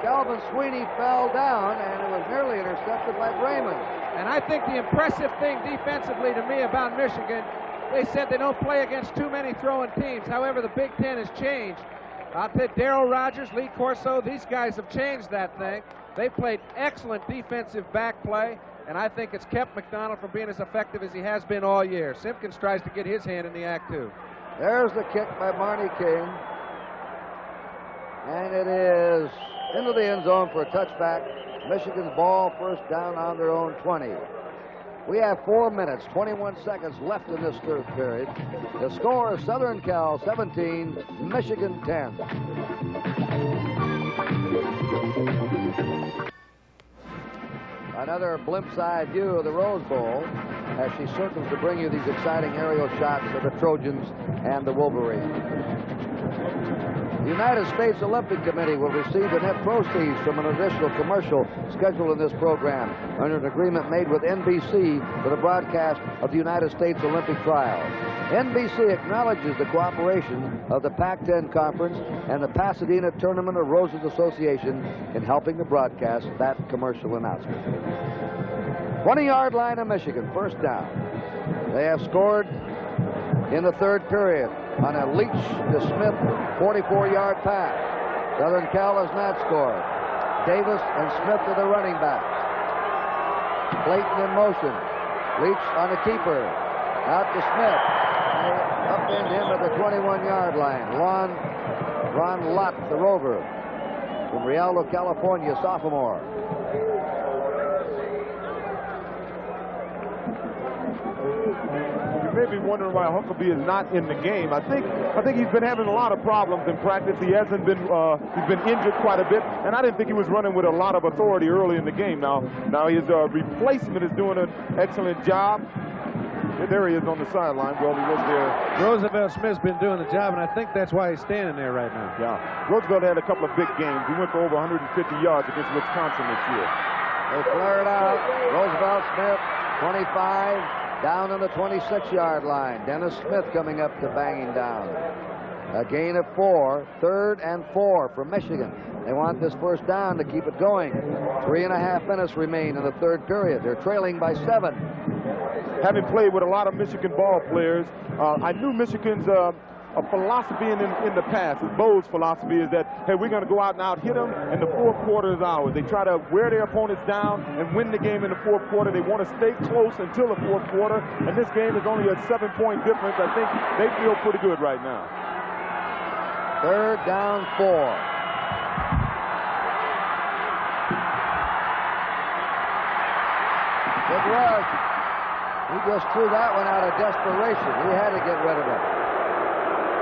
Calvin Sweeney fell down, and it was nearly intercepted by Brayman. And I think the impressive thing defensively to me about Michigan, they said they don't play against too many throwing teams. However, the Big Ten has changed. I'll tell you, Darrell Rogers, Lee Corso, these guys have changed that thing. They played excellent defensive back play, and I think it's kept McDonald from being as effective as he has been all year. Simpkins tries to get his hand in the act, too. There's the kick by Marnie King. And it is into the end zone for a touchback. Michigan's ball, first down on their own 20. We have 4 minutes, 21 seconds left in this third period. The score is Southern Cal 17, Michigan 10. another glimpse-eye view of the Rose Bowl as she circles to bring you these exciting aerial shots of the Trojans and the Wolverines. The United States Olympic Committee will receive the net proceeds from an additional commercial scheduled in this program under an agreement made with NBC for the broadcast of the United States Olympic trials. NBC acknowledges the cooperation of the Pac-10 Conference and the Pasadena Tournament of Roses Association in helping to broadcast that commercial announcement. 20-yard line of Michigan, first down. They have scored in the third period on a Leach to Smith 44-yard pass. Southern Cal has not scored. Davis and Smith are the running backs. Clayton in motion. Leach on the keeper. Out to Smith. Up in him at the 21-yard line. Ron Lott, the rover, from Rialto, California, sophomore. You may be wondering why Huckabee is not in the game. I think he's been having a lot of problems in practice. He hasn't been he's been injured quite a bit, and I didn't think he was running with a lot of authority early in the game. Now his replacement is doing an excellent job. There he is on the sideline. Well, he was there. Roosevelt Smith's been doing the job, and I think that's why he's standing there right now. Yeah. Roosevelt had a couple of big games. He went for over 150 yards against Wisconsin this year. They flare it out. Roosevelt Smith, 25, down on the 26-yard line. Dennis Smith coming up to banging down. A gain of 4, 3rd and 4 for Michigan. They want this first down to keep it going. 3.5 minutes remain in the third period. They're trailing by 7. Having played with a lot of Michigan ball players, I knew Michigan's a philosophy in the past. Bo's philosophy is that, hey, we're going to go out and out-hit them, and the fourth quarter is ours. They try to wear their opponents down and win the game in the fourth quarter. They want to stay close until the fourth quarter, and this game is only a 7-point difference. I think they feel pretty good right now. 3rd down 4. Good rush. He just threw that one out of desperation. He had to get rid of it.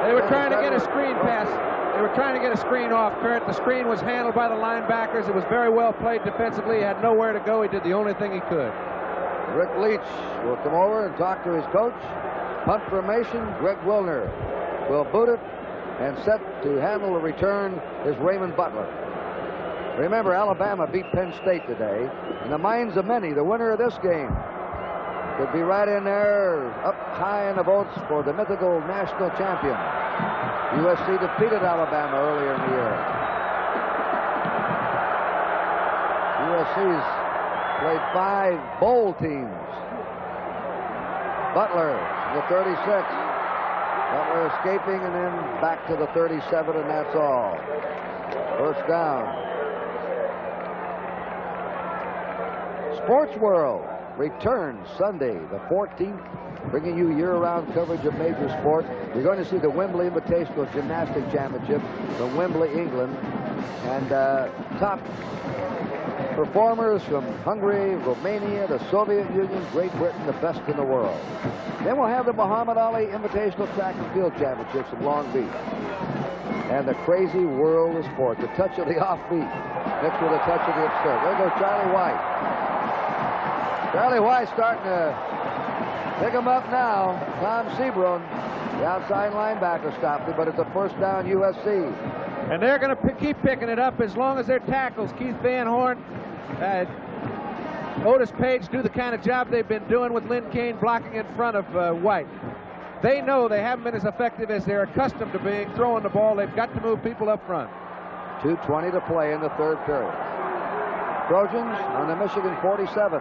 They were trying to get a screen pass. They were trying to get a screen off, Kurt. The screen was handled by the linebackers. It was very well played defensively. He had nowhere to go. He did the only thing he could. Rick Leach will come over and talk to his coach. Punt formation, Greg Wilner will boot it, and set to handle the return is Raymond Butler. Remember, Alabama beat Penn State today. In the minds of many, the winner of this game could be right in there, up high in the votes for the mythical national champion. USC defeated Alabama earlier in the year. USC's played 5 bowl teams. Butler, the 36. Butler escaping and then back to the 37, and that's all. First down. Sports World returns Sunday, the 14th, bringing you year-round coverage of major sport. You're going to see the Wembley Invitational Gymnastic Championship from Wembley, England, and top performers from Hungary, Romania, the Soviet Union, Great Britain, the best in the world. Then we'll have the Muhammad Ali Invitational Track and Field Championships in Long Beach. And the crazy world of sport, the touch of the offbeat, mixed with a touch of the absurd. There goes Charlie White. Charlie White starting to pick him up now. Tom Seabrook, the outside linebacker, stopped it, but it's a first down USC. And they're going to keep picking it up as long as their tackles, Keith Van Horn, Otis Page, do the kind of job they've been doing with Lynn Kane blocking in front of White. They know they haven't been as effective as they're accustomed to being throwing the ball. They've got to move people up front. 2:20 to play in the third period. Trojans on the Michigan 47.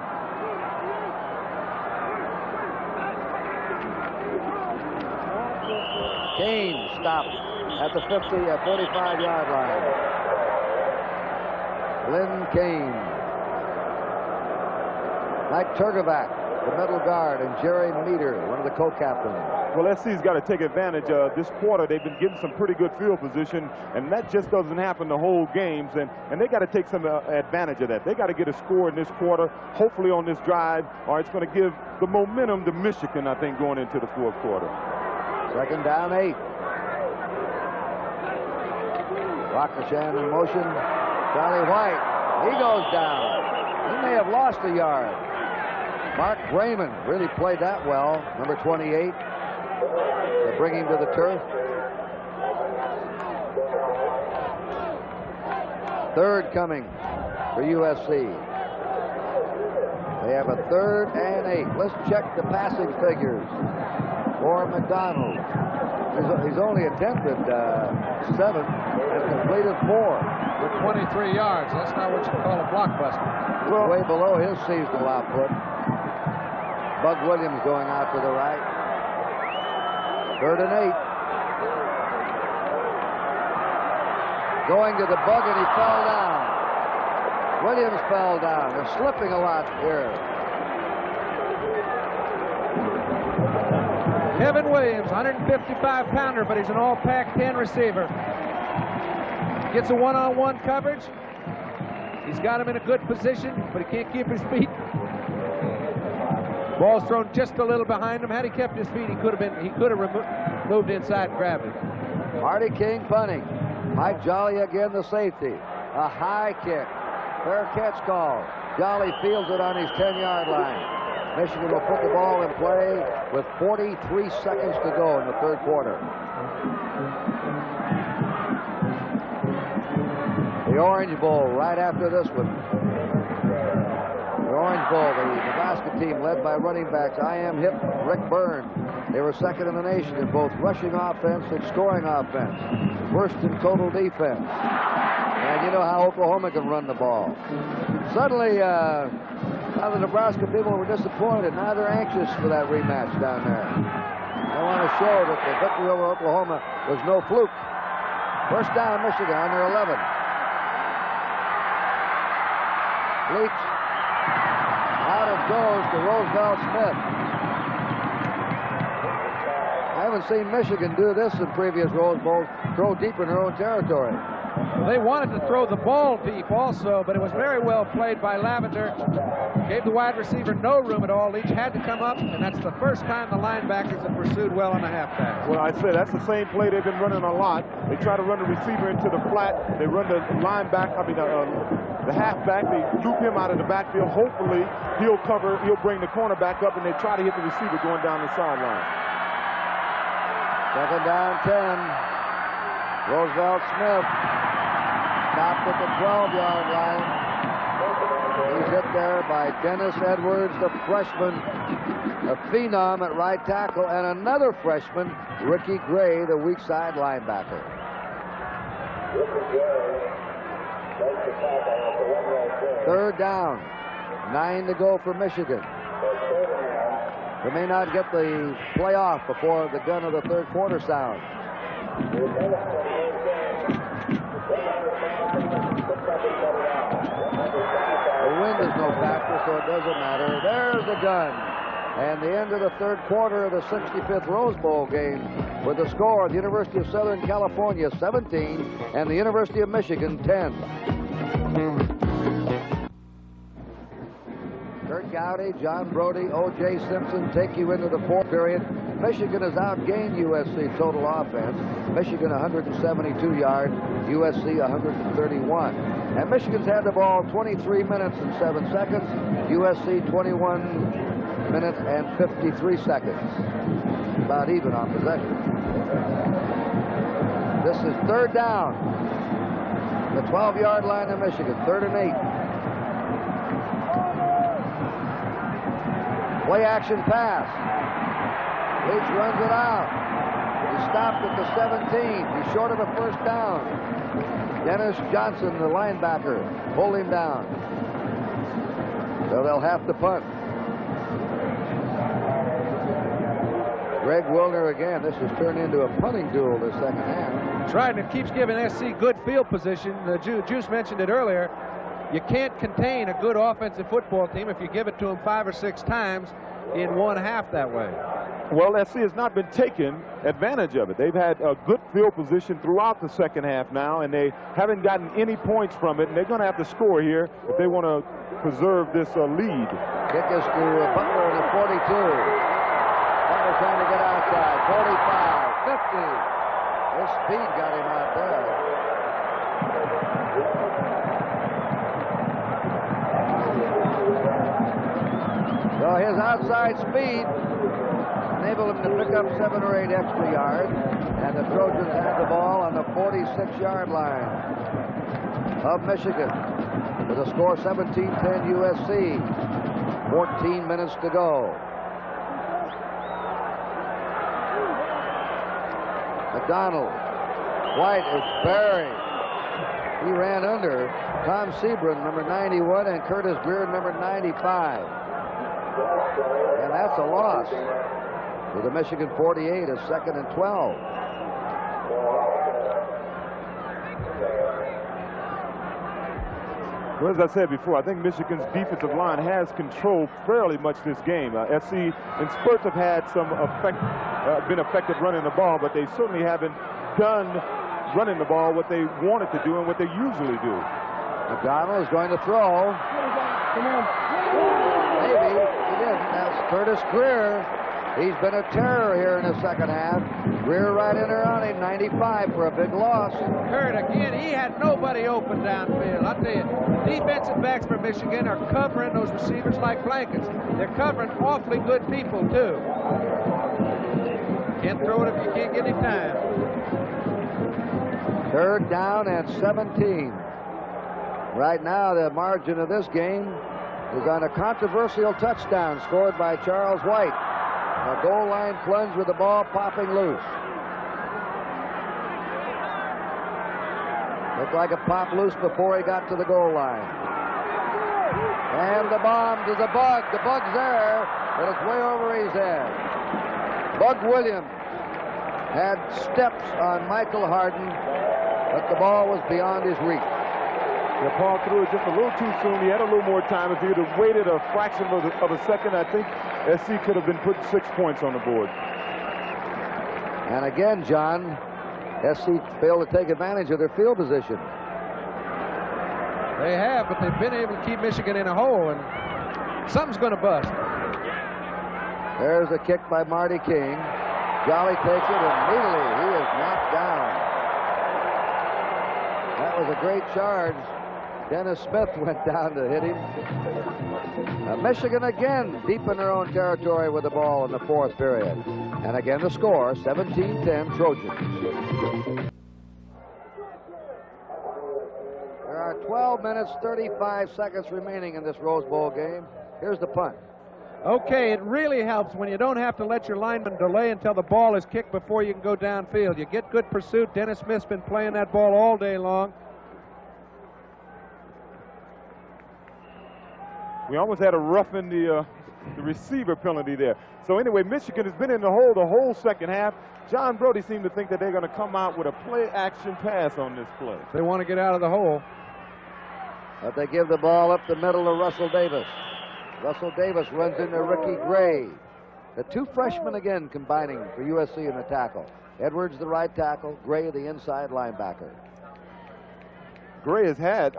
Kane stopped at the 45-yard line. Lynn Kane. Mike Turgovac, the middle guard, and Jerry Meter, one of the co-captains. Well, SC's got to take advantage of this quarter. They've been getting some pretty good field position, and that just doesn't happen the whole games, and they got to take some advantage of that. They got to get a score in this quarter, hopefully on this drive, or it's going to give the momentum to Michigan, I think, going into the fourth quarter. Second down 8. Rockachan in motion. Charlie White, he goes down. He may have lost a yard. Mark Raymond really played that well, number 28, to bring him to the turf. Third coming for USC. They have a 3rd and 8. Let's check the passing figures for McDonald. He's only attempted 7 and completed 4. For 23 yards. That's not what you call a blockbuster. Well, way below his seasonal output. Bug Williams going out to the right. 3rd and 8. Going to the Bug, and he fell down. Williams fell down. They're slipping a lot here. Kevin Williams, 155-pounder, but he's an all Pac-10 receiver. Gets a one-on-one coverage. He's got him in a good position, but he can't keep his feet. Ball's thrown just a little behind him. Had he kept his feet, he could have moved inside and grabbed it. Marty King punting. Mike Jolly again, the safety. A high kick. Fair catch call. Jolly fields it on his 10-yard line. Michigan will put the ball in play with 43 seconds to go in the 3rd quarter. The Orange Bowl right after this one. The Orange Bowl, the Nebraska team led by running backs I.M. Hip, Rick Byrne. They were 2nd in the nation in both rushing offense and scoring offense. 1st in total defense. And you know how Oklahoma can run the ball. Suddenly, now the Nebraska people were disappointed. Now they're anxious for that rematch down there. They want to show that the victory over Oklahoma was no fluke. 1st down, Michigan on their 11. Leach. Out it goes to Roosevelt Smith. I haven't seen Michigan do this in previous Rose Bowls, throw deep in their own territory. They wanted to throw the ball deep also, but it was very well played by Lavender. Gave the wide receiver no room at all. Leach had to come up, and that's the first time the linebackers have pursued well on the halfback. Well, I say that's the same play they've been running a lot. They try to run the receiver into the flat. They run the the halfback. They loop him out of the backfield. Hopefully, he'll bring the cornerback up, and they try to hit the receiver going down the sideline. 2nd down, 10. Roosevelt Smith stopped at the 12-yard line. He's hit there by Dennis Edwards, the freshman, a phenom at right tackle, and another freshman, Ricky Gray, the weak side linebacker. Third down, 9 to go for Michigan. They may not get the playoff before the gun of the 3rd quarter sounds. The wind is no factor, so it doesn't matter. There's the gun. And the end of the 3rd quarter of the 65th Rose Bowl game with the score of the University of Southern California 17 and the University of Michigan 10. Kurt Gowdy, John Brody, O.J. Simpson take you into the 4th period. Michigan has outgained USC total offense. Michigan 172 yards, USC 131. And Michigan's had the ball 23 minutes and 7 seconds. USC 21 minutes and 53 seconds. About even on possession. This is 3rd down. The 12-yard line of Michigan, 3rd and 8. Play action pass. Leach runs it out. He stopped at the 17. He's short of a 1st down. Dennis Johnson, the linebacker, pulled him down. So they'll have to punt. Greg Wilner again. This has turned into a punting duel this 2nd half. That's right, and it keeps giving SC good field position. Juice mentioned it earlier. You can't contain a good offensive football team if you give it to them 5 or 6 times in one half that way. Well, SC has not been taking advantage of it. They've had a good field position throughout the 2nd half now, and they haven't gotten any points from it, and they're going to have to score here if they want to preserve this lead. Kick is to Butler in the 42. Butler trying to get outside. 45, 50. His speed got him out there. So his outside speed enabled him to pick up 7 or 8 extra yards, and the Trojans had the ball on the 46-yard line of Michigan with a score 17-10 USC. 14 minutes to go. McDonald. White is buried. He ran under Tom Sebring, number 91, and Curtis Greer, number 95. And that's a loss. With the Michigan 48, a 2nd and 12. Well, as I said before, I think Michigan's defensive line has controlled fairly much this game. SC in spurts have had been effective running the ball, but they certainly haven't done running the ball what they wanted to do and what they usually do. McDonald is going to throw. Maybe he didn't. That's Curtis Greer. He's been a terror here in the second half. Greer right in there on him, 95 for a big loss. Kurt, again, he had nobody open downfield. I'll tell you, defensive backs for Michigan are covering those receivers like blankets. They're covering awfully good people, too. Can't throw it if you can't get any time. 3rd down and 17. Right now, the margin of this game is on a controversial touchdown scored by Charles White. A goal line plunge with the ball popping loose. Looked like it popped loose before he got to the goal line. And the bomb to the Bug. The Bug's there, but it's way over his head. Bug Williams had steps on Michael Harden, but the ball was beyond his reach. Yeah, Paul threw it just a little too soon. He had a little more time. If he would have waited a fraction of a second, I think SC could have been putting 6 points on the board. And again, John, SC failed to take advantage of their field position. They have, but they've been able to keep Michigan in a hole, and something's going to bust. There's a kick by Marty King. Jolly takes it, and immediately he is knocked down. That was a great charge. Dennis Smith went down to hit him. Michigan again deep in their own territory with the ball in the 4th period. And again the score, 17-10 Trojans. There are 12 minutes, 35 seconds remaining in this Rose Bowl game. Here's the punt. Okay, it really helps when you don't have to let your lineman delay until the ball is kicked before you can go downfield. You get good pursuit. Dennis Smith's been playing that ball all day long. We almost had a roughing the receiver penalty there. So anyway, Michigan has been in the hole the whole second half. John Brody seemed to think that they're going to come out with a play-action pass on this play. They want to get out of the hole. But they give the ball up the middle to Russell Davis. Russell Davis runs into Ricky Gray. The 2 freshmen again combining for USC in the tackle. Edwards the right tackle, Gray the inside linebacker. Gray has had,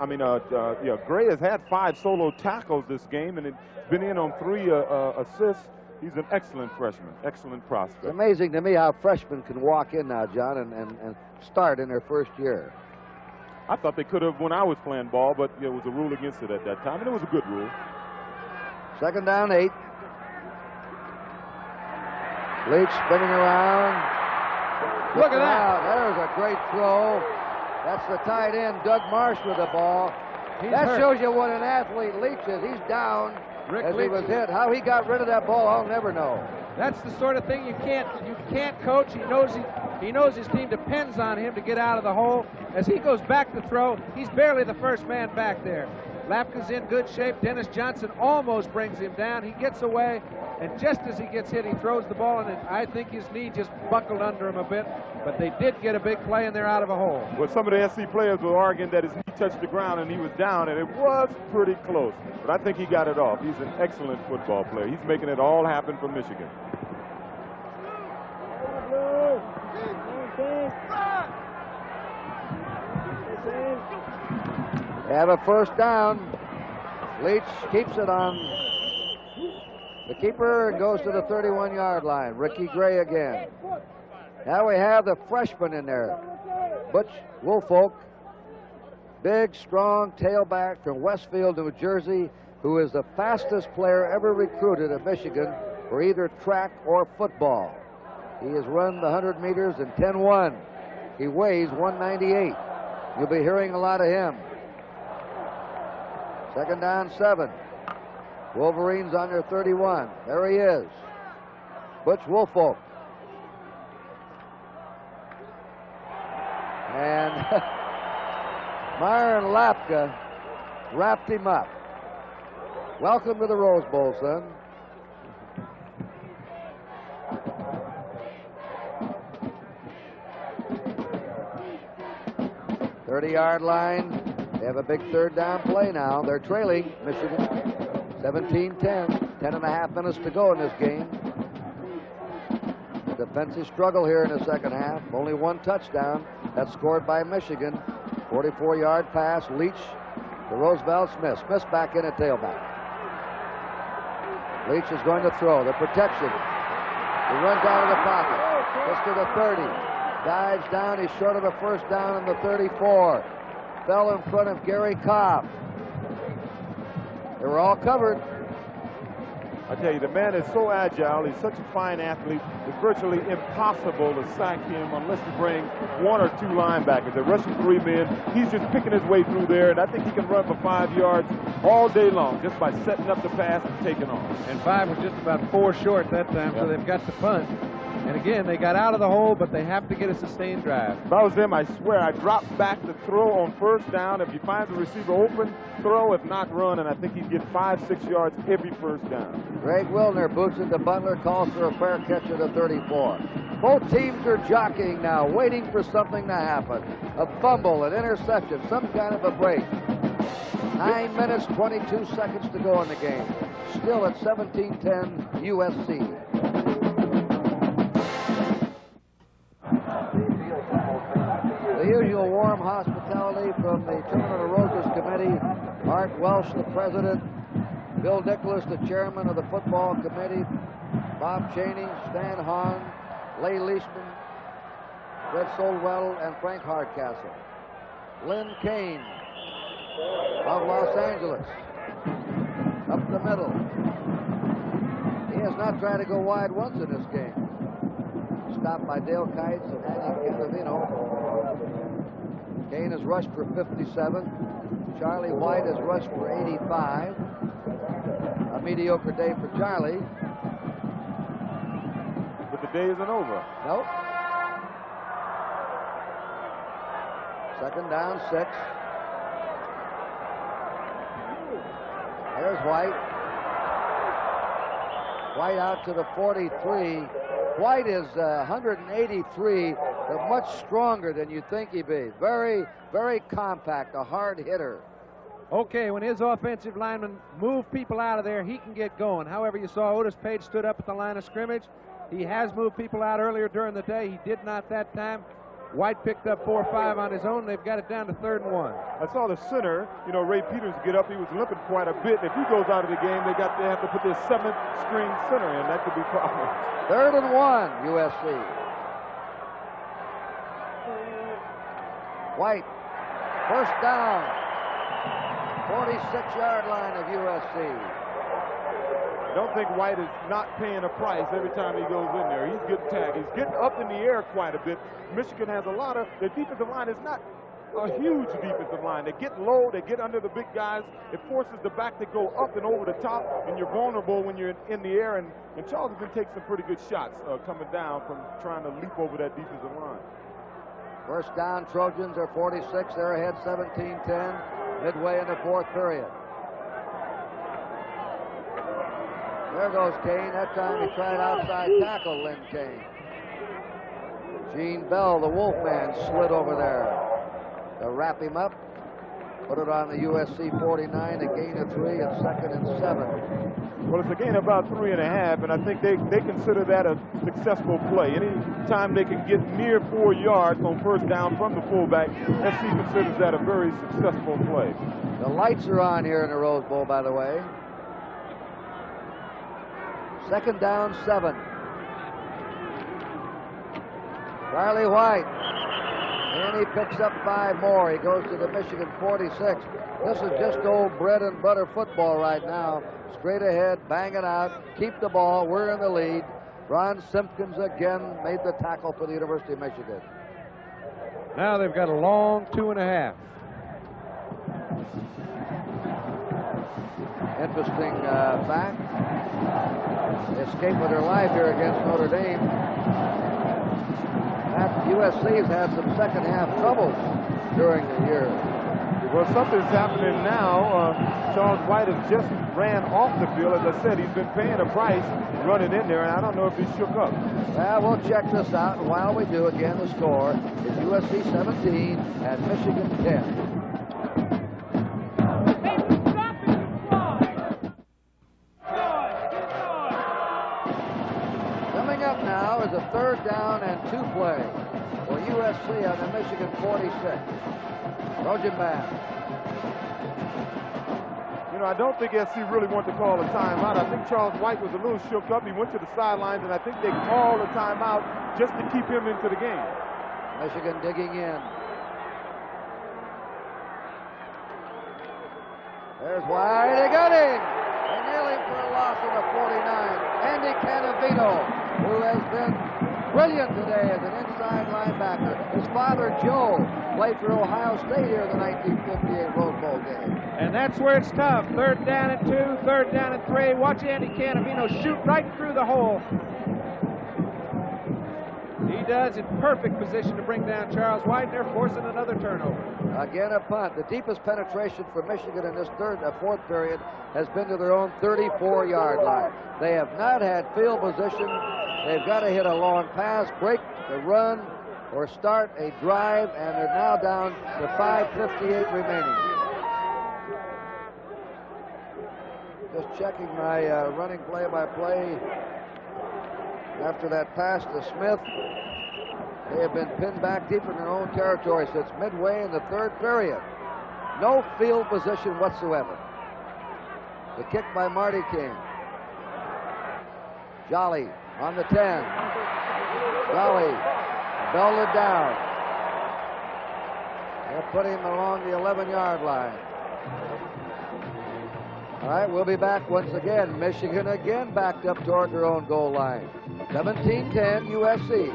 Gray has had 5 solo tackles this game, and it's been in on 3 assists. He's an excellent freshman, excellent prospect. It's amazing to me how freshmen can walk in now, John, and start in their first year. I thought they could have when I was playing ball, but there was a rule against it at that time, and it was a good rule. 2nd down, 8. Leach spinning around. Look at that. There's a great throw. That's the tight end, Doug Marsh, with the ball. That hurt. shows you what an athlete Leach is. He's down as he was hit. How he got rid of that ball, I'll never know. That's the sort of thing you can't coach. He knows his team depends on him to get out of the hole. As he goes back to throw, he's barely the first man back there. Lapka's in good shape. Dennis Johnson almost brings him down. He gets away, and just as he gets hit, he throws the ball, and I think his knee just buckled under him a bit. But they did get a big play, and they're out of a hole. Well, some of the SC players were arguing that his knee touched the ground and he was down, and it was pretty close. But I think he got it off. He's an excellent football player. He's making it all happen for Michigan. They have a 1st down. Leach keeps it on the keeper and goes to the 31-yard line. Ricky Gray again. Now we have the freshman in there. Butch Woolfolk, big, strong tailback from Westfield, New Jersey. who is the fastest player ever recruited at Michigan for either track or football. He has run the 100 meters in 10:1. He weighs 198. You'll be hearing a lot of him. Second down, 7. Wolverines on their 31. There he is, Butch Woolfolk. And Myron Lapka wrapped him up. Welcome to the Rose Bowl, son. .30-yard line. They have a big third down play now. They're trailing Michigan 17-10. 10.5 minutes to go in this game. Defensive struggle here in the second half. Only one touchdown. That's scored by Michigan. 44-yard pass. Leach to Roosevelt Smith. Smith's back in at tailback. Leach is going to throw. The protection. He runs out of the pocket. Gets to the 30. Dives down. He's short of the first down in the 34. Fell in front of Gary Cobb. They were all covered. I tell you, the man is so agile. He's such a fine athlete. It's virtually impossible to sack him unless you bring 1 or 2 linebackers. They're rushing 3 men. He's just picking his way through there, and I think he can run for 5 yards all day long just by setting up the pass and taking off. And 5 was just about 4 short that time, so they've got to punt. And again, they got out of the hole, but they have to get a sustained drive. If I was them, I swear I'd drop back to throw on first down. If you find the receiver open, throw. If not, run. And I think he'd get 5-6 yards every first down. Greg Wilner boots it to Butler, calls for a fair catch at the 34. Both teams are jockeying now, waiting for something to happen. A fumble, an interception, some kind of a break. 9 minutes, 22 seconds to go in the game. Still at 17-10 USC. The usual warm hospitality from the Tournament of Roses Committee. Art Welsh, the president. Bill Nicholas, the chairman of the football committee. Bob Cheney, Stan Hahn, Leigh Leishman, Red Solwell, and Frank Hardcastle. Lynn Kane of Los Angeles. Up the middle. He has not tried to go wide once in this game. Stopped by Dale Kites and Andy Cantavino. Kane has rushed for 57. Charlie White has rushed for 85. A mediocre day for Charlie. But the day isn't over. Nope. Second down, 6. There's White. White out to the 43. White is 183, but much stronger than you'd think he'd be. Very, very compact, a hard hitter. Okay, when his offensive linemen move people out of there, he can get going. However, you saw Otis Page stood up at the line of scrimmage. He has moved people out earlier during the day. He did not that time. White picked up 4 or 5 on his own. They've got it down to 3rd and 1. I saw the center, Ray Peters get up. He was limping quite a bit. If he goes out of the game, they have to put their 7th string center in. That could be problems. 3rd and 1, USC. White, first down. 46-yard line of USC. I don't think White is not paying a price every time he goes in there. He's getting tagged. He's getting up in the air quite a bit. Michigan has a lot of, their defensive line is not a huge defensive line. They get low, they get under the big guys. It forces the back to go up and over the top, and you're vulnerable when you're in the air. And Charles can take some pretty good shots coming down from trying to leap over that defensive line. First down, Trojans are 46. They're ahead 17-10, midway in the 4th period. There goes Kane. That time he tried outside tackle Lynn Kane. Gene Bell, the Wolfman, slid over there. They'll wrap him up. Put it on the USC 49, a gain of 3 and 2nd and 7. Well, it's a gain of about 3.5, and I think they consider that a successful play. Any time they can get near 4 yards on first down from the fullback, SC considers that a very successful play. The lights are on here in the Rose Bowl, by the way. Second down, 7. Charlie White And he picks up 5 more. He goes to the Michigan 46. This is just old bread and butter football right now. Straight ahead, bang it out, keep the ball. We're in the lead. Ron Simpkins again made the tackle for the University of Michigan. Now they've got a long 2.5. Interesting fact. They escaped with their life here against Notre Dame. USC's had some second half troubles during the year. Well, something's happening now. Charles White has just ran off the field. As I said, he's been paying a price running in there, and I don't know if he shook up. Well, we'll check this out, and while we do, again, the score is USC 17 and Michigan 10. Coming up now is a 3rd down and 2 play for USC on the Michigan 46. Trojan band. You know, I don't think SC really wanted to call a timeout. I think Charles White was a little shook up. He went to the sidelines, and I think they called a timeout just to keep him into the game. Michigan digging in. There's White. They got him. They nail him for a loss of the 49. Andy Cannavino, who has been brilliant today as an inside linebacker. His father, Joe, played for Ohio State here in the 1958 Rose Bowl game. And that's where it's tough. 3rd down and 2, 3rd down and 3. Watch Andy Cannavino shoot right through the hole. He does in perfect position to bring down Charles White, and they're forcing another turnover. Again, a punt. The deepest penetration for Michigan in this 4th period has been to their own 34-yard line. They have not had field position. They've got to hit a long pass, break the run, or start a drive, and they're now down to 5:58 remaining. Just checking my running play-by-play. After that pass to Smith, they have been pinned back deep in their own territory since midway in the 3rd period. No field position whatsoever. The kick by Marty King. Jolly on the 10. Jolly belted down. They'll put him along the 11-yard line. All right, we'll be back once again. Michigan again backed up toward their own goal line. 17-10 USC.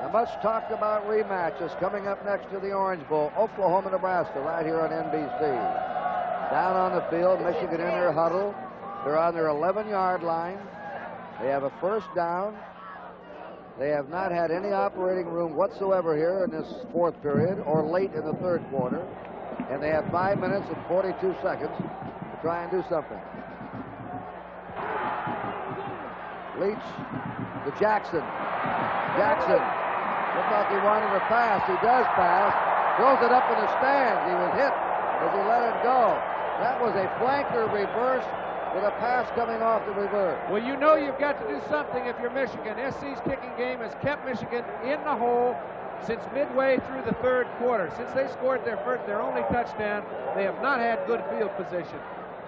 A much talked about rematch is coming up next to the Orange Bowl. Oklahoma, Nebraska, right here on NBC. Down on the field, Michigan in their huddle. They're on their 11-yard line. They have a 1st down. They have not had any operating room whatsoever here in this 4th period or late in the 3rd quarter. And they have 5 minutes and 42 seconds to try and do something. Leach to Jackson. Jackson looked like he wanted to pass. He does pass. Throws it up in the stands. He was hit as he let it go. That was a flanker reverse with a pass coming off the reverse. Well, you know you've got to do something if you're Michigan. SC's kicking game has kept Michigan in the hole since midway through the 3rd quarter. Since they scored their only touchdown, they have not had good field position.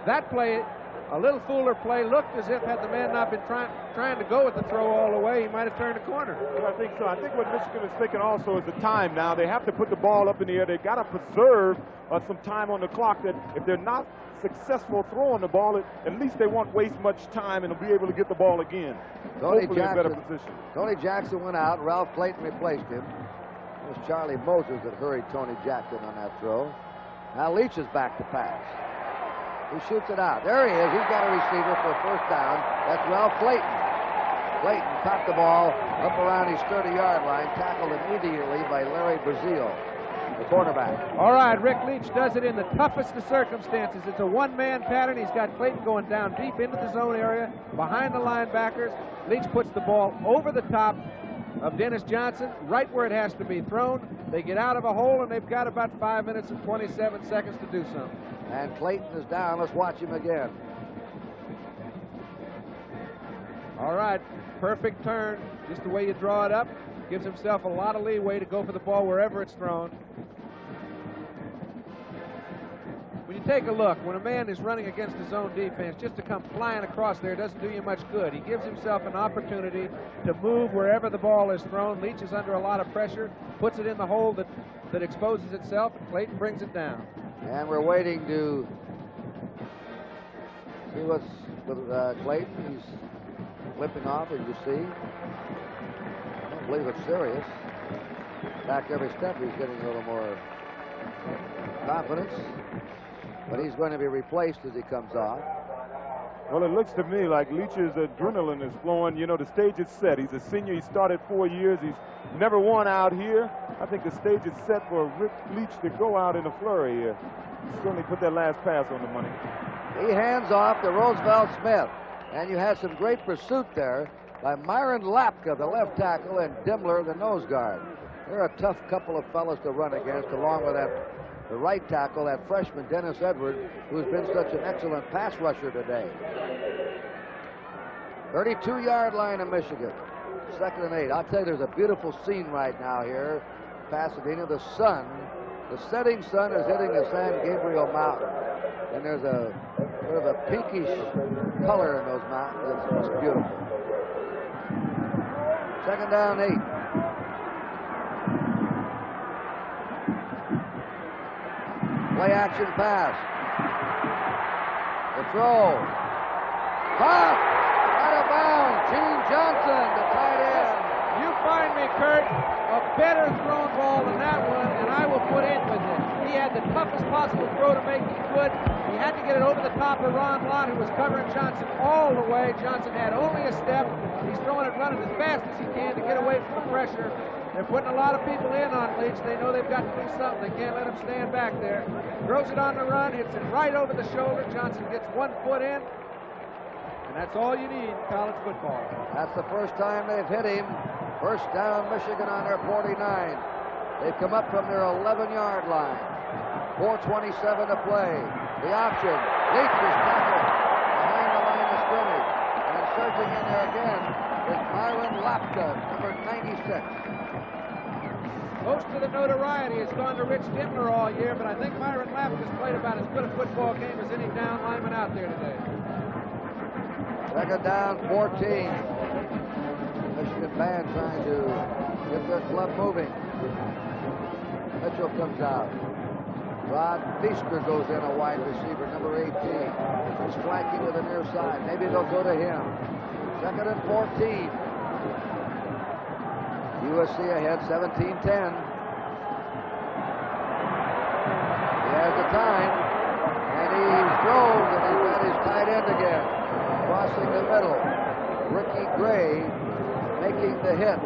That play, a little fuller play, looked as if had the man not been trying to go with the throw all the way, he might have turned the corner. Well, I think so. I think what Michigan is thinking also is the time now. They have to put the ball up in the air. They've got to preserve some time on the clock, that if they're not successful throwing the ball, at least they won't waste much time and will be able to get the ball again. Hopefully in better position. Tony Jackson went out. Ralph Clayton replaced him. It was Charlie Moses that hurried Tony Jackson on that throw. Now Leach is back to pass. He shoots it out. There he is. He's got a receiver for a 1st down. That's Ralph Clayton. Clayton caught the ball up around his 30-yard line, tackled immediately by Larry Brazil, the cornerback. All right, Rick Leach does it in the toughest of circumstances. It's a one-man pattern. He's got Clayton going down deep into the zone area, behind the linebackers. Leach puts the ball over the top of Dennis Johnson, right where it has to be thrown. They get out of a hole, and they've got about 5 minutes and 27 seconds to do something. And Clayton is down. Let's watch him again. All right, perfect turn. Just the way you draw it up. Gives himself a lot of leeway to go for the ball wherever it's thrown. When you take a look. When a man is running against his own defense, just to come flying across there doesn't do you much good. He gives himself an opportunity to move wherever the ball is thrown. Leach is under a lot of pressure, puts it in the hole that exposes itself, and Clayton brings it down. And we're waiting to see what's with Clayton. He's flipping off, as you see. I don't believe it's serious. Back every step, he's getting a little more confidence. But he's going to be replaced as he comes off. Well, it looks to me like Leach's adrenaline is flowing. You know, the stage is set. He's a senior. He started 4 years. He's never won out here. I think the stage is set for Rick Leach to go out in a flurry here. He certainly put that last pass on the money. He hands off to Roosevelt Smith. And you had some great pursuit there by Myron Lapka, the left tackle, and Dimmler, the nose guard. They're a tough couple of fellas to run against, along with the right tackle, that freshman Dennis Edwards, who's been such an excellent pass rusher today. 32-yard line of Michigan. 2nd and 8. I'll tell you, there's a beautiful scene right now here. Pasadena, the sun, the setting sun is hitting the San Gabriel Mountain. And there's a sort of a pinkish color in those mountains. It's just beautiful. 2nd down, 8. Play action pass. The throw. Caught. Out of bounds. Gene Johnson, the tight end. You find me, Kurt, a better thrown ball than that one, and I will put in with it. He had the toughest possible throw to make he could. He had to get it over the top of Ron Lott, who was covering Johnson all the way. Johnson had only a step. He's throwing it running as fast as he can to get away from the pressure. They're putting a lot of people in on Leach. They know they've got to do something. They can't let him stand back there. Throws it on the run, hits it right over the shoulder. Johnson gets 1 foot in, and that's all you need in college football. That's the first time they've hit him. First down, Michigan on their 49. They've come up from their 11-yard line. 4:27 to play. The option. Leach is tackled behind the line of scrimmage. And surging in there again is Myron Lapka, number 96. Most of the notoriety has gone to Rich Dimmler all year, but I think Myron Lapka's played about as good a football game as any down lineman out there today. 2nd down, 14. Michigan band trying to get their club moving. Mitchell comes out. Rod Feaster goes in, a wide receiver, number 18. He's flanking with the near side. Maybe they'll go to him. 2nd and 14. USC ahead, 17-10. He has the time, and he throws, and he's got his tight end again. Crossing the middle. Ricky Gray making the hit,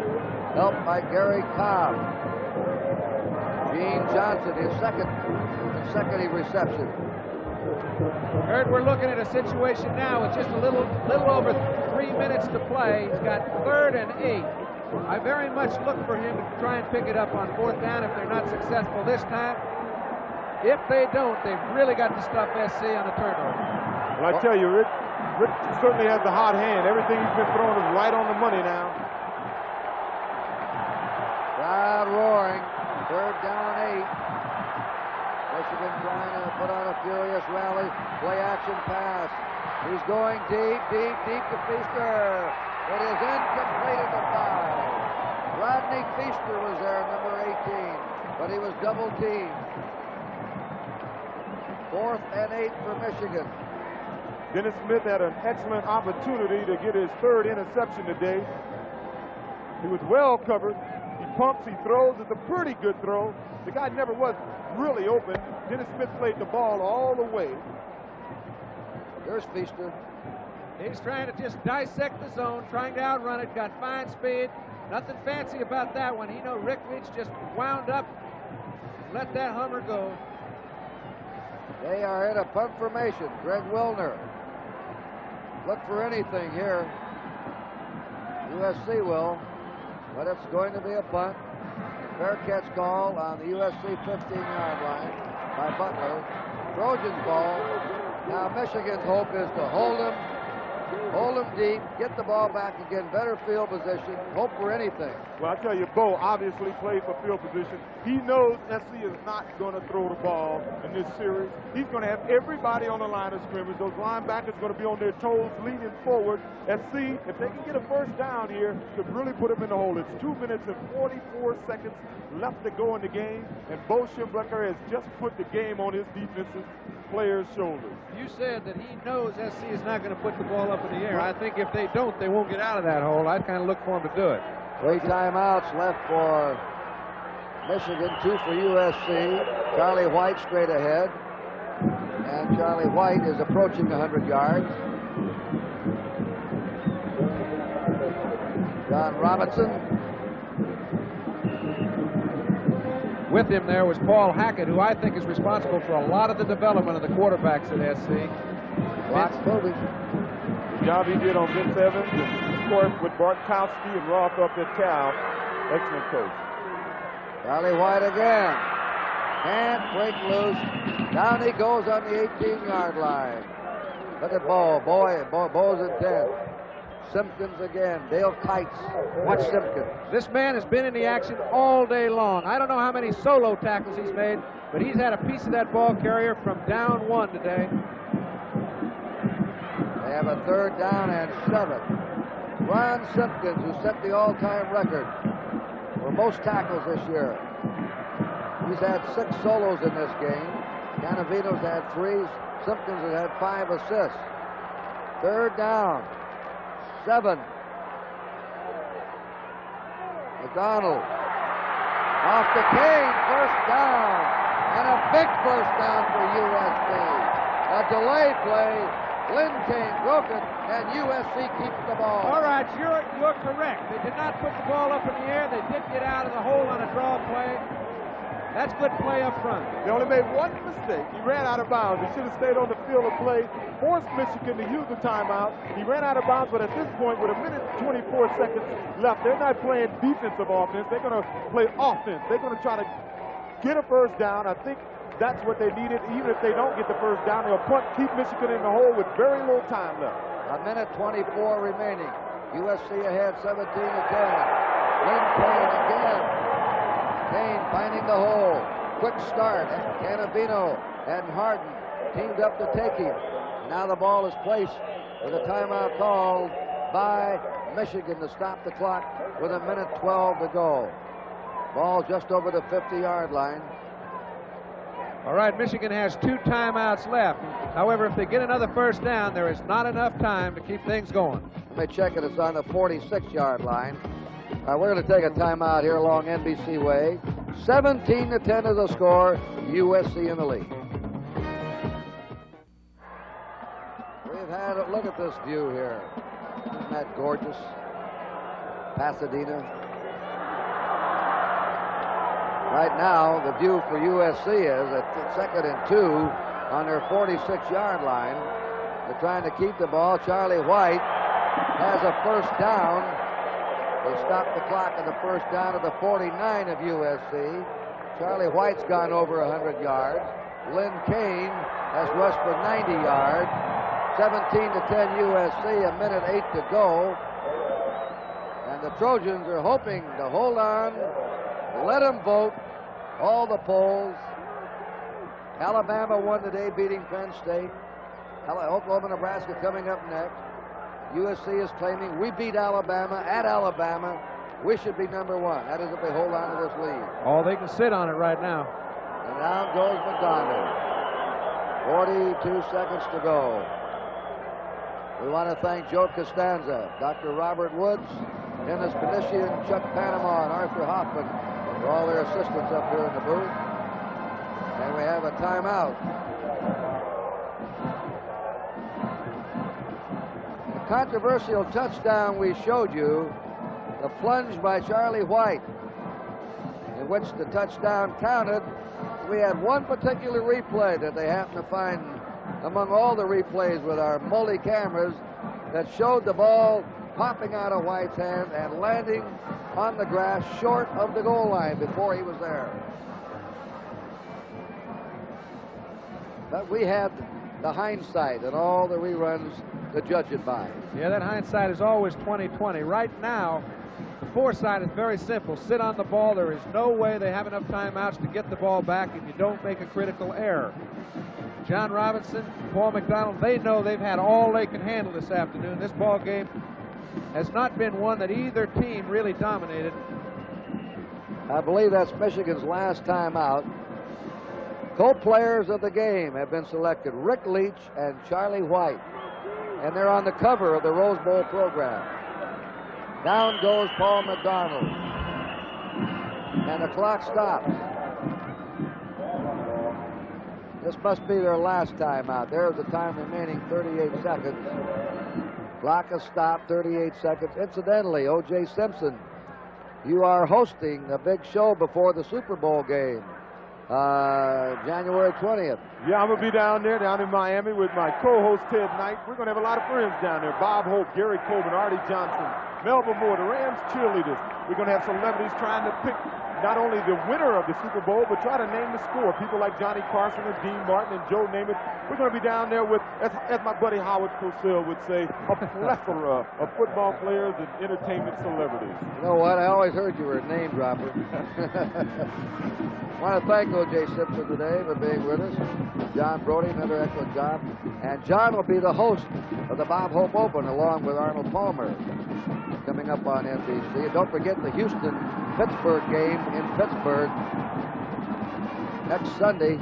helped by Gary Cobb. Gene Johnson, his second consecutive reception. Kurt, we're looking at a situation now with just a little over 3 minutes to play. He's got 3rd and 8. I very much look for him to try and pick it up on 4th down if they're not successful this time. If they don't, they've really got to stop SC on a turnover. Well, I tell you, Rick certainly has the hot hand. Everything he's been throwing is right on the money now. Crowd roaring. 3rd down, 8. Michigan trying to put on a furious rally. Play action pass. He's going deep to Feaster. It is incomplete at the 5. Rodney Feaster was there, number 18, but he was double teamed. 4th and 8 for Michigan. Dennis Smith had an excellent opportunity to get his 3rd interception today. He was well covered. He pumps, he throws. It's a pretty good throw. The guy never was really open. Dennis Smith played the ball all the way. There's Feaster. He's trying to just dissect the zone, trying to outrun it, got fine speed. Nothing fancy about that one. You know, Rick Leach just wound up, let that Hummer go. They are in a punt formation. Greg Wilner. Look for anything here. USC will, but it's going to be a punt. Fair catch call on the USC 15-yard line by Butler. Trojans ball. Now Michigan's hope is to hold hold them deep, get the ball back again, better field position, hope for anything. Well, I tell you, Bo obviously played for field position. He knows SC is not going to throw the ball in this series. He's going to have everybody on the line of scrimmage. Those linebackers going to be on their toes leaning forward. SC, if they can get a first down here, could really put them in the hole. It's 2 minutes and 44 seconds left to go in the game, and Bo Schembechler has just put the game on his defensive players' shoulders. You said that he knows SC is not going to put the ball up in the air. I think if they don't, they won't get out of that hole. I'd kind of look for them to do it. 3 timeouts left for Michigan, 2 for USC. Charlie White straight ahead. And Charlie White is approaching 100 yards. John Robinson. With him there was Paul Hackett, who I think is responsible for a lot of the development of the quarterbacks at SC. Watch Toby. The job he did on Vince Evans, and of course with Bartkowski and Roth up at Cal. Excellent coach. Charlie White again. Can't break loose. Down he goes on the 18-yard line. Look at Bo. Bo's in 10. Simpkins again. Dale Kites. Watch Simpkins. This man has been in the action all day long. I don't know how many solo tackles he's made, but he's had a piece of that ball carrier from down 1 today. They have a 3rd down and 7. Ron Simpkins, who set the all-time record for most tackles this year. He's had 6 solos in this game. Canavino's had 3. Simpkins has had 5 assists. 3rd down. 7. McDonald. Off to Kane. First down. And a big first down for USC. A delay play. Lynn Kane broken, and USC keeps the ball. All right, you're correct. They did not put the ball up in the air. They did get out of the hole on a draw play. That's good play up front. They only made one mistake. He ran out of bounds. He should have stayed on the field of play, forced Michigan to use the timeout. He ran out of bounds, but at this point, with 1 minute and 24 seconds left, they're not playing defensive offense. They're going to play offense. They're going to try to get a first down. I think that's what they needed. Even if they don't get the first down, they'll punt, keep Michigan in the hole with very little time left. 1 minute 24 remaining. USC ahead 17-10. Lynn Kane again. Kane finding the hole. Quick start. Canavino and Harden teamed up to take him. Now the ball is placed with a timeout called by Michigan to stop the clock with 1 minute 12 to go. Ball just over the 50-yard line. All right, Michigan has 2 timeouts left. However, if they get another first down, there is not enough time to keep things going. Let me check it. It's on the 46-yard line. We're going to take a timeout here along NBC Way. 17-10 is the score. USC in the lead. We've had a look at this view here. Isn't that gorgeous? Pasadena. Right now, the view for USC is at 2nd and 2 on their 46-yard line. They're trying to keep the ball. Charlie White has a first down. They stop the clock on the first down at the 49 of USC. Charlie White's gone over 100 yards. Lynn Kane has rushed for 90 yards. 17-10 USC, 1 minute 8 to go. And the Trojans are hoping to hold on. Let them vote. All the polls. Alabama won today, beating Penn State. Oklahoma, Nebraska coming up next. USC is claiming we beat Alabama at Alabama. We should be number 1. That is if they hold on to this lead. Oh, they can sit on it right now. And down goes McDonald. 42 seconds to go. We want to thank Joe Costanza, Dr. Robert Woods, Dennis Benishian, Chuck Panama, and Arthur Hoffman for all their assistance up here in the booth. And we have a timeout. The controversial touchdown we showed you, the plunge by Charlie White, in which the touchdown counted. We had one particular replay that they happened to find among all the replays with our multi cameras that showed the ball popping out of White's hand and landing on the grass short of the goal line before he was there. But we had the hindsight and all the reruns to judge it by. Yeah, that hindsight is always 20/20. Right now, the foresight is very simple. Sit on the ball. There is no way they have enough timeouts to get the ball back if you don't make a critical error. John Robinson, Paul McDonald, they know they've had all they can handle this afternoon. This ball game has not been one that either team really dominated. I believe that's Michigan's last timeout. Co-players of the game have been selected, Rick Leach and Charlie White, and they're on the cover of the Rose Bowl program. Down goes Paul McDonald, and the clock stops. This must be their last timeout. There's the time remaining, 38 seconds. Clock has stopped, 38 seconds. Incidentally, O.J. Simpson, you are hosting a big show before the Super Bowl game, January 20th. Yeah, I'm going to be down there, down in Miami with my co-host Ted Knight. We're going to have a lot of friends down there. Bob Hope, Gary Coleman, Artie Johnson, Melba Moore, the Rams cheerleaders. We're going to have celebrities trying to pick not only the winner of the Super Bowl, but try to name the score. People like Johnny Carson and Dean Martin and Joe Namath. We're going to be down there with, as my buddy Howard Cosell would say, a plethora of football players and entertainment celebrities. You know what? I always heard you were a name dropper. I want to thank O.J. Simpson today for being with us. John Brody, another excellent job. And John will be the host of the Bob Hope Open along with Arnold Palmer coming up on NBC. And don't forget the Houston-Pittsburgh game in Pittsburgh next Sunday,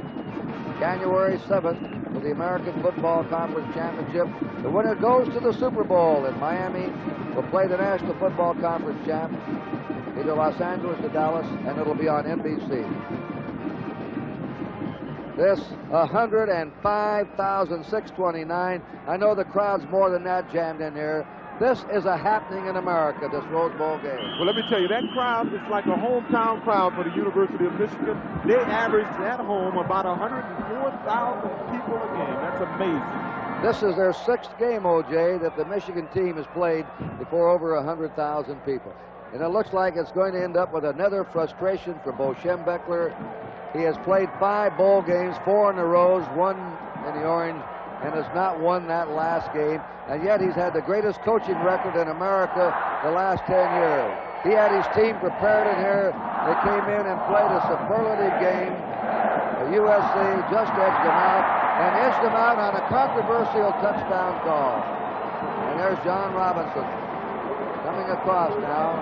January 7th, for the American Football Conference Championship. The winner goes to the Super Bowl in Miami. Will play the National Football Conference champ, either Los Angeles or Dallas, and it'll be on NBC. This 105,629. I know the crowd's more than that jammed in here. This is a happening in America, this Rose Bowl game. Well, let me tell you, that crowd is like a hometown crowd for the University of Michigan. They average at home about 104,000 people a game. That's amazing. This is their 6th game, O.J., that the Michigan team has played before over 100,000 people. And it looks like it's going to end up with another frustration for Bo Schembechler. He has played 5 bowl games, 4 in the rose, 1 in the orange, and has not won that last game. And yet he's had the greatest coaching record in America the last 10 years. He had his team prepared in here. They came in and played a superlative game. The USC just edged them out and edged them out on a controversial touchdown call. And there's John Robinson coming across now.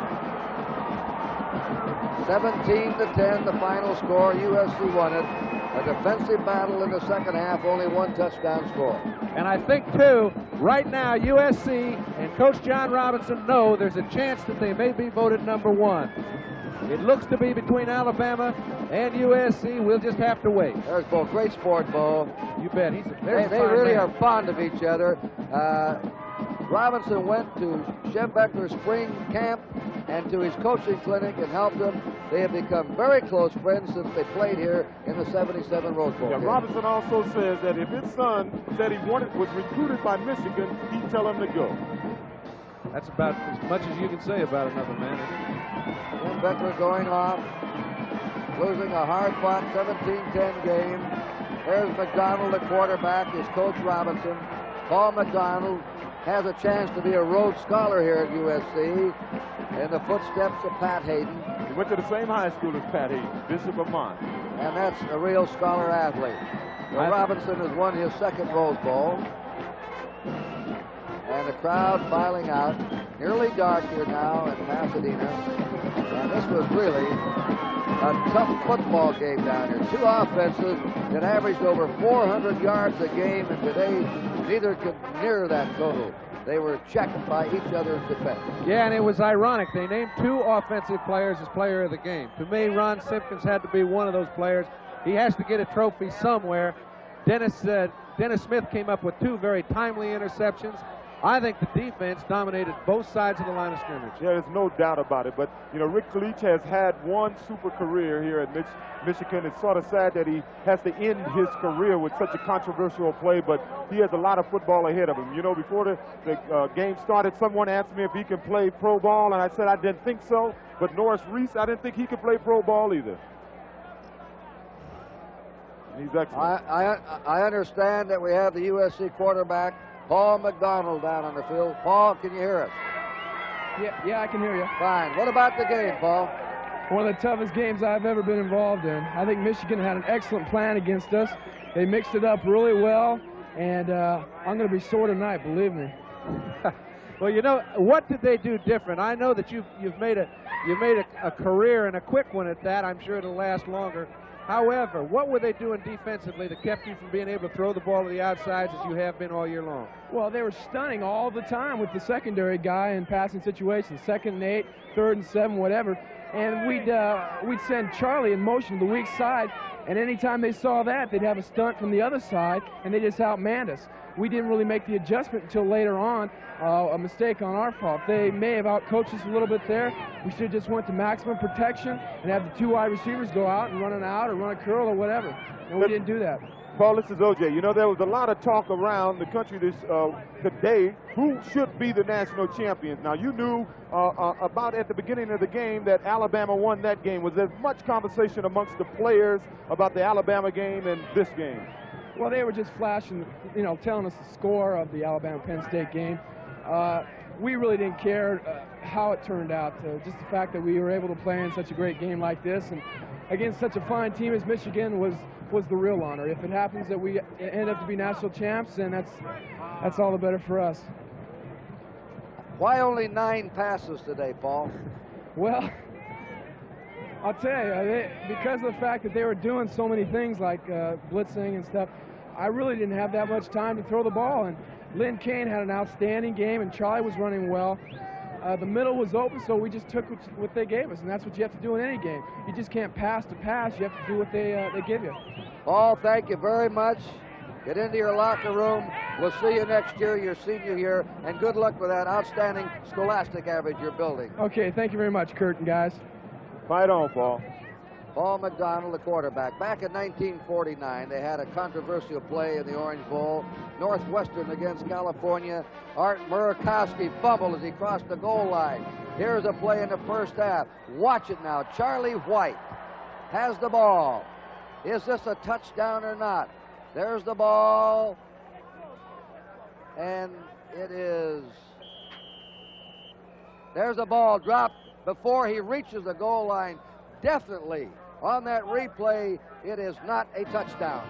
17-10, the final score. USC won it. A defensive battle in the second half, only 1 touchdown score. And I think, too, right now, USC and Coach John Robinson know there's a chance that they may be voted #1. It looks to be between Alabama and USC. We'll just have to wait. There's Bo. Great sport, Bo. You bet. They really are fond of each other. Robinson went to Schembechler's spring camp and to his coaching clinic and helped him. They have become very close friends since they played here in the '77 Rose Bowl. Yeah, Robinson also says that if his son said he was recruited by Michigan, he'd tell him to go. That's about as much as you can say about another man. Schembechler going off, losing a hard-fought 17-10 game. There's McDonald, the quarterback, his coach Robinson. Paul McDonald has a chance to be a Rhodes Scholar here at USC in the footsteps of Pat Hayden. He went to the same high school as Pat Hayden, Bishop Vermont. And that's a real scholar athlete. Well, Robinson has won his 2nd Rose Bowl. And the crowd filing out. Nearly dark here now in Pasadena. And this was really a tough football game down here. 2 offenses that averaged over 400 yards a game, and today neither could near that total. They were checked by each other's defense. Yeah, and it was ironic. They named 2 offensive players as player of the game. To me, Ron Simpkins had to be one of those players. He has to get a trophy somewhere. Dennis Smith came up with 2 very timely interceptions. I think the defense dominated both sides of the line of scrimmage. Yeah, there's no doubt about it. But, you know, Rick Leach has had one super career here at Michigan. It's sort of sad that he has to end his career with such a controversial play, but he has a lot of football ahead of him. You know, before the game started, someone asked me if he can play pro ball, and I said I didn't think so. But Norris Reese, I didn't think he could play pro ball either. And he's excellent. I understand that we have the USC quarterback Paul McDonald down on the field. Paul, can you hear us? Yeah, I can hear you. Fine. What about the game, Paul? One of the toughest games I've ever been involved in. I think Michigan had an excellent plan against us. They mixed it up really well, and I'm going to be sore tonight, believe me. Well, you know, what did they do different? I know that you've made a career, and a quick one at that. I'm sure it'll last longer. However, what were they doing defensively that kept you from being able to throw the ball to the outsides as you have been all year long? Well, they were stunning all the time with the secondary guy in passing situations, 2nd and 8, 3rd and 7, whatever. And we'd send Charlie in motion to the weak side, and anytime they saw that, they'd have a stunt from the other side, and they just outmanned us. We didn't really make the adjustment until later on, a mistake on our fault. They may have outcoached us a little bit there. We should have just went to maximum protection and have the 2 wide receivers go out and run an out or run a curl or whatever, and we didn't do that. Paul, this is OJ. You know, there was a lot of talk around the country today who should be the national champions. Now, you knew about at the beginning of the game that Alabama won that game. Was there much conversation amongst the players about the Alabama game and this game? Well, they were just flashing, you know, telling us the score of the Alabama-Penn State game. We really didn't care how it turned out. Just the fact that we were able to play in such a great game like this and against such a fine team as Michigan was the real honor. If it happens that we end up to be national champs, then that's all the better for us. Why only 9 passes today, Paul? Well, I'll tell you, because of the fact that they were doing so many things like blitzing and stuff, I really didn't have that much time to throw the ball. And Lynn Kane had an outstanding game, and Charlie was running well. The middle was open, so we just took what they gave us, and that's what you have to do in any game. You just can't pass to pass. You have to do what they give you. Paul, thank you very much. Get into your locker room. We'll see you next year, your senior year, and good luck with that outstanding scholastic average you're building. Okay, thank you very much, Kurt and guys. Fight on, Paul. Paul McDonald, the quarterback. Back in 1949, they had a controversial play in the Orange Bowl. Northwestern against California. Art Murakowski fumbled as he crossed the goal line. Here's a play in the first half. Watch it now. Charlie White has the ball. Is this a touchdown or not? There's the ball. And it is. There's the ball dropped before he reaches the goal line. Definitely on that replay, it is not a touchdown.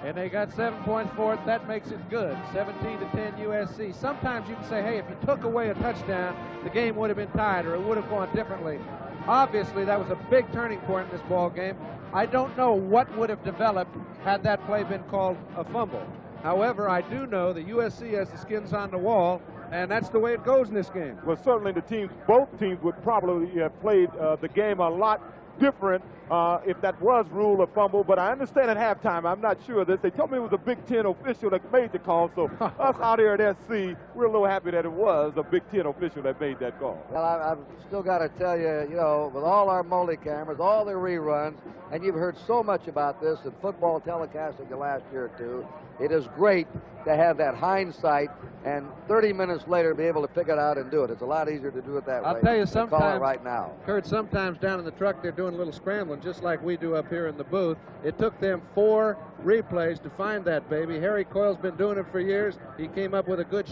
And they got 7 points for it. That makes it good. 17-10 USC. Sometimes you can say, hey, if you took away a touchdown, the game would have been tied or it would have gone differently. Obviously, that was a big turning point in this ball game. I don't know what would have developed had that play been called a fumble. However, I do know that USC has the skins on the wall, and that's the way it goes in this game. Well, certainly both teams would probably have played the game a lot different if that was rule of fumble, but I understand at halftime, I'm not sure of this. They told me it was a Big Ten official that made the call, so us out here at SC, we're a little happy that it was a Big Ten official that made that call. Well, I've still got to tell you, you know, with all our multi cameras, all the reruns, and you've heard so much about this in football telecasting the last year or two, it is great to have that hindsight and 30 minutes later be able to pick it out and do it. It's a lot easier to do it that way. I'll tell you, call it sometimes, right now. Kurt, sometimes down in the truck they're doing a little scrambling just like we do up here in the booth. It took them 4 replays to find that baby. Harry Coyle's been doing it for years. He came up with a good